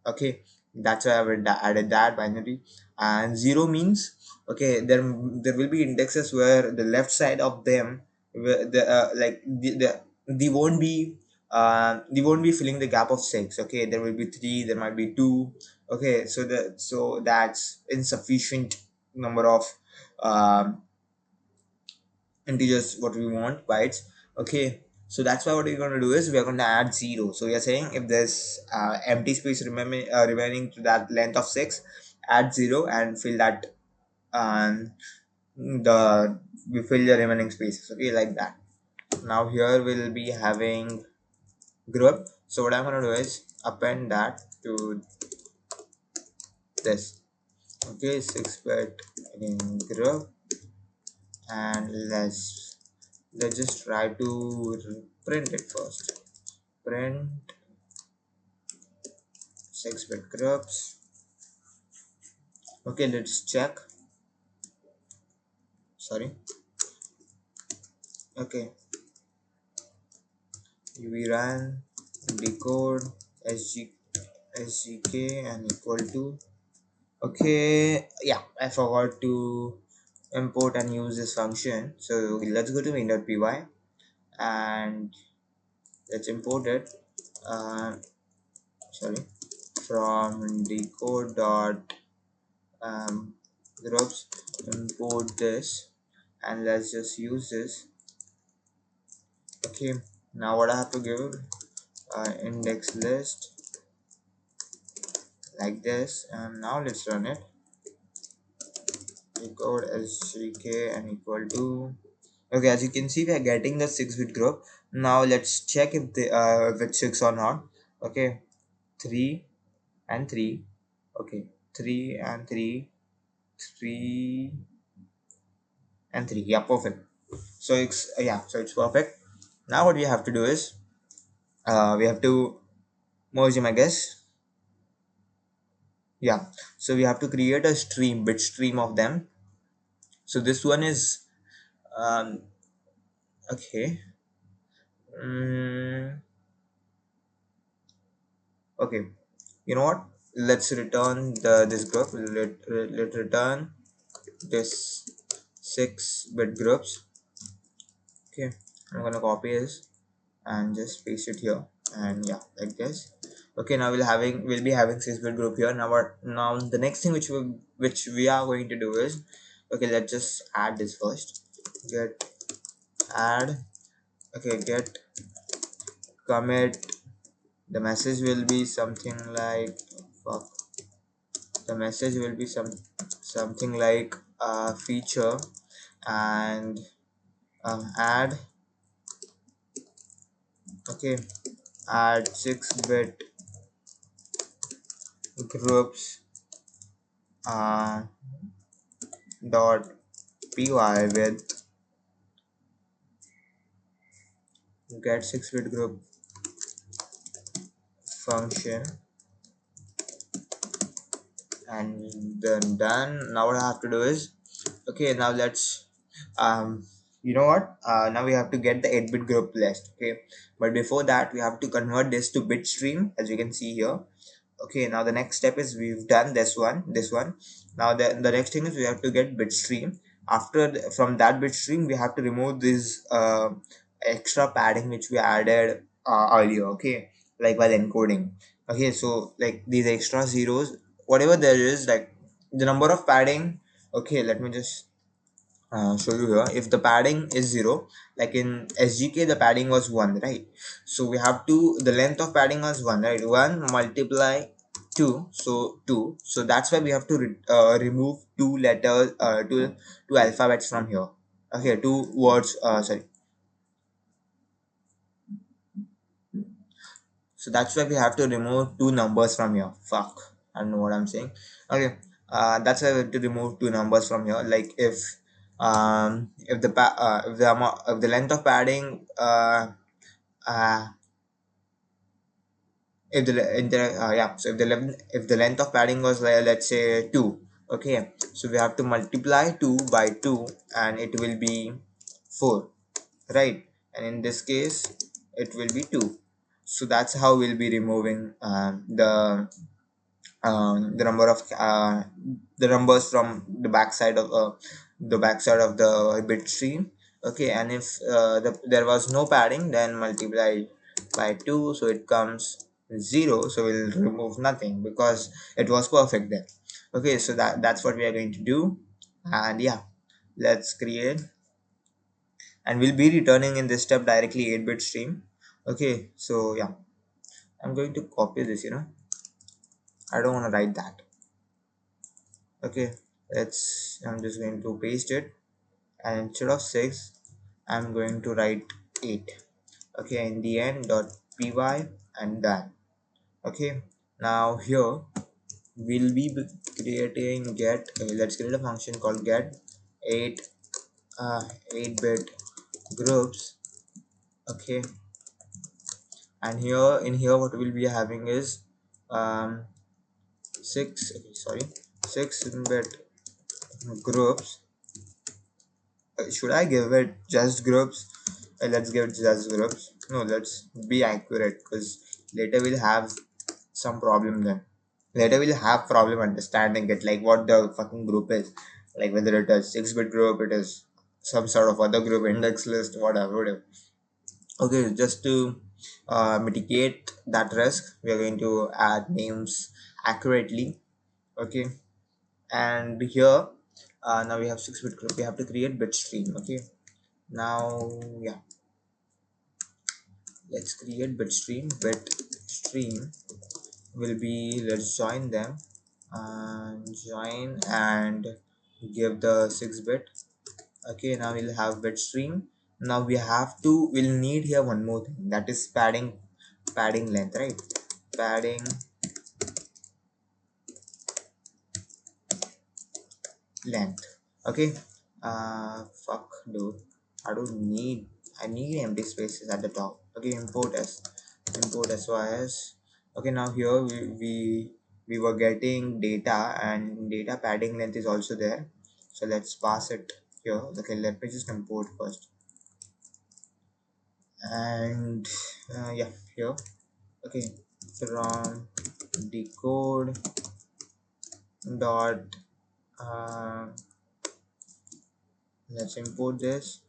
Okay, that's why added that binary. And 0 means, okay, there will be indexes where the left side of them, where the like the won't be, they won't be filling the gap of 6. Okay, there will be 3, there might be 2. Okay, so that's insufficient number of um, integers what we want, bytes. Okay, so that's why what we're going to do is, we're going to add 0. So we are saying, if there's empty space remaining to that length of 6, add 0 and fill that, um, the we fill the remaining spaces. Okay, like that. Now here we'll be having group. So what I'm gonna do is append that to this. Okay, 6-bit in group, and let's just try to print it first. Print 6-bit groups. Okay, let's check. Sorry. Okay, we run decode sgk and equal to, okay, yeah, I forgot to import and use this function. So let's go to main.py and let's import it. uh, Sorry, from decode dot groups, import this, and let's just use this. Okay, now what I have to give, index list like this, and now let's run it. Decode sgk and equal to, okay, as you can see we are getting the 6-bit group. Now let's check if the if it's 6 or not. Okay, 3 and 3. Okay, 3 and 3, 3 and 3. Yeah, perfect. So it's so it's perfect. Now what we have to do is, we have to merge them, I guess. Yeah, so we have to create a stream, bit stream of them. So this one is, um okay, mm, okay, you know what, let's return this group. Let return this 6-bit groups. Okay, I'm gonna copy this and just paste it here, and yeah, like this. Okay, now we'll be having 6-bit group here. Now the next thing which we are going to do is, okay, let's just add this first. Get add, okay, get commit. The message will be something like, fuck, the message will be something like feature, and add, okay, add 6-bit groups uh, dot py with get 6-bit group function, and then done. Now what I have to do is, okay, now let's, you know what, now we have to get the 8-bit group list. Okay, but before that we have to convert this to bit stream, as you can see here. Okay, now the next step is, we've done this one. Now the next thing is we have to get bit stream. From that bit stream we have to remove this extra padding which we added earlier. Okay, like while encoding. Okay, so like these extra zeros, whatever there is, like the number of padding. Okay, let me just show you here. If the padding is 0, like in sgk the padding was 1, right? So we have to, the length of padding was 1, right? 1 multiply 2, so 2. So that's why we have to remove two letters, two alphabets from here. Okay, two words, sorry. So that's why we have to remove two numbers from here. Fuck, I don't know what I'm saying. Okay, that's why we have to remove two numbers from here. Like if the length of padding, uh if the le- in the yeah so if the length of padding was like, let's say 2. Okay, so we have to multiply 2 by 2, and it will be 4, right? And in this case it will be 2. So that's how we'll be removing the number of the numbers from the backside of the bit stream. Okay, and if there was no padding, then multiply by 2, so it comes 0. So we'll remove nothing because it was perfect then. Okay, so that's what we are going to do. And yeah, let's create, and we'll be returning in this step directly 8-bit stream. Okay, so yeah, I'm going to copy this, I don't want to write that. Okay, I'm just going to paste it, and instead of 6 I'm going to write 8. Okay, in the end dot py, and done. Okay, now here we'll be creating get, let's create a function called get 8 uh 8-bit groups. Okay, and here what we'll be having is, um 6, okay, sorry, 6-bit groups. Should I give it just groups? Let's give it just groups. No, let's be accurate, because later we'll have some problem then. Later we'll have problem understanding it, like what the fucking group is. Like whether it is 6-bit group, it is some sort of other group, index list, whatever. Okay, just to mitigate that risk, we are going to add names accurately. Okay, and here now we have 6-bit group. We have to create bit stream. Okay, now yeah, let's create bit stream. Bit stream will be, let's join them and join and give the 6-bit. Okay, now we'll have bit stream. Now we'll need here one more thing, that is padding length, right? Padding length. Okay, fuck dude, I need empty spaces at the top. Okay, import sys. Okay, now here we were getting data, and data padding length is also there, so let's pass it here. Okay, let me just import first. And yeah, here. Okay, from decode dot uh, let's import this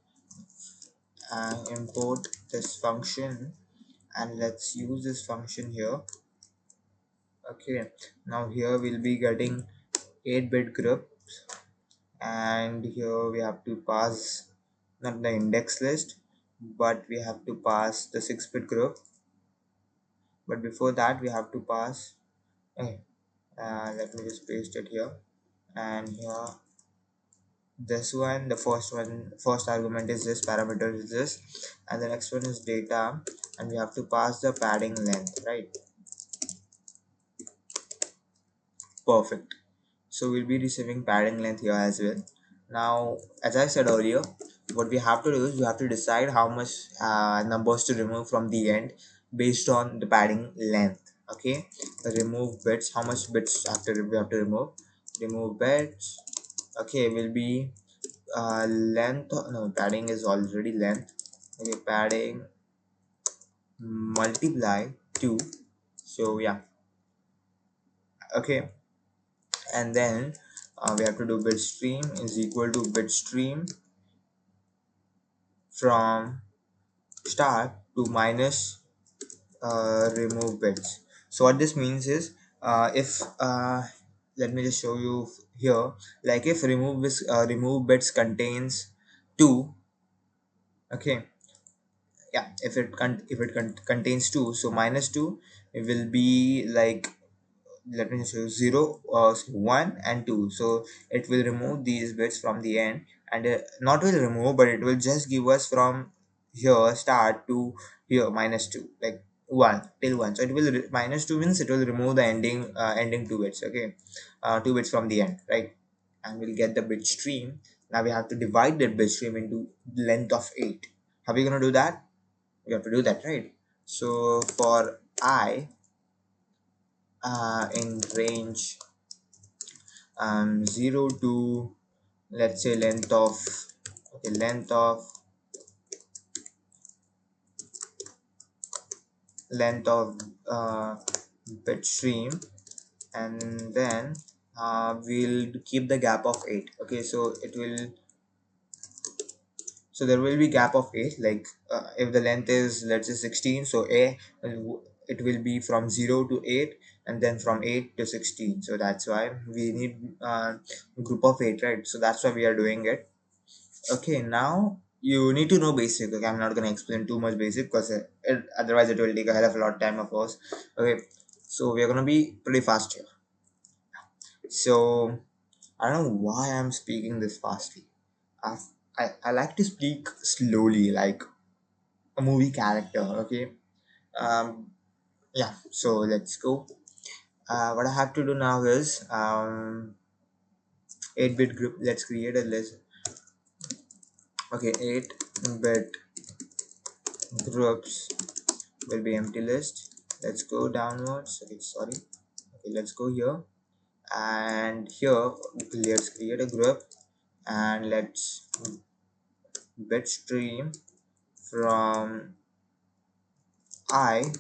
and import this function, and let's use this function here. Okay, now here we'll be getting 8-bit group, and here we have to pass not the index list, but we have to pass the 6-bit group. But before that we have to pass, okay, let me just paste it here. And here, this one, the first argument is this, parameter is this, and the next one is data, and we have to pass the padding length, right? Perfect. So we'll be receiving padding length here as well. Now, as I said earlier, what we have to do is we have to decide how much numbers to remove from the end based on the padding length. Okay, the remove bits, how much bits after we have to remove bits. Okay, will be length, no, padding is already length. Okay, padding multiply 2. So yeah, okay, and then we have to do bit stream is equal to bit stream from start to minus remove bits. So what this means is, if let me just show you here, like if remove bits contains 2. Okay, yeah, if it contains 2, so minus 2, it will be like, let me show 0, 1 and 2. So it will remove these bits from the end, and not will remove, but it will just give us from here start to here minus 2, like 1 till 1. So it will minus 2 means it will remove the ending 2 bits. Okay, 2 bits from the end, right? And we'll get the bit stream. Now we have to divide that bit stream into length of 8. How are we going to do that? We have to do that, right? So for I, in range 0 to, let's say, length of, okay, length of uh, bit stream, and then we'll keep the gap of 8. Okay, so there will be gap of 8, like if the length is, let's say, 16, so it will be from 0 to 8, and then from 8 to 16. So that's why we need group of 8, right? So that's why we are doing it. Okay, now you need to know basic. Okay, I'm not going to explain too much basic, because otherwise it will take a hell of a lot of time, of course. Okay, so we are going to be pretty fast here. So I don't know why I'm speaking this fastly. I, I like to speak slowly, like a movie character. Okay, um yeah, so let's go. What I have to do now is 8-bit group. Let's create a list. Okay, 8-bit groups will be empty list. Let's go downwards. Okay, sorry. Okay, let's go here, and here let's create a group, and let's bit stream from I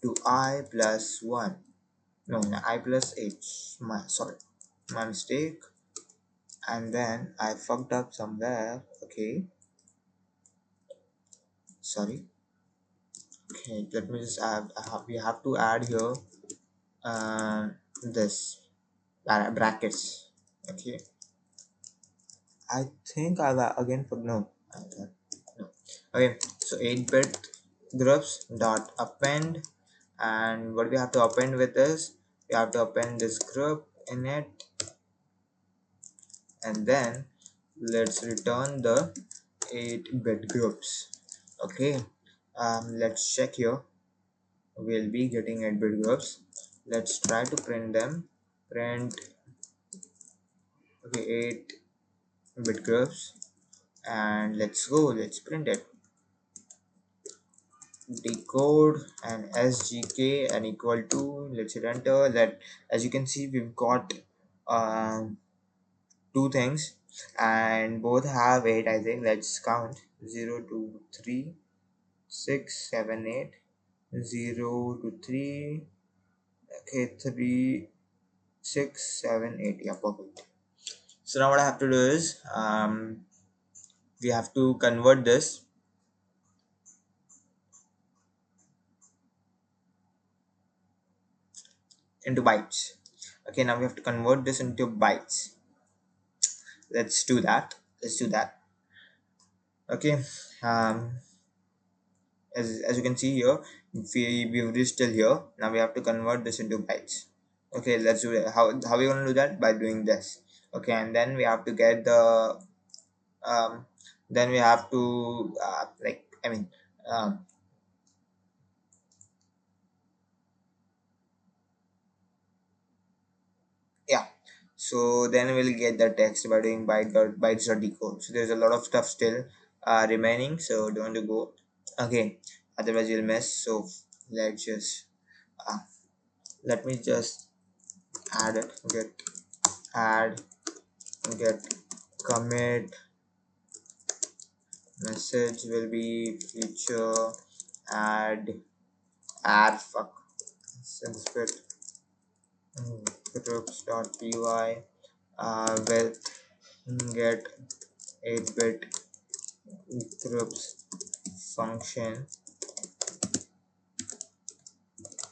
to I plus 1. No, I plus 8. My mistake. And then I fucked up somewhere. Okay, sorry. Okay, let me just add, we have to add here this brackets. Okay, I think I'll again put no. No. Okay, so 8-bit groups dot append, and what we have to append with is we have to append this group in it, and then let's return the 8-bit groups. Okay, let's check here. We'll be getting 8-bit groups. Let's try to print them. Print, okay, 8-bit groups, and let's go. Let's print it. Decode and sgk and equal to, let's hit enter. That, as you can see, we've got um, two things, and both have 8. I think let's count: 0 2 3 6 7 8, 0 to 3, okay, 3 6 7 8. Yeah, perfect. So now what I have to do is we have to convert this into bytes. Okay, now we have to convert this into bytes. Let's do that. Let's do that. Okay, um as you can see here, we've reached till here. Now we have to convert this into bytes. Okay, let's do it. How we going to do that? By doing this. Okay, and then we have to get the um then we have to like, I mean, um yeah, so then we'll get the text by doing bytes or decode. So there's a lot of stuff still remaining, so don't want to go. Okay, otherwise you'll miss. So let's just uh, let me just add it. Add, get commit message will be feature add fuck sanskrit groups.py with get 8-bit groups function.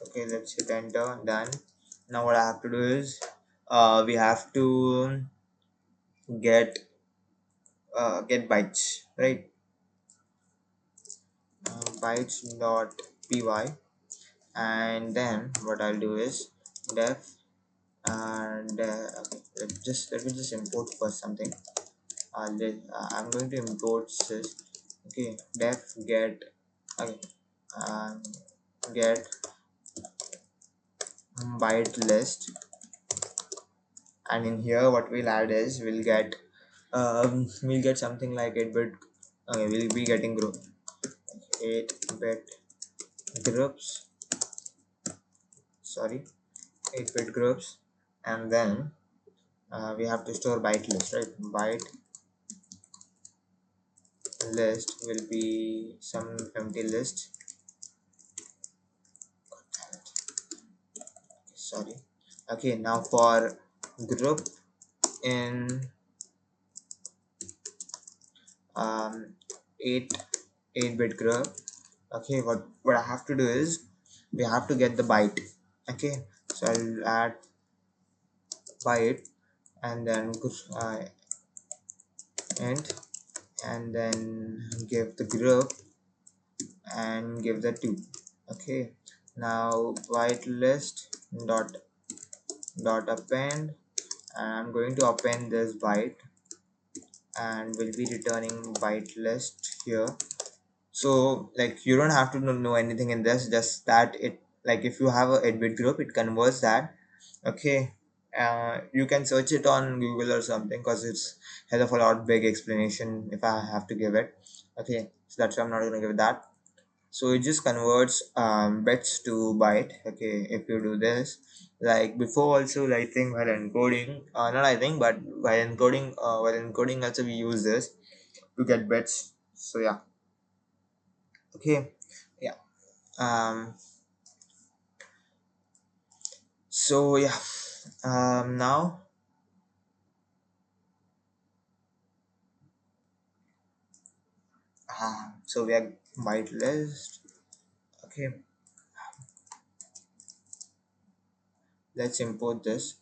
Okay, let's hit enter. Done. Now what I have to do is we have to get bytes, right? Bytes.py, and then what I'll do is def, and okay, let me just import first something. I'm going to import this. Okay, def get, okay, um, get byte list, and in here what we'll add is we'll get something like 8-bit. Okay, we'll be getting group 8-bit groups, sorry, 8-bit groups, and then we have to store byte list, right? Byte list will be some empty list. Sorry. Okay, now for group in 8 8-bit group. Okay, what I have to do is we have to get the byte. Okay, so I'll add byte, and then int, and then give the group and give the 2. Okay, now byte list dot append, and I'm going to append this byte, and we'll be returning byte list here. So like you don't have to know anything in this, just that it, like if you have a 8-bit group, it converts that. Okay, you can search it on Google or something, because it's hell of a lot big explanation if I have to give it. Okay, so that's why I'm not going to give that. So it just converts bits to byte. Okay, if you do this, like before also, I think while encoding, not I think, but while encoding also we use this to get bits. So yeah. Okay, yeah. um so yeah, now so we are byte list. Okay, let's import this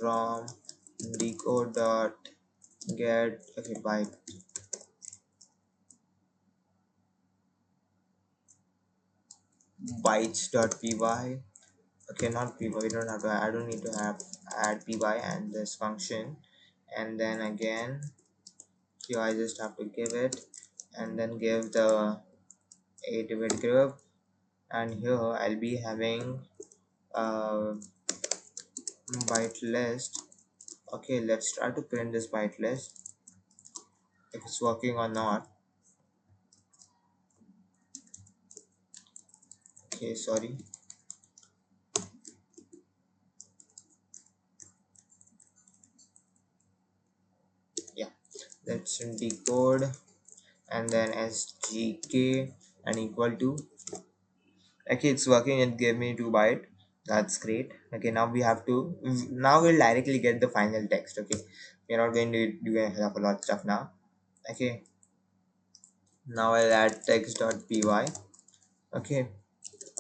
from decode dot get, okay, bytes dot py. Okay, not py, we don't have to, I don't need to have add py and this function. And then again here I just have to give it, and then give the 8-bit group. And here I'll be having uh byte list. Okay, let's try to print this byte list if it's working or not. Okay, sorry. Yeah, let's decode, and then sgk and equal to. Okay, it's working. It gave me 2 byte. That's great. Okay, now we have to, now we'll directly get the final text. Okay, we're not going to do a hell of a lot of stuff now. Okay, now I'll add text.py. Okay,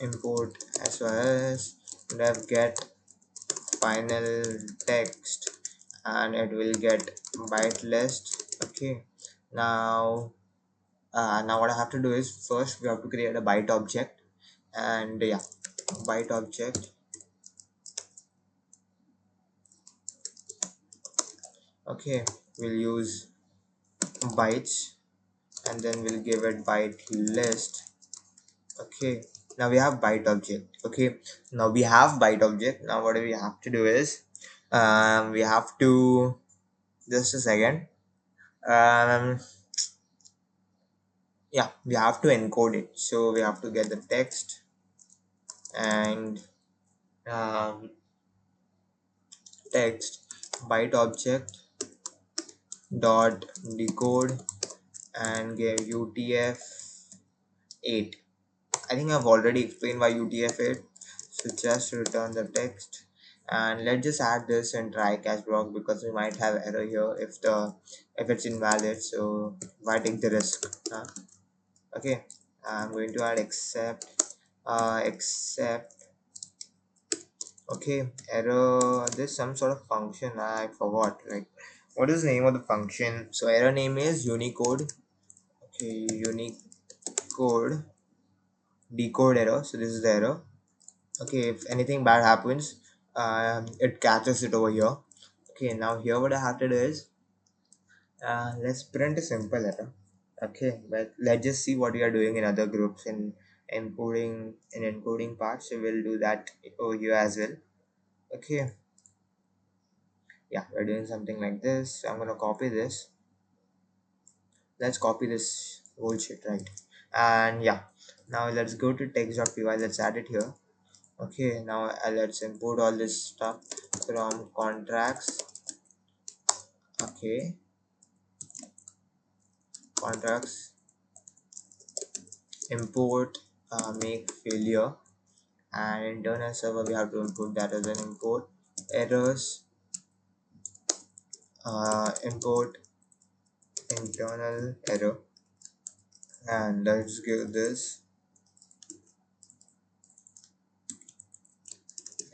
import as well as dev get final text, and it will get byte list. Okay, now now what I have to do is, first we have to create a byte object. And yeah, byte object. Okay, we'll use bytes, and then we'll give it byte list. Okay, now we have byte object. Okay, now we have byte object. Now what we have to do is, we have to, just a second, um yeah, we have to encode it. So we have to get the text, and um, text byte object dot decode, and give utf-8. I think I've already explained why utf-8. So just return the text, and let's just add this and try catch block, because we might have error here if it's invalid. So why take the risk, huh? Okay, I'm going to add except. Okay, error, there's some sort of function I forgot, like what is the name of the function. So error name is unicode. Okay, unicode decode error. So this is the error. Okay, if anything bad happens, it catches it over here. Okay, now here what I have to do is, let's print a simple error. Okay, but let's just see what we are doing in other groups in encoding part. So we'll do that over here as well. Okay, yeah, we're doing something like this. I'm gonna copy this. Let's copy this whole shit, right? And yeah, now let's go to text.py. Let's add it here. Okay, now let's import all this stuff from contracts. Okay, contracts, import make failure, and internal server we have to import that as an import errors, import internal error. And let's give this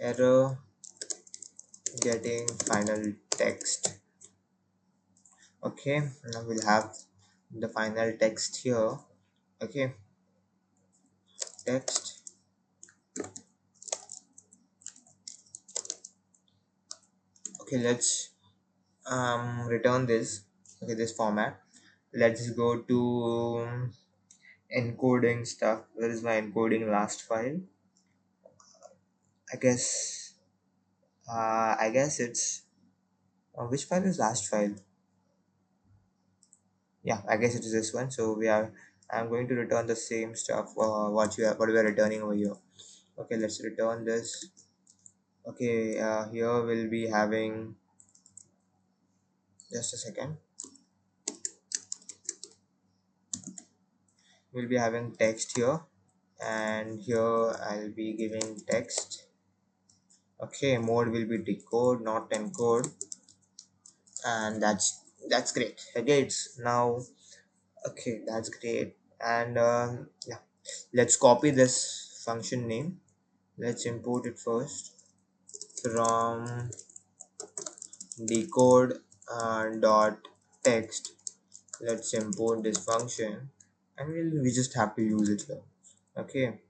error getting final text. Okay, now we'll have the final text here. Okay, text. Okay, let's return this. Okay, this format. Let's go to encoding stuff. Where is my encoding last file? I guess it's, which file is last file? Yeah, I guess it is this one. So I'm going to return the same stuff, what we are returning over here. Okay, let's return this. Okay, here we'll be having, just a second, we'll be having text here, and here I'll be giving text. Okay, mode will be decode, not encode. And that's great. Okay, it's now, okay, that's great. And yeah, let's copy this function name. Let's import it first from decode dot text. Let's import this function, and we just have to use it here. Okay,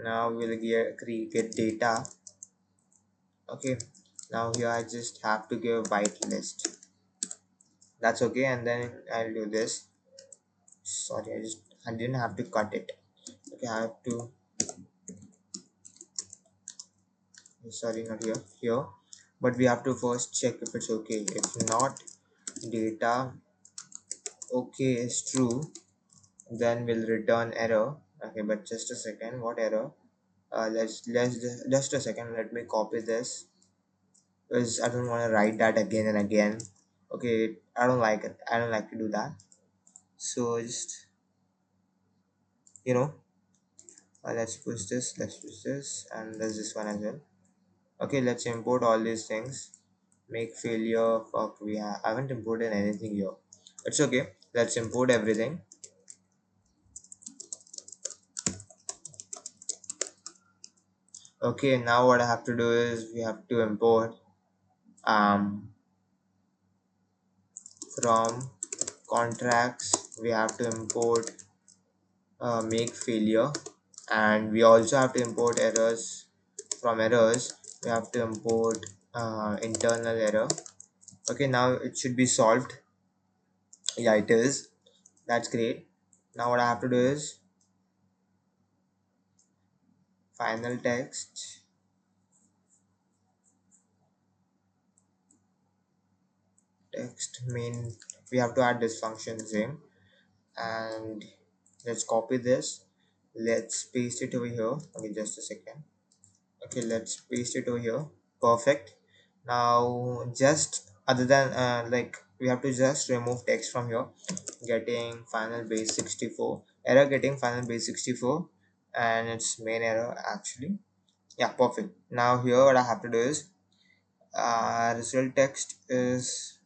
now we'll get data. Okay, now here I just have to give whitelist. That's okay, and then I'll do this. Sorry, I didn't have to cut it. Okay, I have to, sorry, not here, but we have to first check if it's okay. If not, data okay is true, then we'll return error. Okay, but just a second, what error? Let's just a second, let me copy this, because I don't want to write that again and again. Okay, I don't like it, I don't like to do that. So just, you know, let's push this, and there's this one as well. Okay, let's import all these things. Make failure, fuck, I haven't imported anything here. It's okay, let's import everything. Okay, now what I have to do is we have to import um from contracts, we have to import make failure, and we also have to import errors. From errors, we have to import internal error. Okay, now it should be solved. Yeah, it is. That's great. Now what I have to do is final text main. We have to add this function same, and let's copy this. Let's paste it over here. Okay, just a second. Okay, let's paste it over here. Perfect. Now just other than like, we have to just remove text from here. Getting final base 64 error, getting final base 64, and it's main error actually. Yeah, perfect. Now here what I have to do is result text is,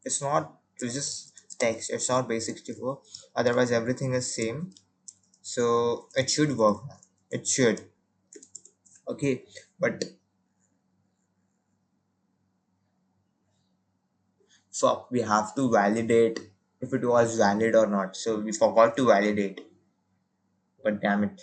it's not, it's just text, it's not base 64, otherwise everything is same. So it should work, it should. Okay, but fuck, we have to validate if it was valid or not, so we forgot to validate. But damn it.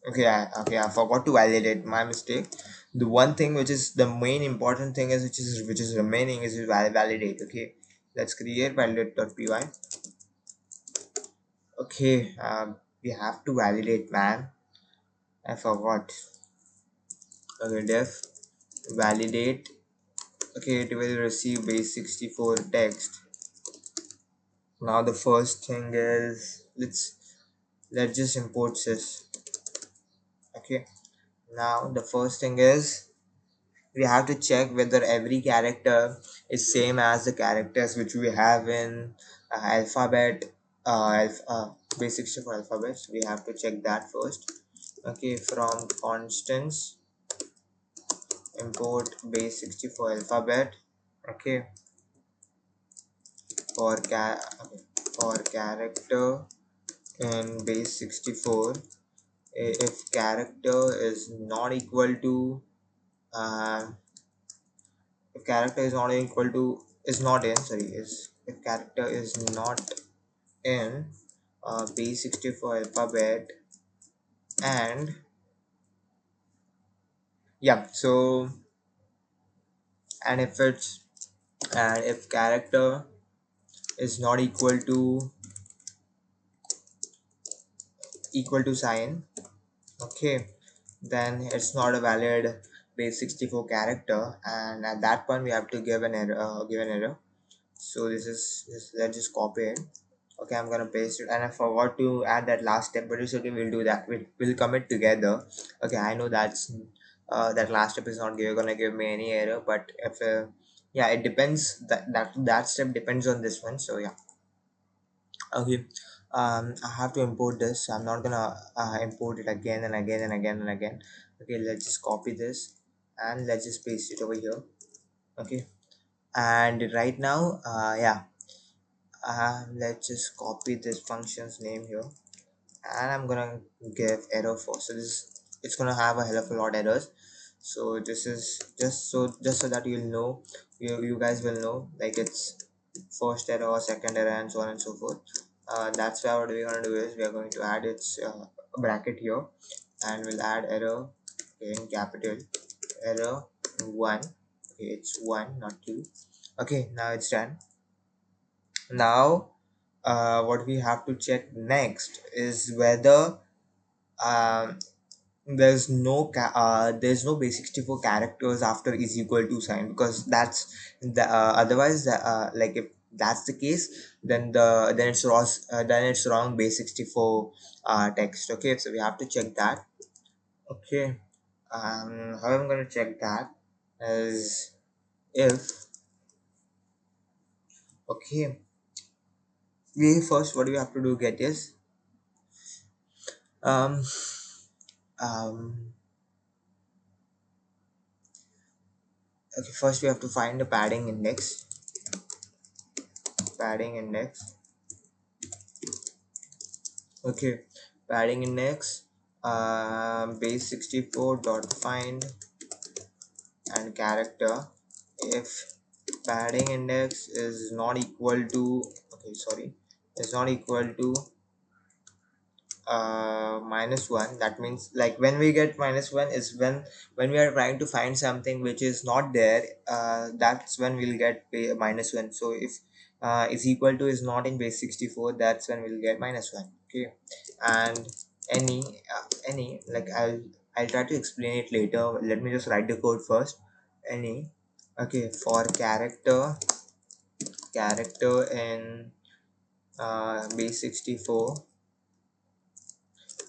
Okay, I forgot to validate, my mistake. The one thing which is the main important thing is, which is remaining is validate. Okay, let's create validate.py. Okay, we have to validate, man. I forgot. Okay, def validate. Okay, it will receive base 64 text. Now the first thing is, let's just import this. Okay, now the first thing is we have to check whether every character is same as the characters which we have in alphabet, base 64 alphabets. We have to check that first. Okay, from constants import base 64 alphabet. Okay, okay, for character in base 64, if character is not equal to uh, if character is not equal to, is not in, sorry, is if character is not in base 64 alphabet, and yeah, so, and if it's, and if character is not equal to sign, okay, then it's not a valid base 64 character, and at that point we have to give an error, so let's just copy it. Okay, I'm gonna paste it, and I forgot to add that last step, but it's okay, we'll do that, we'll commit together. Okay, I know that last step is not gonna give me any error, but if yeah, it depends, that step depends on this one, so yeah. Okay, I have to import this. I'm not gonna import it again and again and again and again. Okay, let's just copy this, and let's just paste it over here. Okay, and right now yeah, Let's just copy this function's name here, and I'm gonna give error for, so this, it's gonna have a hell of a lot errors. So this is just so that you'll know, you guys will know, like it's first error, second error, and so on and so forth. That's why what we're gonna do is we are going to add its bracket here, and we'll add error, okay, in capital, error 1. Okay, it's 1, not 2. Okay, now it's done. Now what we have to check next is whether um, there's no base64 characters after is equal to sign, because that's the otherwise like if that's the case, then it's wrong, base64 text. Okay, so we have to check that. Okay, how I'm gonna check that is if, okay, we first, what we have to do get is um um okay, first we have to find the padding index. Okay, padding index, base64 dot find and character. If padding index is not equal to, okay, sorry, is not equal to -1, that means like when we get -1 is when we are trying to find something which is not there, that's when we'll get -1. So if is equal to is not in base64, that's when we'll get -1. Okay, and any like I'll try to explain it later. Let me just write the code first. Any, okay, for character in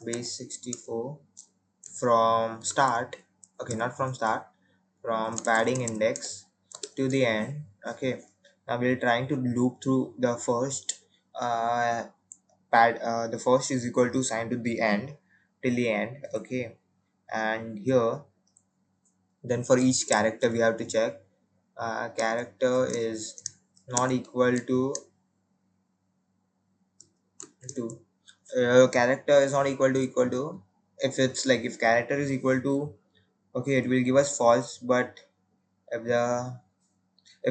base64 from start, okay, not from start, from padding index to the end. Okay, now we're trying to loop through the first the first is equal to sign to the end, till the end. Okay, and here then for each character we have to check character is not equal to character is not equal to, if it's like if character is equal to, okay, it will give us false. But if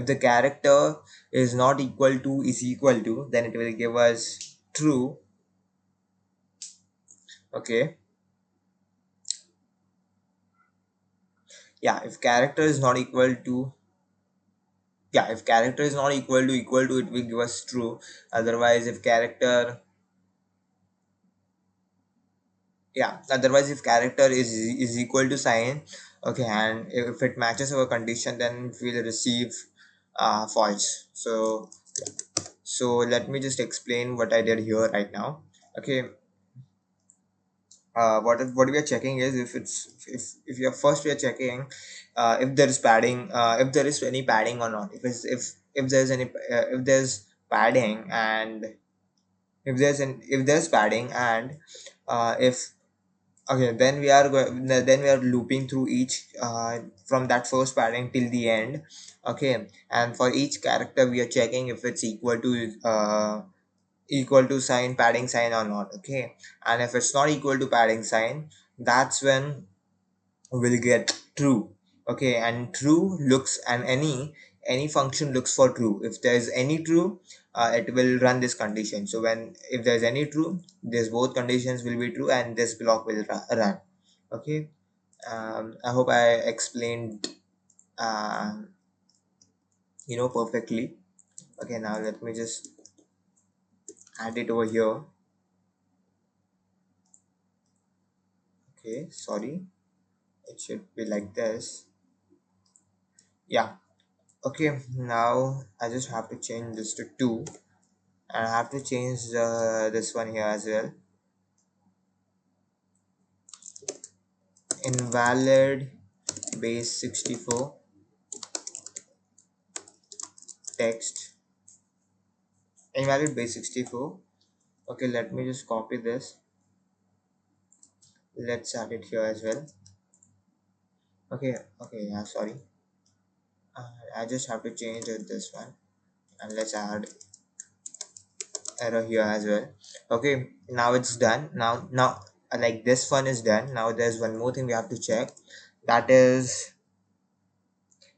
the character is not equal to is equal to, then it will give us true. Okay, yeah, if character is not equal to, yeah, if character is not equal to, it will give us true. Otherwise if character, yeah, otherwise if character is equal to sign, okay, and if it matches our condition, then we'll receive false. So let me just explain what I did here right now. Okay, what we are checking is if it's if you're first we are checking if there is padding, if there is any padding or not. If there's any if there's padding, and if there's padding, and if, okay, then we are looping through each from that first padding till the end. Okay, and for each character we are checking if it's equal to sign, padding sign or not. Okay, and if it's not equal to padding sign, that's when we'll get true. Okay, and true looks, and any function looks for true. If there's any true, it will run this condition. So when if there's any true, this both conditions will be true and this block will run. Okay, I hope I explained perfectly. Okay, now let me just add it over here. Okay, sorry, it should be like this. Yeah, okay, now I just have to change this to 2, and I have to change this one here as well. Invalid base64 text, invalid base64. Okay, let me just copy this. Let's add it here as well. Okay, yeah, sorry, I just have to change it this one, and let's add error here as well. Okay, now it's done. Now like this one is done. Now there's one more thing we have to check. That is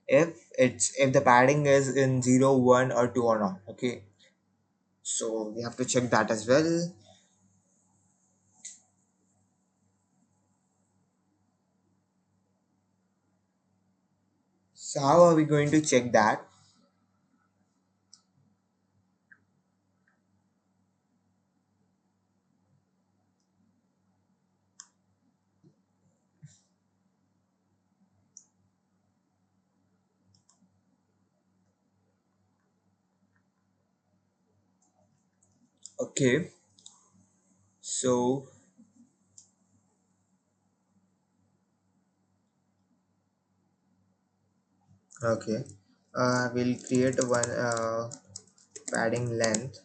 if the padding is in 0, 1 or 2 or not. Okay, so we have to check that as well. So how are we going to check that? Okay, so okay, we'll create one padding length.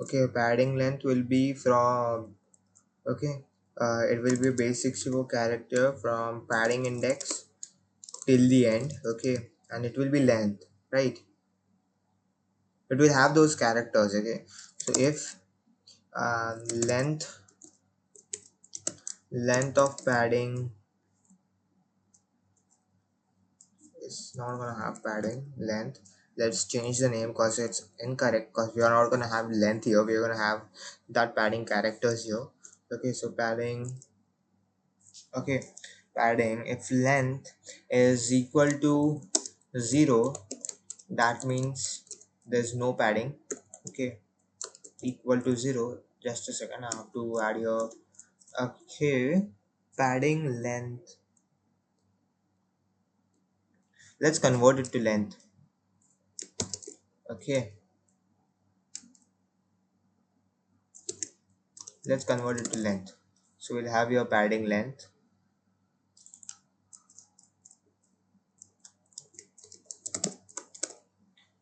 Okay, padding length will be from, okay, it will be base 64 character from padding index till the end. Okay, and it will be length, right? It will have those characters. Okay, so if length length of padding is not gonna have padding length, let's change the name because it's incorrect, because we are not gonna have length here, we're gonna have that padding characters here. Okay, so padding, okay, padding, if length is equal to 0, that means there's no padding. Okay, equal to 0, just a second, I have to add here. Okay, padding length, let's convert it to length. Okay, let's convert it to length. So we'll have your padding length.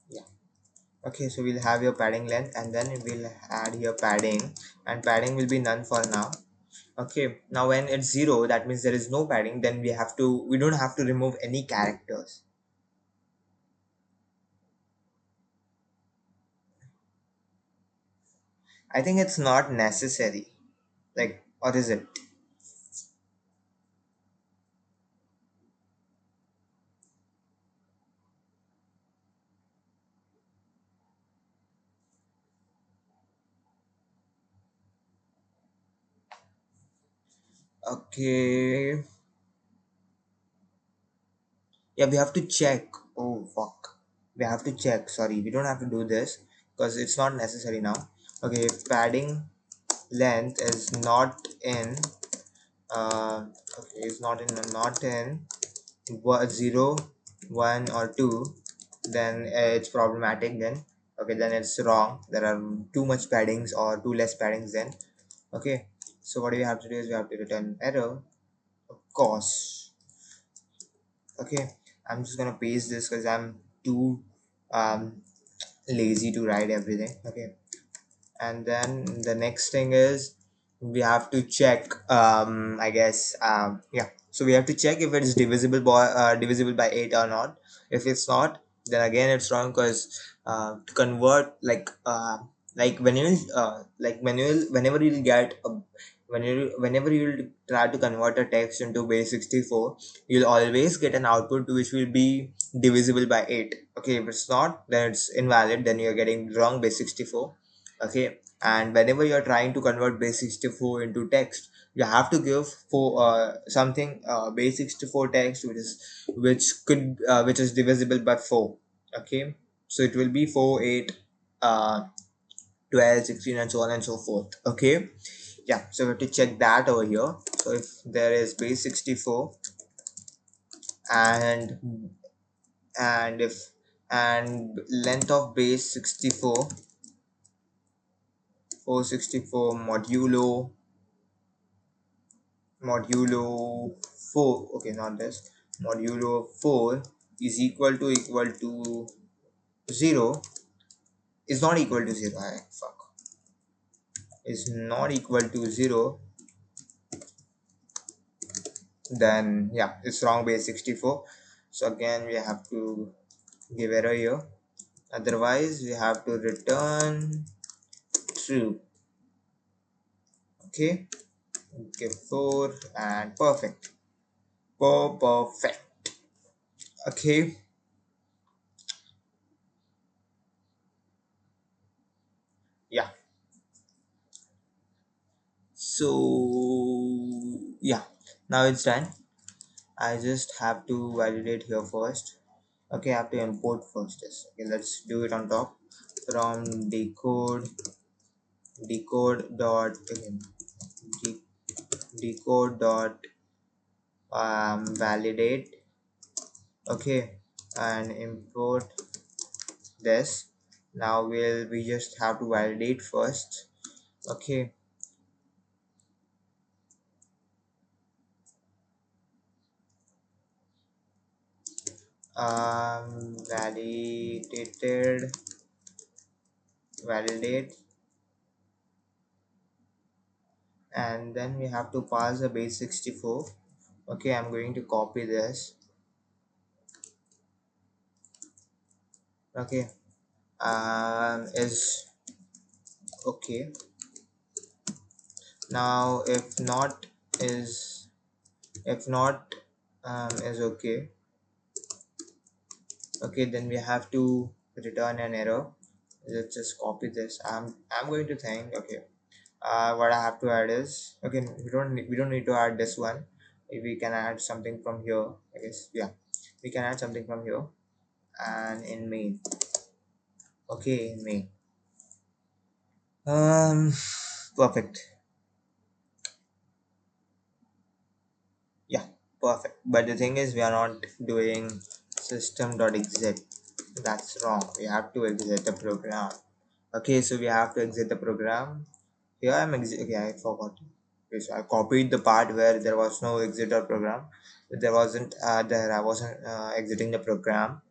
Yeah, okay, so we'll have your padding length, and then we'll add here padding, and padding will be none for now. Okay, now when it's 0, that means there is no padding, then we don't have to remove any characters. I think it's not necessary, like, or is it? Okay, yeah, we have to check. Oh fuck, we have to check. Sorry, we don't have to do this because it's not necessary now. Okay, if padding length is not in, uh okay, it's not in 0, 1 or 2, then it's problematic then. Okay, then it's wrong, there are too much paddings or too less paddings then. Okay, so what we have to do is we have to return error, of course. Okay, I'm just gonna paste this because I'm too um lazy to write everything. Okay, and then the next thing is we have to check, I guess, yeah, so we have to check if it's divisible by 8 or not. If it's not, then again it's wrong, because to convert, like when you like when you whenever you get a, whenever you try to convert a text into base 64, you'll always get an output which will be divisible by 8. Okay, if it's not, then it's invalid, then you're getting wrong base 64. Okay, and whenever you're trying to convert base 64 into text, you have to give for something base 64 text which is divisible by 4. Okay, so it will be 4, 8, uh 12, 16, and so on and so forth. Okay, yeah, so we have to check that over here. So if there is base 64, and if and length of base 64, 464 modulo 4, okay, not this, modulo 4 is equal to 0, is not equal to 0, fuck, is not equal to 0, then yeah, it's wrong base 64. So again we have to give error here. Otherwise we have to return true. Okay, okay, 4 and perfect. Perfect. Okay, yeah. So yeah, now it's done. I just have to validate here first. Okay, I have to import first. Yes. Okay, let's do it on top. From decode dot again decode dot validate. Okay, and import this. Now we just have to validate first. Okay, validated validate, and then we have to pass the base 64. Okay, I'm going to copy this. Okay, is okay. Now is if not is okay. Okay, then we have to return an error. Let's just copy this. I'm going to think. Okay, what I have to add is, okay, we don't need to add this one. We can add something from here, I guess. Yeah, we can add something from here. And in main, okay, in main, um perfect. Yeah, perfect. But the thing is, we are not doing system.exit. That's wrong. We have to exit the program. Okay, so we have to exit the program. Here I'm exit. Okay, I forgot. Okay, so I copied the part where there was no exit or program. There wasn't there. I wasn't exiting the program.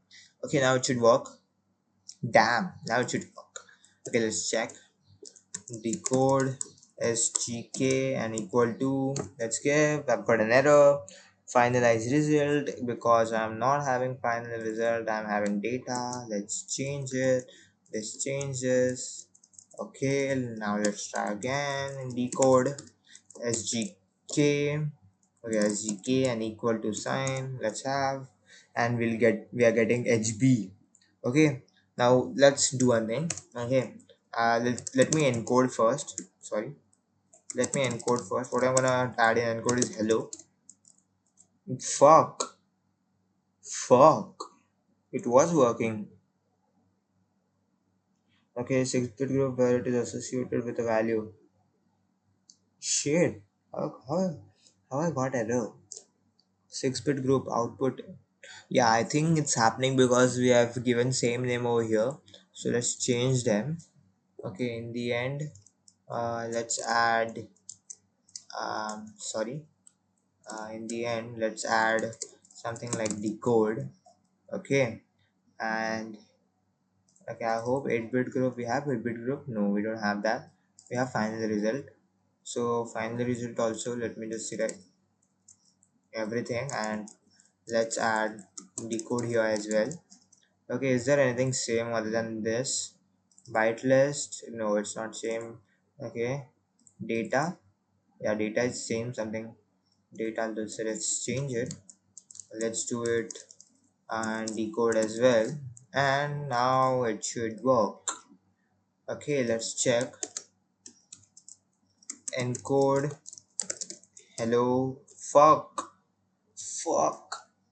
Okay, now it should work. Damn, now it should work. Okay, let's check. Decode sgk and equal to, let's give, I've got an error. Finalize result, because I'm not having final result, I'm having data. Let's change it. This changes. Okay, now let's try again. Decode sgk. Okay, sgk and equal to sign, let's have, and we are getting hb. Okay, now let's do one thing. Okay, let me encode first. Sorry, let me encode first. What I'm gonna add in encode is hello. Fuck fuck it was working. Okay, 6-bit group where it is associated with a value. Shit, how I got error? 6-bit group output. Yeah, I think it's happening because we have given same name over here. So let's change them. Okay, in the end, let's add sorry, in the end let's add something like decode. Okay, and okay, I hope 8-bit group, we have 8-bit group. No, we don't have that. We have final result. So final result also, let me just select everything and let's add decode here as well. Okay, is there anything same other than this? Byte list? No, it's not same. Okay, data. Yeah, data is same something. Data, so let's change it. Let's do it and decode as well. And now it should work. Okay, let's check. Encode. Hello. Fuck.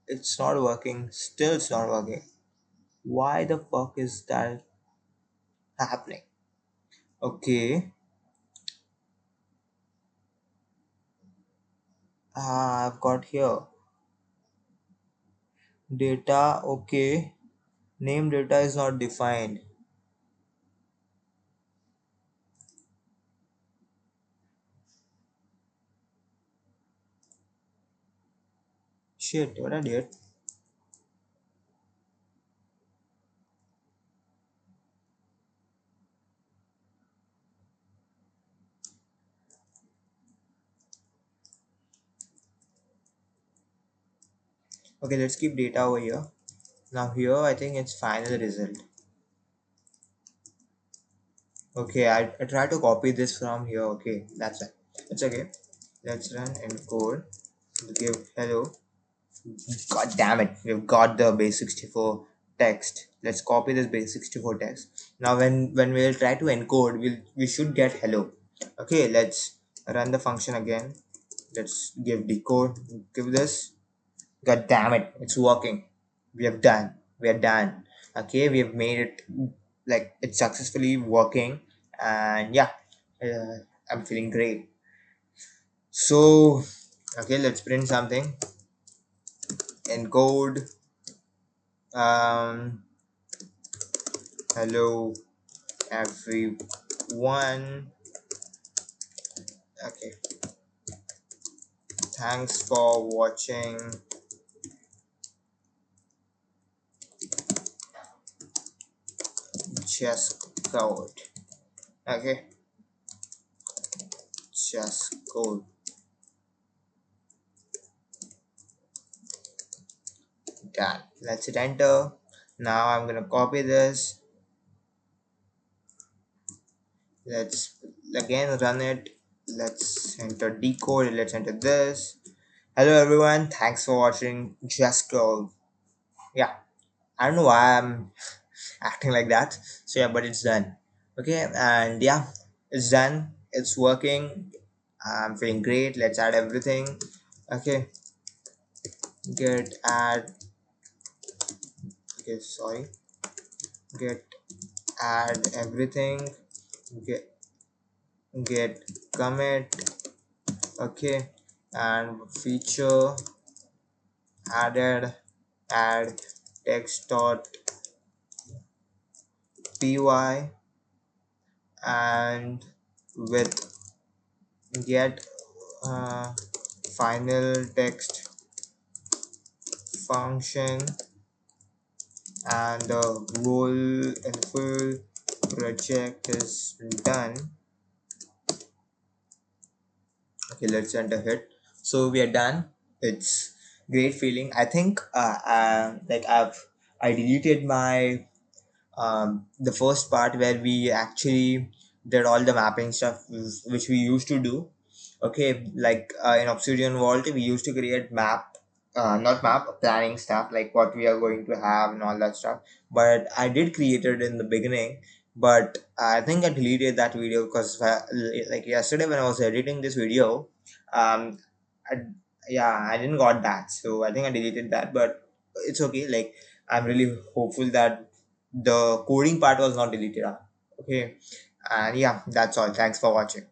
It's not working. Still, it's not working. Why the fuck is that happening? Okay. I've got here data. Okay, name data is not defined. Shit, what I did. Okay, let's keep data over here. Now here I think it's final result. Okay, I try to copy this from here. Okay, that's it. It's okay. Let's run encode. Give hello. God damn it, we've got the base64 text. Let's copy this base64 text. Now when we'll try to encode, we should get hello. Okay, let's run the function again. Let's give decode. Give this. God damn it, it's working. We have done. We are done. Okay, we have made it, like it's successfully working, and yeah, I'm feeling great. So, okay, let's print something. Encode. Um, Hello everyone. Okay, thanks for watching. Just code. Okay, just code. Done. Let's hit enter. Now I'm gonna copy this. Let's again run it. Let's enter decode. Let's enter this. Hello everyone. Thanks for watching. Just code. Yeah, I don't know why I'm acting like that. So yeah, but it's done. Okay, and yeah, it's done. It's working. I'm feeling great. Let's add everything. Okay, get add. Okay, sorry. Get add everything. Get get commit. Okay, and feature added. Add text dot py and with get final text function and the whole full project is done. Okay, let's enter hit. So we are done. It's great feeling. I think like I deleted my the first part where we actually did all the mapping stuff which we used to do. Okay, like in Obsidian Vault we used to create map, not map, planning stuff like what we are going to have and all that stuff. But I did create it in the beginning, but I think I deleted that video because like yesterday when I was editing this video, um I, yeah, I didn't got that, so I think I deleted that. But it's okay. Like I'm really hopeful that the coding part was not deleted. Okay, and yeah, that's all. Thanks for watching.